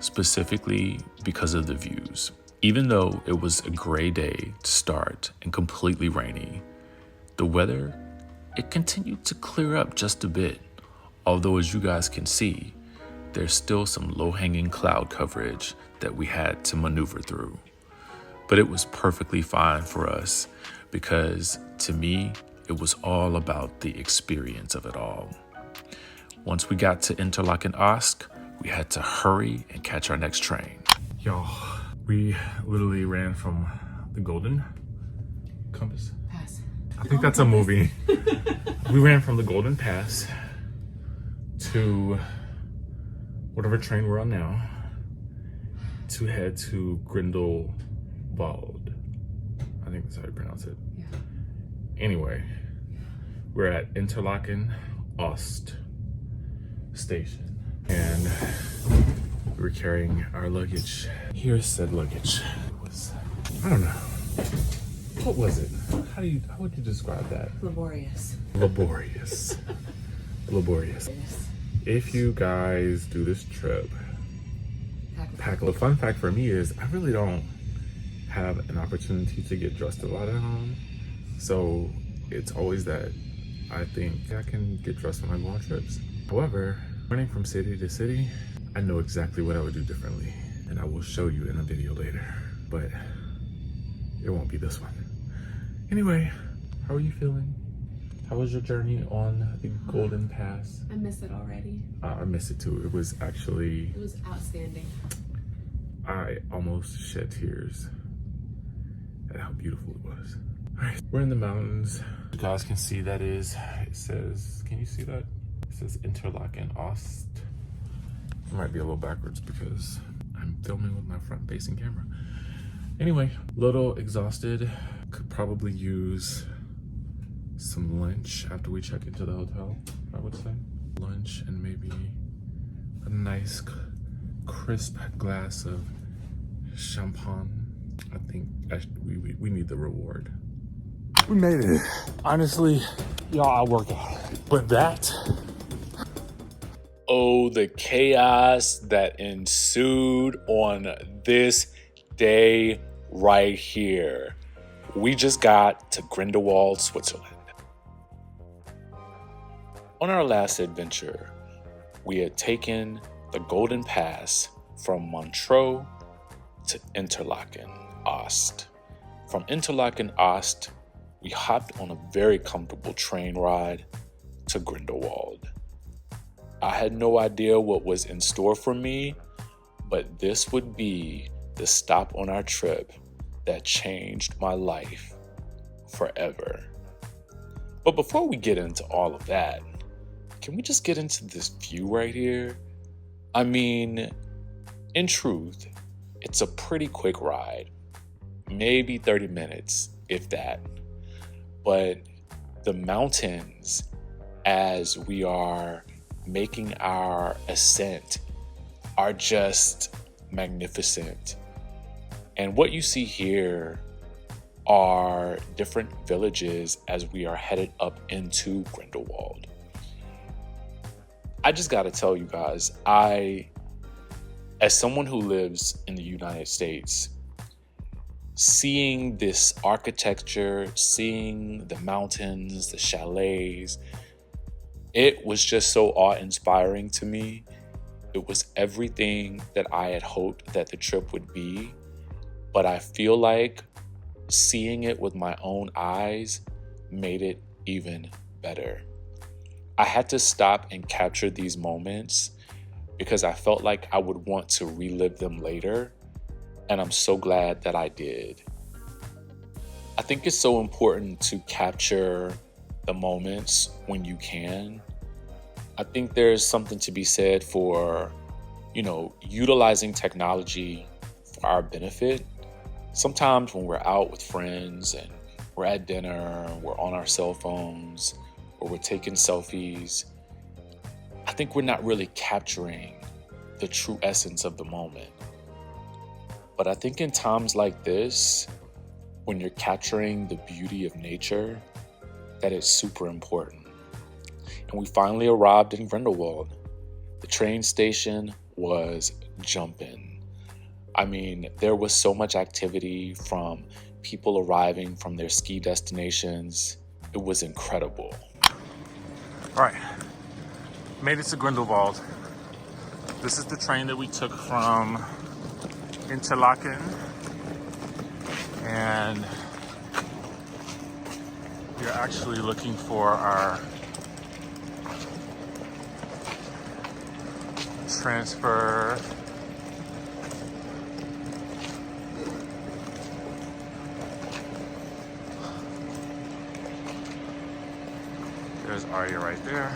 specifically because of the views. Even though it was a gray day to start and completely rainy, the weather, it continued to clear up just a bit. Although as you guys can see, there's still some low-hanging cloud coverage that we had to maneuver through. But it was perfectly fine for us because to me, it was all about the experience of it all. Once we got to Interlaken Ost, we had to hurry and catch our next train. Y'all, we literally ran from the Golden Compass. Pass. I think that's a movie. We ran from the Golden Pass to whatever train we're on now to head to Grindelwald. I think that's how you pronounce it. Yeah. Anyway, we're at Interlaken Ost station and we're carrying our luggage. Here's said luggage. It was, I don't know. What was it? How would you describe that? Laborious. Laborious. Laborious. Yes. If you guys do this trip, pack a fun fact for me is I really don't have an opportunity to get dressed a lot at home. So it's always that I think I can get dressed when I go on trips. However, running from city to city, I know exactly what I would do differently. And I will show you in a video later, but it won't be this one. Anyway, how are you feeling? How was your journey on the Golden Pass? I miss it already. I miss it too. It was actually, It was outstanding. I almost shed tears at how beautiful it was. All right, we're in the mountains. You guys can see that it says, can you see that? It says Interlaken Ost. It might be a little backwards because I'm filming with my front facing camera. Anyway, little exhausted. Could probably use some lunch after we check into the hotel, I would say. Lunch and maybe a nice crisp glass of champagne. I think we need the reward. We made it. Honestly, y'all, I work out. But that... Oh, the chaos that ensued on this day right here. We just got to Grindelwald, Switzerland. On our last adventure, we had taken the Golden Pass from Montreux to Interlaken Ost. From Interlaken Ost, we hopped on a very comfortable train ride to Grindelwald. I had no idea what was in store for me, but this would be the stop on our trip that changed my life forever. But before we get into all of that, can we just get into this view right here? I mean, in truth, it's a pretty quick ride, maybe 30 minutes, if that. But the mountains, as we are making our ascent, are just magnificent. And what you see here are different villages as we are headed up into Grindelwald. I just gotta tell you guys, as someone who lives in the United States, seeing this architecture, seeing the mountains, the chalets, it was just so awe-inspiring to me. It was everything that I had hoped that the trip would be. but I feel like seeing it with my own eyes made it even better. I had to stop and capture these moments because I felt like I would want to relive them later, and I'm so glad that I did. I think it's so important to capture the moments when you can. I think there's something to be said for, utilizing technology for our benefit. Sometimes when we're out with friends and we're at dinner, we're on our cell phones, or we're taking selfies, I think we're not really capturing the true essence of the moment. But I think in times like this, when you're capturing the beauty of nature, that is super important. And we finally arrived in Grindelwald. The train station was jumping. I mean, there was so much activity from people arriving from their ski destinations. It was incredible. All right, made it to Grindelwald. This is the train that we took from Interlaken, and we're actually looking for our transfer. There's Arya right there.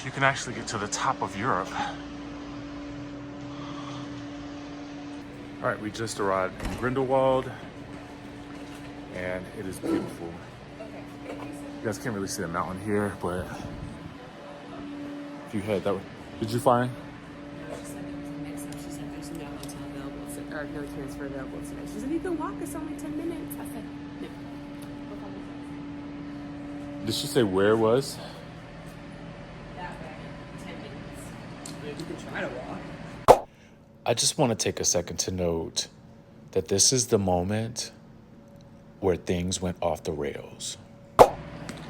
You can actually get to the top of Europe. All right, we just arrived in Grindelwald, and it is beautiful. You guys can't really see the mountain here, but if you head that way, did you find? She said there's no hotel available, or no transfer available today. She said, you can walk, it's only 10 minutes. I said, no. Did she say where it was? That way, 10 minutes. You can try to walk. I just want to take a second to note that this is the moment where things went off the rails.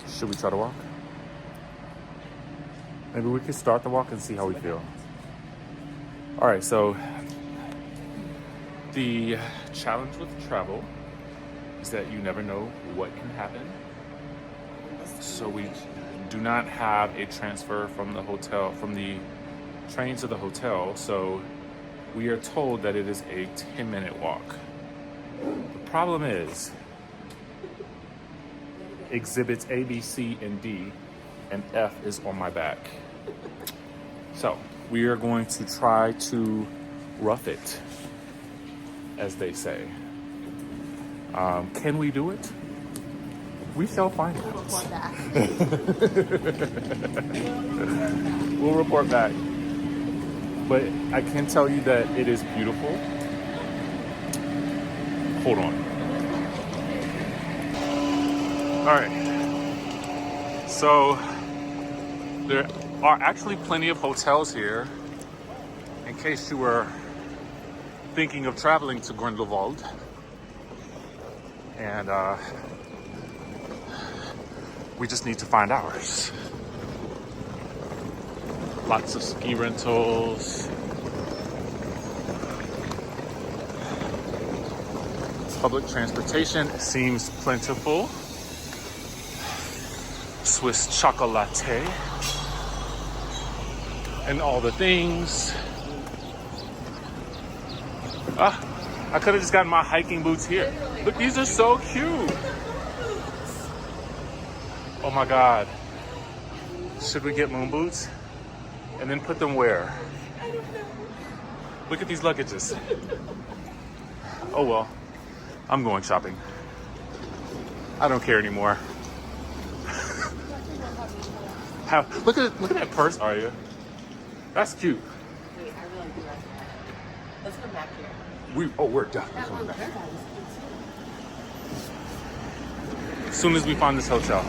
Should we try to walk? Maybe we could start the walk and see how we feel. All right, so the challenge with travel is that you never know what can happen. So we do not have a transfer from the hotel, from the train to the hotel. So we are told that it is a 10-minute walk. The problem is exhibits A, B, C, and D, and F is on my back. So we are going to try to rough it, as they say. Can we do it? We shall find out. We'll report back. But I can tell you that it is beautiful. Hold on. All right. So there are actually plenty of hotels here in case you were thinking of traveling to Grindelwald. And we just need to find ours. Lots of ski rentals. Public transportation seems plentiful. Swiss chocolate and all the things. I could have just gotten my hiking boots here. Look, these are so cute. Oh my God. Should we get moon boots? And then put them where? I don't know. Look at these luggages. Oh well, I'm going shopping. I don't care anymore. Look at that purse, Arya. That's cute. Wait, I really do like that. Let's come back here. We're definitely coming back. As soon as we find this hotel.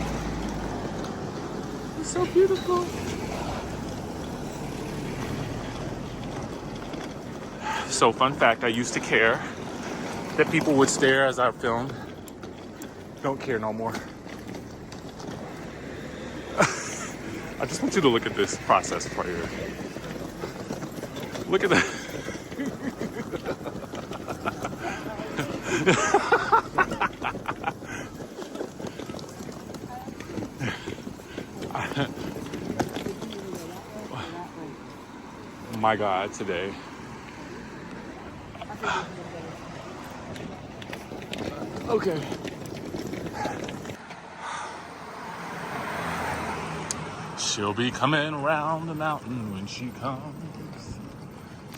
It's so beautiful. So fun fact, I used to care that people would stare as I filmed. Don't care no more. I just want you to look at this process right here. Look at that. My God, today. Okay. She'll be coming around the mountain when she comes.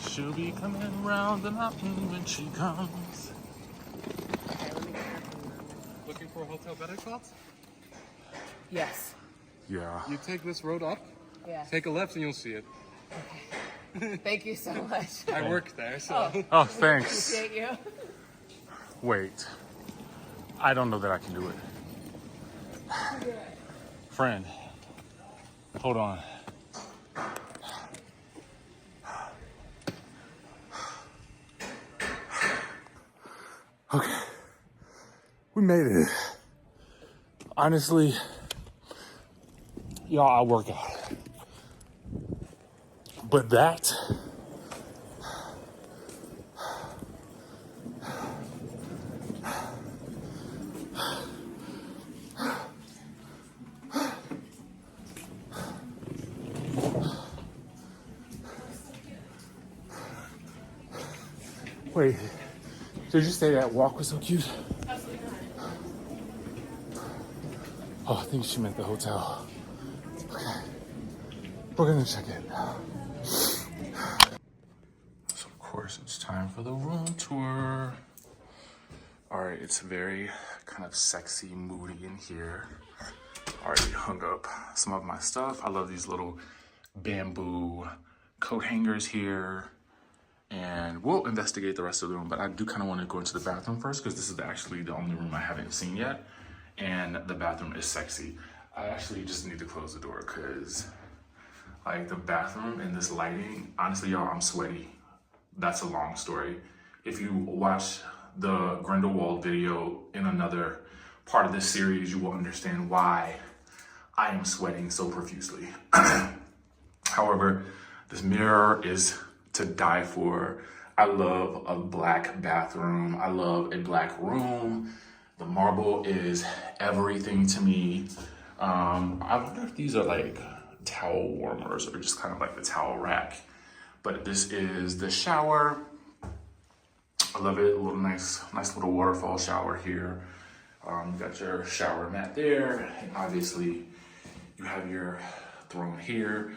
She'll be coming around the mountain when she comes. Looking for a hotel better shots? Yes. Yeah. You take this road up, Yeah. take a left and you'll see it. Thank you so much. I work there, so. Oh, thanks. Appreciate you. Wait. I don't know that I can do it. Friend, hold on. Okay. We made it. Honestly, y'all, I work out. But that, wait, did you say that walk was so cute? Absolutely not. Oh, I think she meant the hotel. Okay. We're gonna check it now. So of course it's time for the room tour. All right, it's very kind of sexy, moody in here. Already hung up some of my stuff. I love these little bamboo coat hangers here. And we'll investigate the rest of the room, but I do kind of want to go into the bathroom first because this is actually the only room I haven't seen yet. And the bathroom is sexy. I actually just need to close the door because like the bathroom and this lighting, honestly, y'all, I'm sweaty. That's a long story. If you watch the Grindelwald video in another part of this series, you will understand why I am sweating so profusely. However, this mirror is to die for. I love a black bathroom. I love a black room. The marble is everything to me. I wonder if these are like towel warmers or just kind of like the towel rack. But this is the shower. I love it. A little nice little waterfall shower here. You got your shower mat there. And obviously you have your throne here.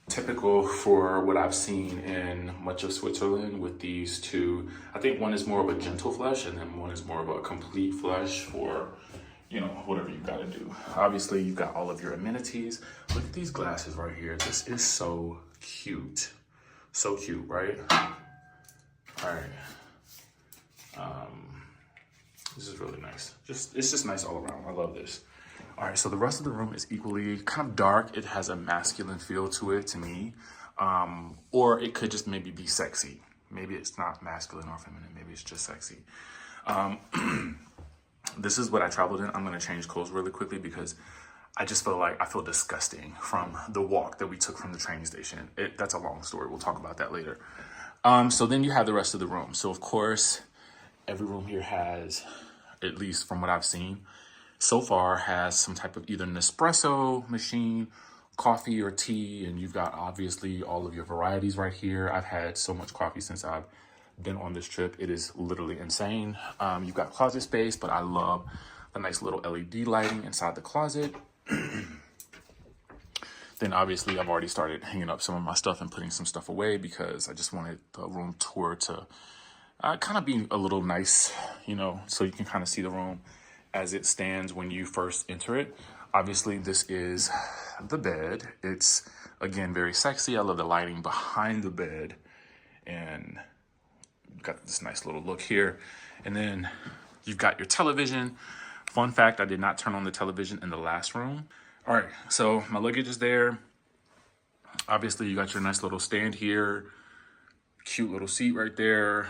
Typical for what I've seen in much of Switzerland with these two. I think one is more of a gentle flush and then one is more of a complete flush for, you know, whatever you gotta do. Obviously you've got all of your amenities. Look at these glasses right here. This is so cute. So cute, right? All right. This is really nice. It's just nice all around. I love this. All right, so the rest of the room is equally kind of dark. It has a masculine feel to it to me. Or it could just maybe be sexy. Maybe it's not masculine or feminine. Maybe it's just sexy. This is what I traveled in. I'm gonna change clothes really quickly because I just feel like I feel disgusting from the walk that we took from the train station. That's a long story. We'll talk about that later. So then you have the rest of the room. So of course, every room here has, at least from what I've seen, so far has some type of either Nespresso machine, coffee or tea, and you've got obviously all of your varieties right here. I've had so much coffee since I've been on this trip. It is literally insane. You've got closet space, but I love the nice little LED lighting inside the closet. Then obviously I've already started hanging up some of my stuff and putting some stuff away because I just wanted the room tour to kind of be a little nice, you know, so you can kind of see the room as it stands when you first enter it. Obviously, this is the bed. It's, again, very sexy. I love the lighting behind the bed. And you've got this nice little look here. And then you've got your television. Fun fact, I did not turn on the television in the last room. All right, so my luggage is there. Obviously, you got your nice little stand here. Cute little seat right there.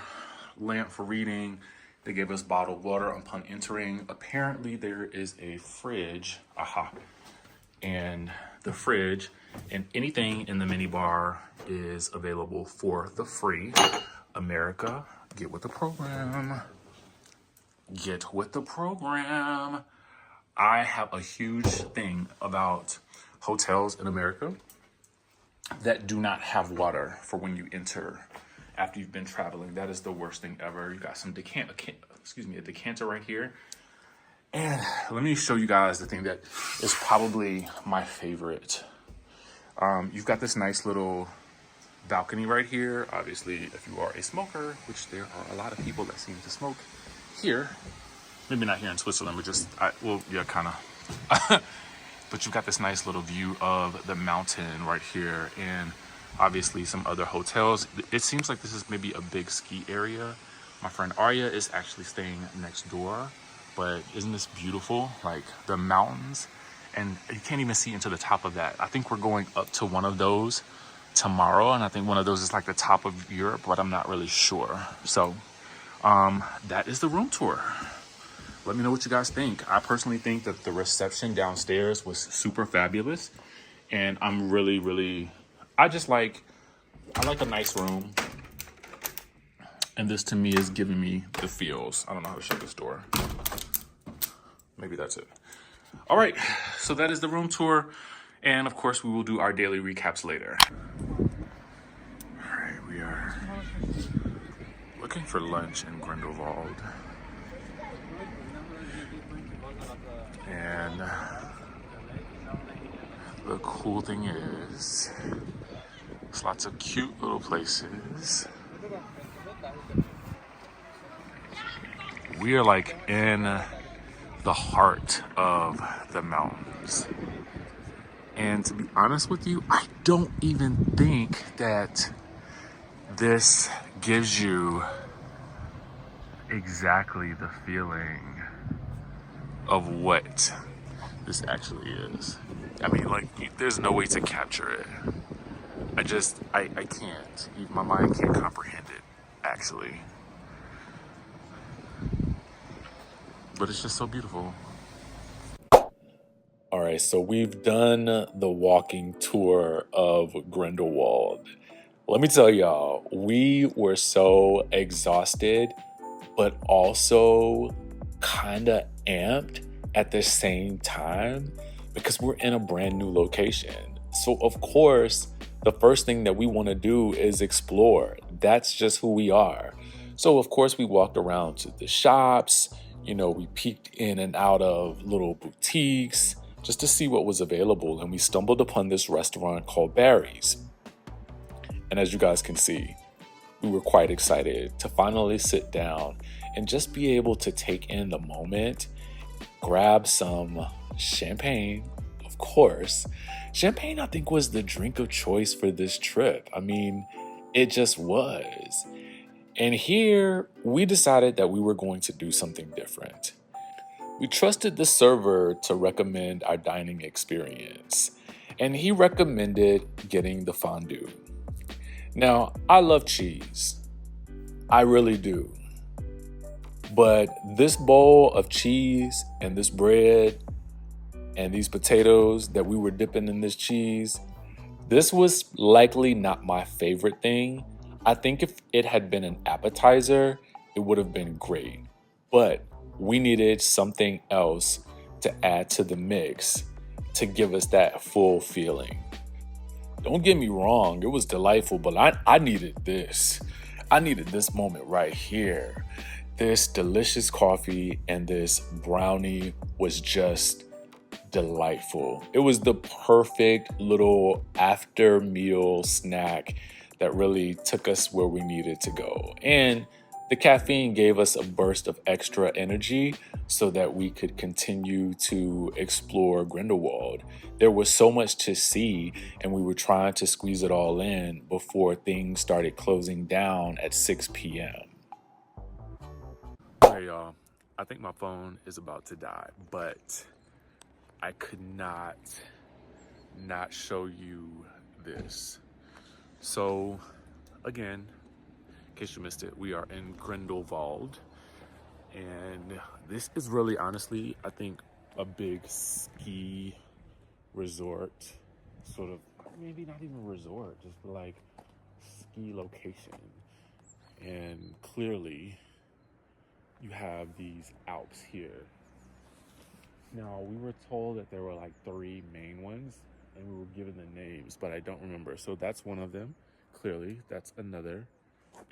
Lamp for reading. They gave us bottled water upon entering. Apparently there is a fridge, and the fridge and anything in the mini bar is available for the free. America, get with the program. Get with the program. I have a huge thing about hotels in America that do not have water for when you enter after you've been traveling. That is the worst thing ever. You got some a decanter right here. And let me show you guys the thing that is probably my favorite. You've got this nice little balcony right here. Obviously, if you are a smoker, which there are a lot of people that seem to smoke here, maybe not here in Switzerland, but just, kind of. But you've got this nice little view of the mountain right here, and obviously some other hotels. It seems like this is maybe a big ski area. My friend Arya is actually staying next door, but isn't this beautiful? Like the mountains, and you can't even see into the top of that. I think we're going up to one of those tomorrow, and I think one of those is like the top of Europe, but I'm not really sure. So that is the room tour. Let me know what you guys think. I personally think that the reception downstairs was super fabulous, and I'm really, I like a nice room, and this to me is giving me the feels. I don't know how to shut this door. Maybe that's it. All right, so that is the room tour, and of course we will do our daily recaps later. All right, we are looking for lunch in Grindelwald. And the cool thing is, there's lots of cute little places. We are like in the heart of the mountains. And to be honest with you, I don't even think that this gives you exactly the feeling of what this actually is. I mean, like, there's no way to capture it. I can't. My mind can't comprehend it, actually. But it's just so beautiful. All right, so we've done the walking tour of Grindelwald. Let me tell y'all, we were so exhausted, but also kind of amped at the same time because we're in a brand new location. So of course, the first thing that we want to do is explore. That's just who we are. So of course we walked around to the shops, we peeked in and out of little boutiques just to see what was available, and we stumbled upon this restaurant called Barry's. And as you guys can see, we were quite excited to finally sit down and just be able to take in the moment, grab some champagne, of course. Champagne, I think, was the drink of choice for this trip. I mean, it just was. And here, we decided that we were going to do something different. We trusted the server to recommend our dining experience, and he recommended getting the fondue. Now, I love cheese. I really do. But this bowl of cheese and this bread and these potatoes that we were dipping in this cheese, this was likely not my favorite thing. I think if it had been an appetizer, it would have been great. But we needed something else to add to the mix to give us that full feeling. Don't get me wrong, it was delightful, but I needed this. I needed this moment right here. This delicious coffee and this brownie was just delightful. It was the perfect little after meal snack that really took us where we needed to go. And the caffeine gave us a burst of extra energy so that we could continue to explore Grindelwald. There was so much to see, and we were trying to squeeze it all in before things started closing down at 6 p.m. Hey y'all, I think my phone is about to die, but I could not show you this. So again, in case you missed it, we are in Grindelwald, And this is really, honestly, I think a big ski resort, sort of, maybe not even resort, just like ski location. And clearly you have these Alps here. Now, we were told that there were like 3 main ones, and we were given the names, but I don't remember. So that's one of them. Clearly, that's another.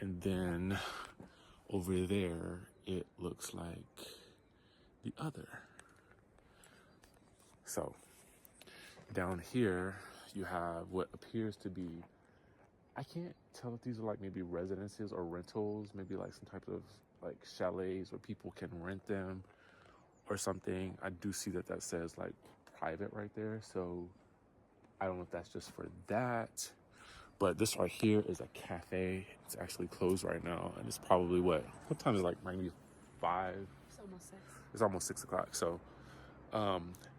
And then over there, it looks like the other. So down here, you have what appears to be, I can't tell if these are like maybe residences or rentals, maybe like some type of like chalets where people can rent them or something. I do see that that says like private right there. So I don't know if that's just for that. But this right here is a cafe. It's actually closed right now. And it's probably what time is it, like maybe 5? It's almost 6. It's almost 6 o'clock. So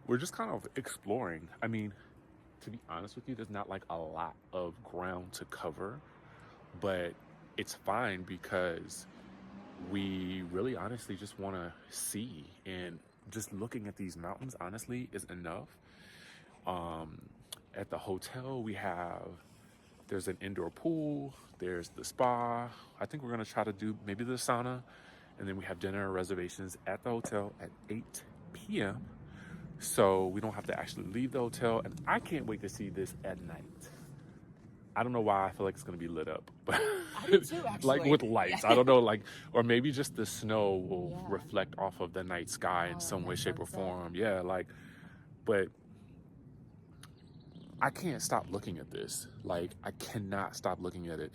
we're just kind of exploring. I mean, to be honest with you, there's not like a lot of ground to cover, but it's fine because we really honestly just want to see, and just looking at these mountains honestly is enough. At the hotel there's an indoor pool, there's the spa. I think we're gonna try to do maybe the sauna, and then we have dinner reservations at the hotel at 8 p.m. so we don't have to actually leave the hotel. And I can't wait to see this at night. I don't know why I feel like it's gonna be lit up, but I do too, actually. like with lights. I don't know, like, or maybe just the snow will reflect off of the night sky in some way, shape, or form. Yeah, like, but I can't stop looking at this. Like, I cannot stop looking at it.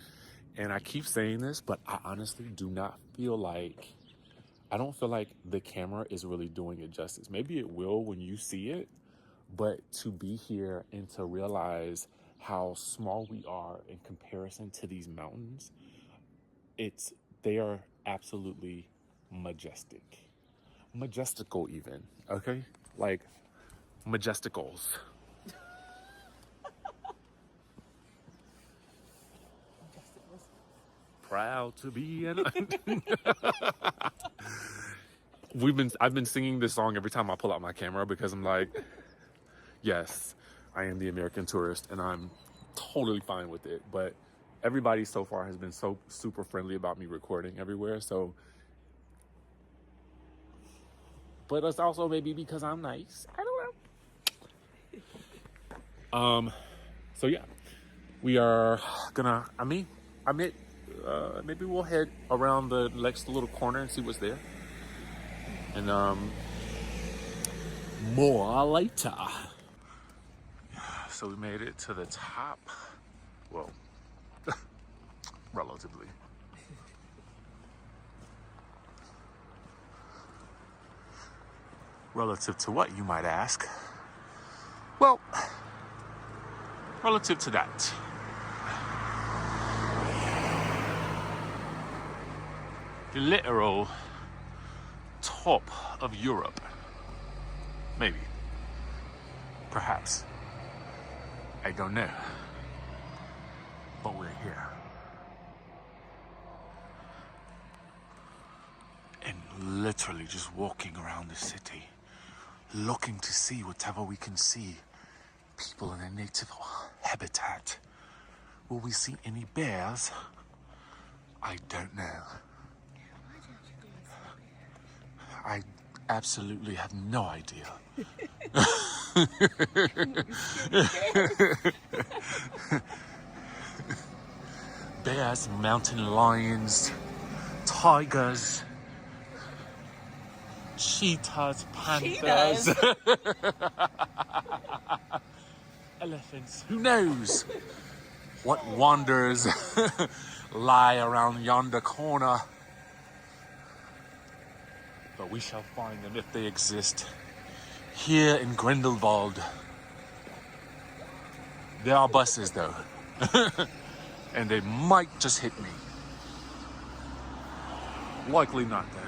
And I keep saying this, but I honestly do not feel like, I don't feel like the camera is really doing it justice. Maybe it will when you see it, but to be here and to realize how small we are in comparison to these mountains, they are absolutely majestic. Majestical even, okay? Like, majesticals. Proud to be an I've been singing this song every time I pull out my camera because I'm like, yes, I am the American tourist and I'm totally fine with it. But everybody so far has been so super friendly about me recording everywhere. So, but it's also maybe because I'm nice. I don't know. So yeah, we are gonna, maybe we'll head around the next little corner and see what's there. And more later. So we made it to the top. Well, relatively. Relative to what, you might ask? Well, relative to that. The literal top of Europe. Maybe. Perhaps. I don't know. But we're here. And literally just walking around the city, looking to see whatever we can see. People in their native habitat. Will we see any bears? I don't know. I absolutely have no idea. Bears, mountain lions, tigers, cheetahs, panthers, elephants. Who knows what wonders lie around yonder corner? But we shall find them if they exist. Here in Grindelwald. There are buses though. And they might just hit me. Likely not though.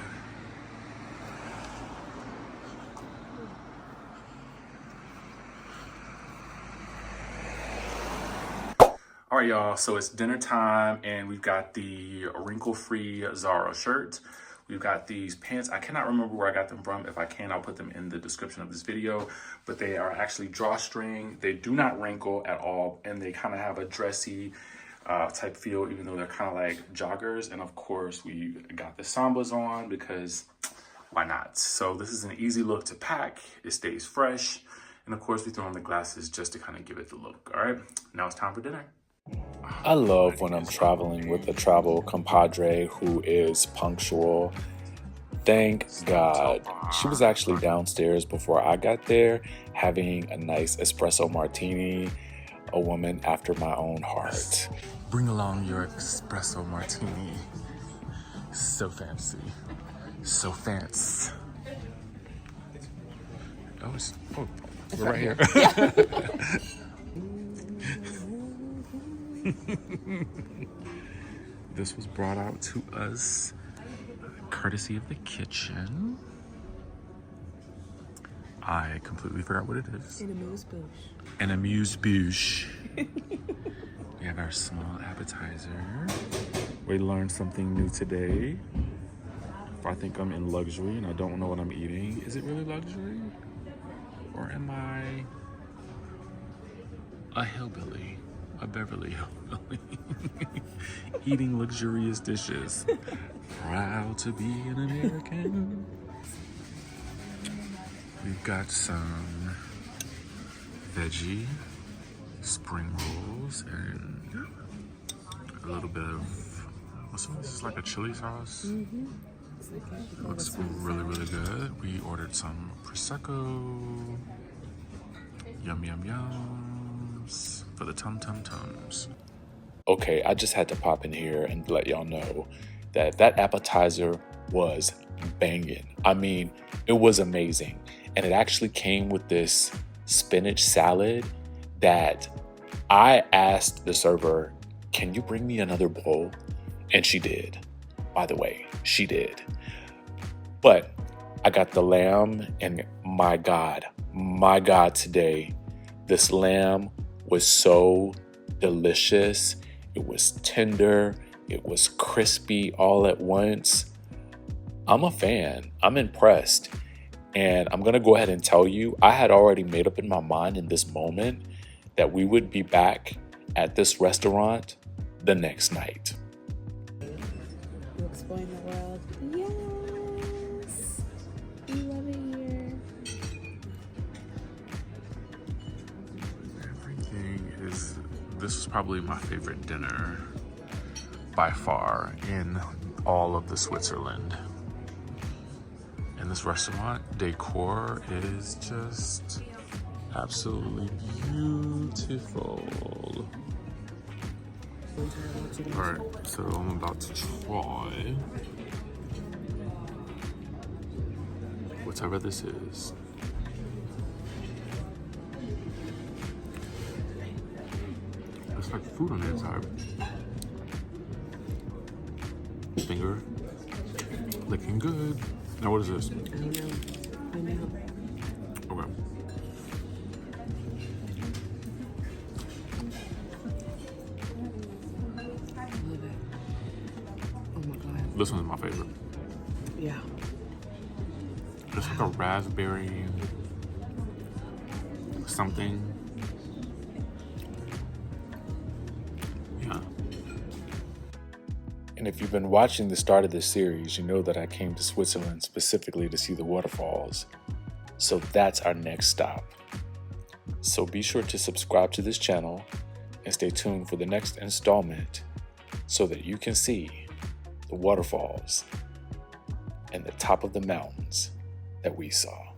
All right, y'all, so it's dinner time and we've got the wrinkle-free Zara shirt. We've got these pants. I cannot remember where I got them from. If I can, I'll put them in the description of this video. But they are actually drawstring. They do not wrinkle at all. And they kind of have a dressy type feel, even though they're kind of like joggers. And of course, we got the Sambas on because why not? So this is an easy look to pack. It stays fresh. And of course, we throw on the glasses just to kind of give it the look. All right, now it's time for dinner. I love when I'm traveling with a travel compadre who is punctual. Thank God. She was actually downstairs before I got there having a nice espresso martini, a woman after my own heart. Bring along your espresso martini. So fancy. So fancy. Oh, we're right here. This was brought out to us courtesy of the kitchen. I completely forgot what it is. An amuse-bouche. An amuse-bouche. We have our small appetizer. We learned something new today. I think I'm in luxury and I don't know what I'm eating. Is it really luxury? Or am I a hillbilly? A Beverly hillbilly? Eating luxurious dishes. Proud to be an American. We've got some veggie spring rolls and a little bit of, what's this? This is like a chili sauce. It looks really, really good. We ordered some Prosecco. Yum, yum, yums for the tum-tum-tums. Okay, I just had to pop in here and let y'all know that that appetizer was banging. I mean, it was amazing. And it actually came with this spinach salad that I asked the server, can you bring me another bowl? And she did. By the way, she did. But I got the lamb, and my God, today, this lamb was so delicious. It was tender. It was crispy all at once. I'm a fan. I'm impressed. And I'm going to go ahead and tell you, I had already made up in my mind in this moment that we would be back at this restaurant the next night. You explain the world. Yes! We love it here. Everything is, this was probably my favorite dinner by far in all of the Switzerland. And this restaurant decor is just absolutely beautiful. All right, so I'm about to try whatever this is. It's like food on the inside. Finger looking good. Now what is this? I don't know. Okay. Love it. Oh my God. This one's my favorite. Yeah. It's like a raspberry something. Yeah. And if you've been watching the start of this series, you know that I came to Switzerland specifically to see the waterfalls. So that's our next stop. So be sure to subscribe to this channel and stay tuned for the next installment so that you can see the waterfalls and the top of the mountains that we saw.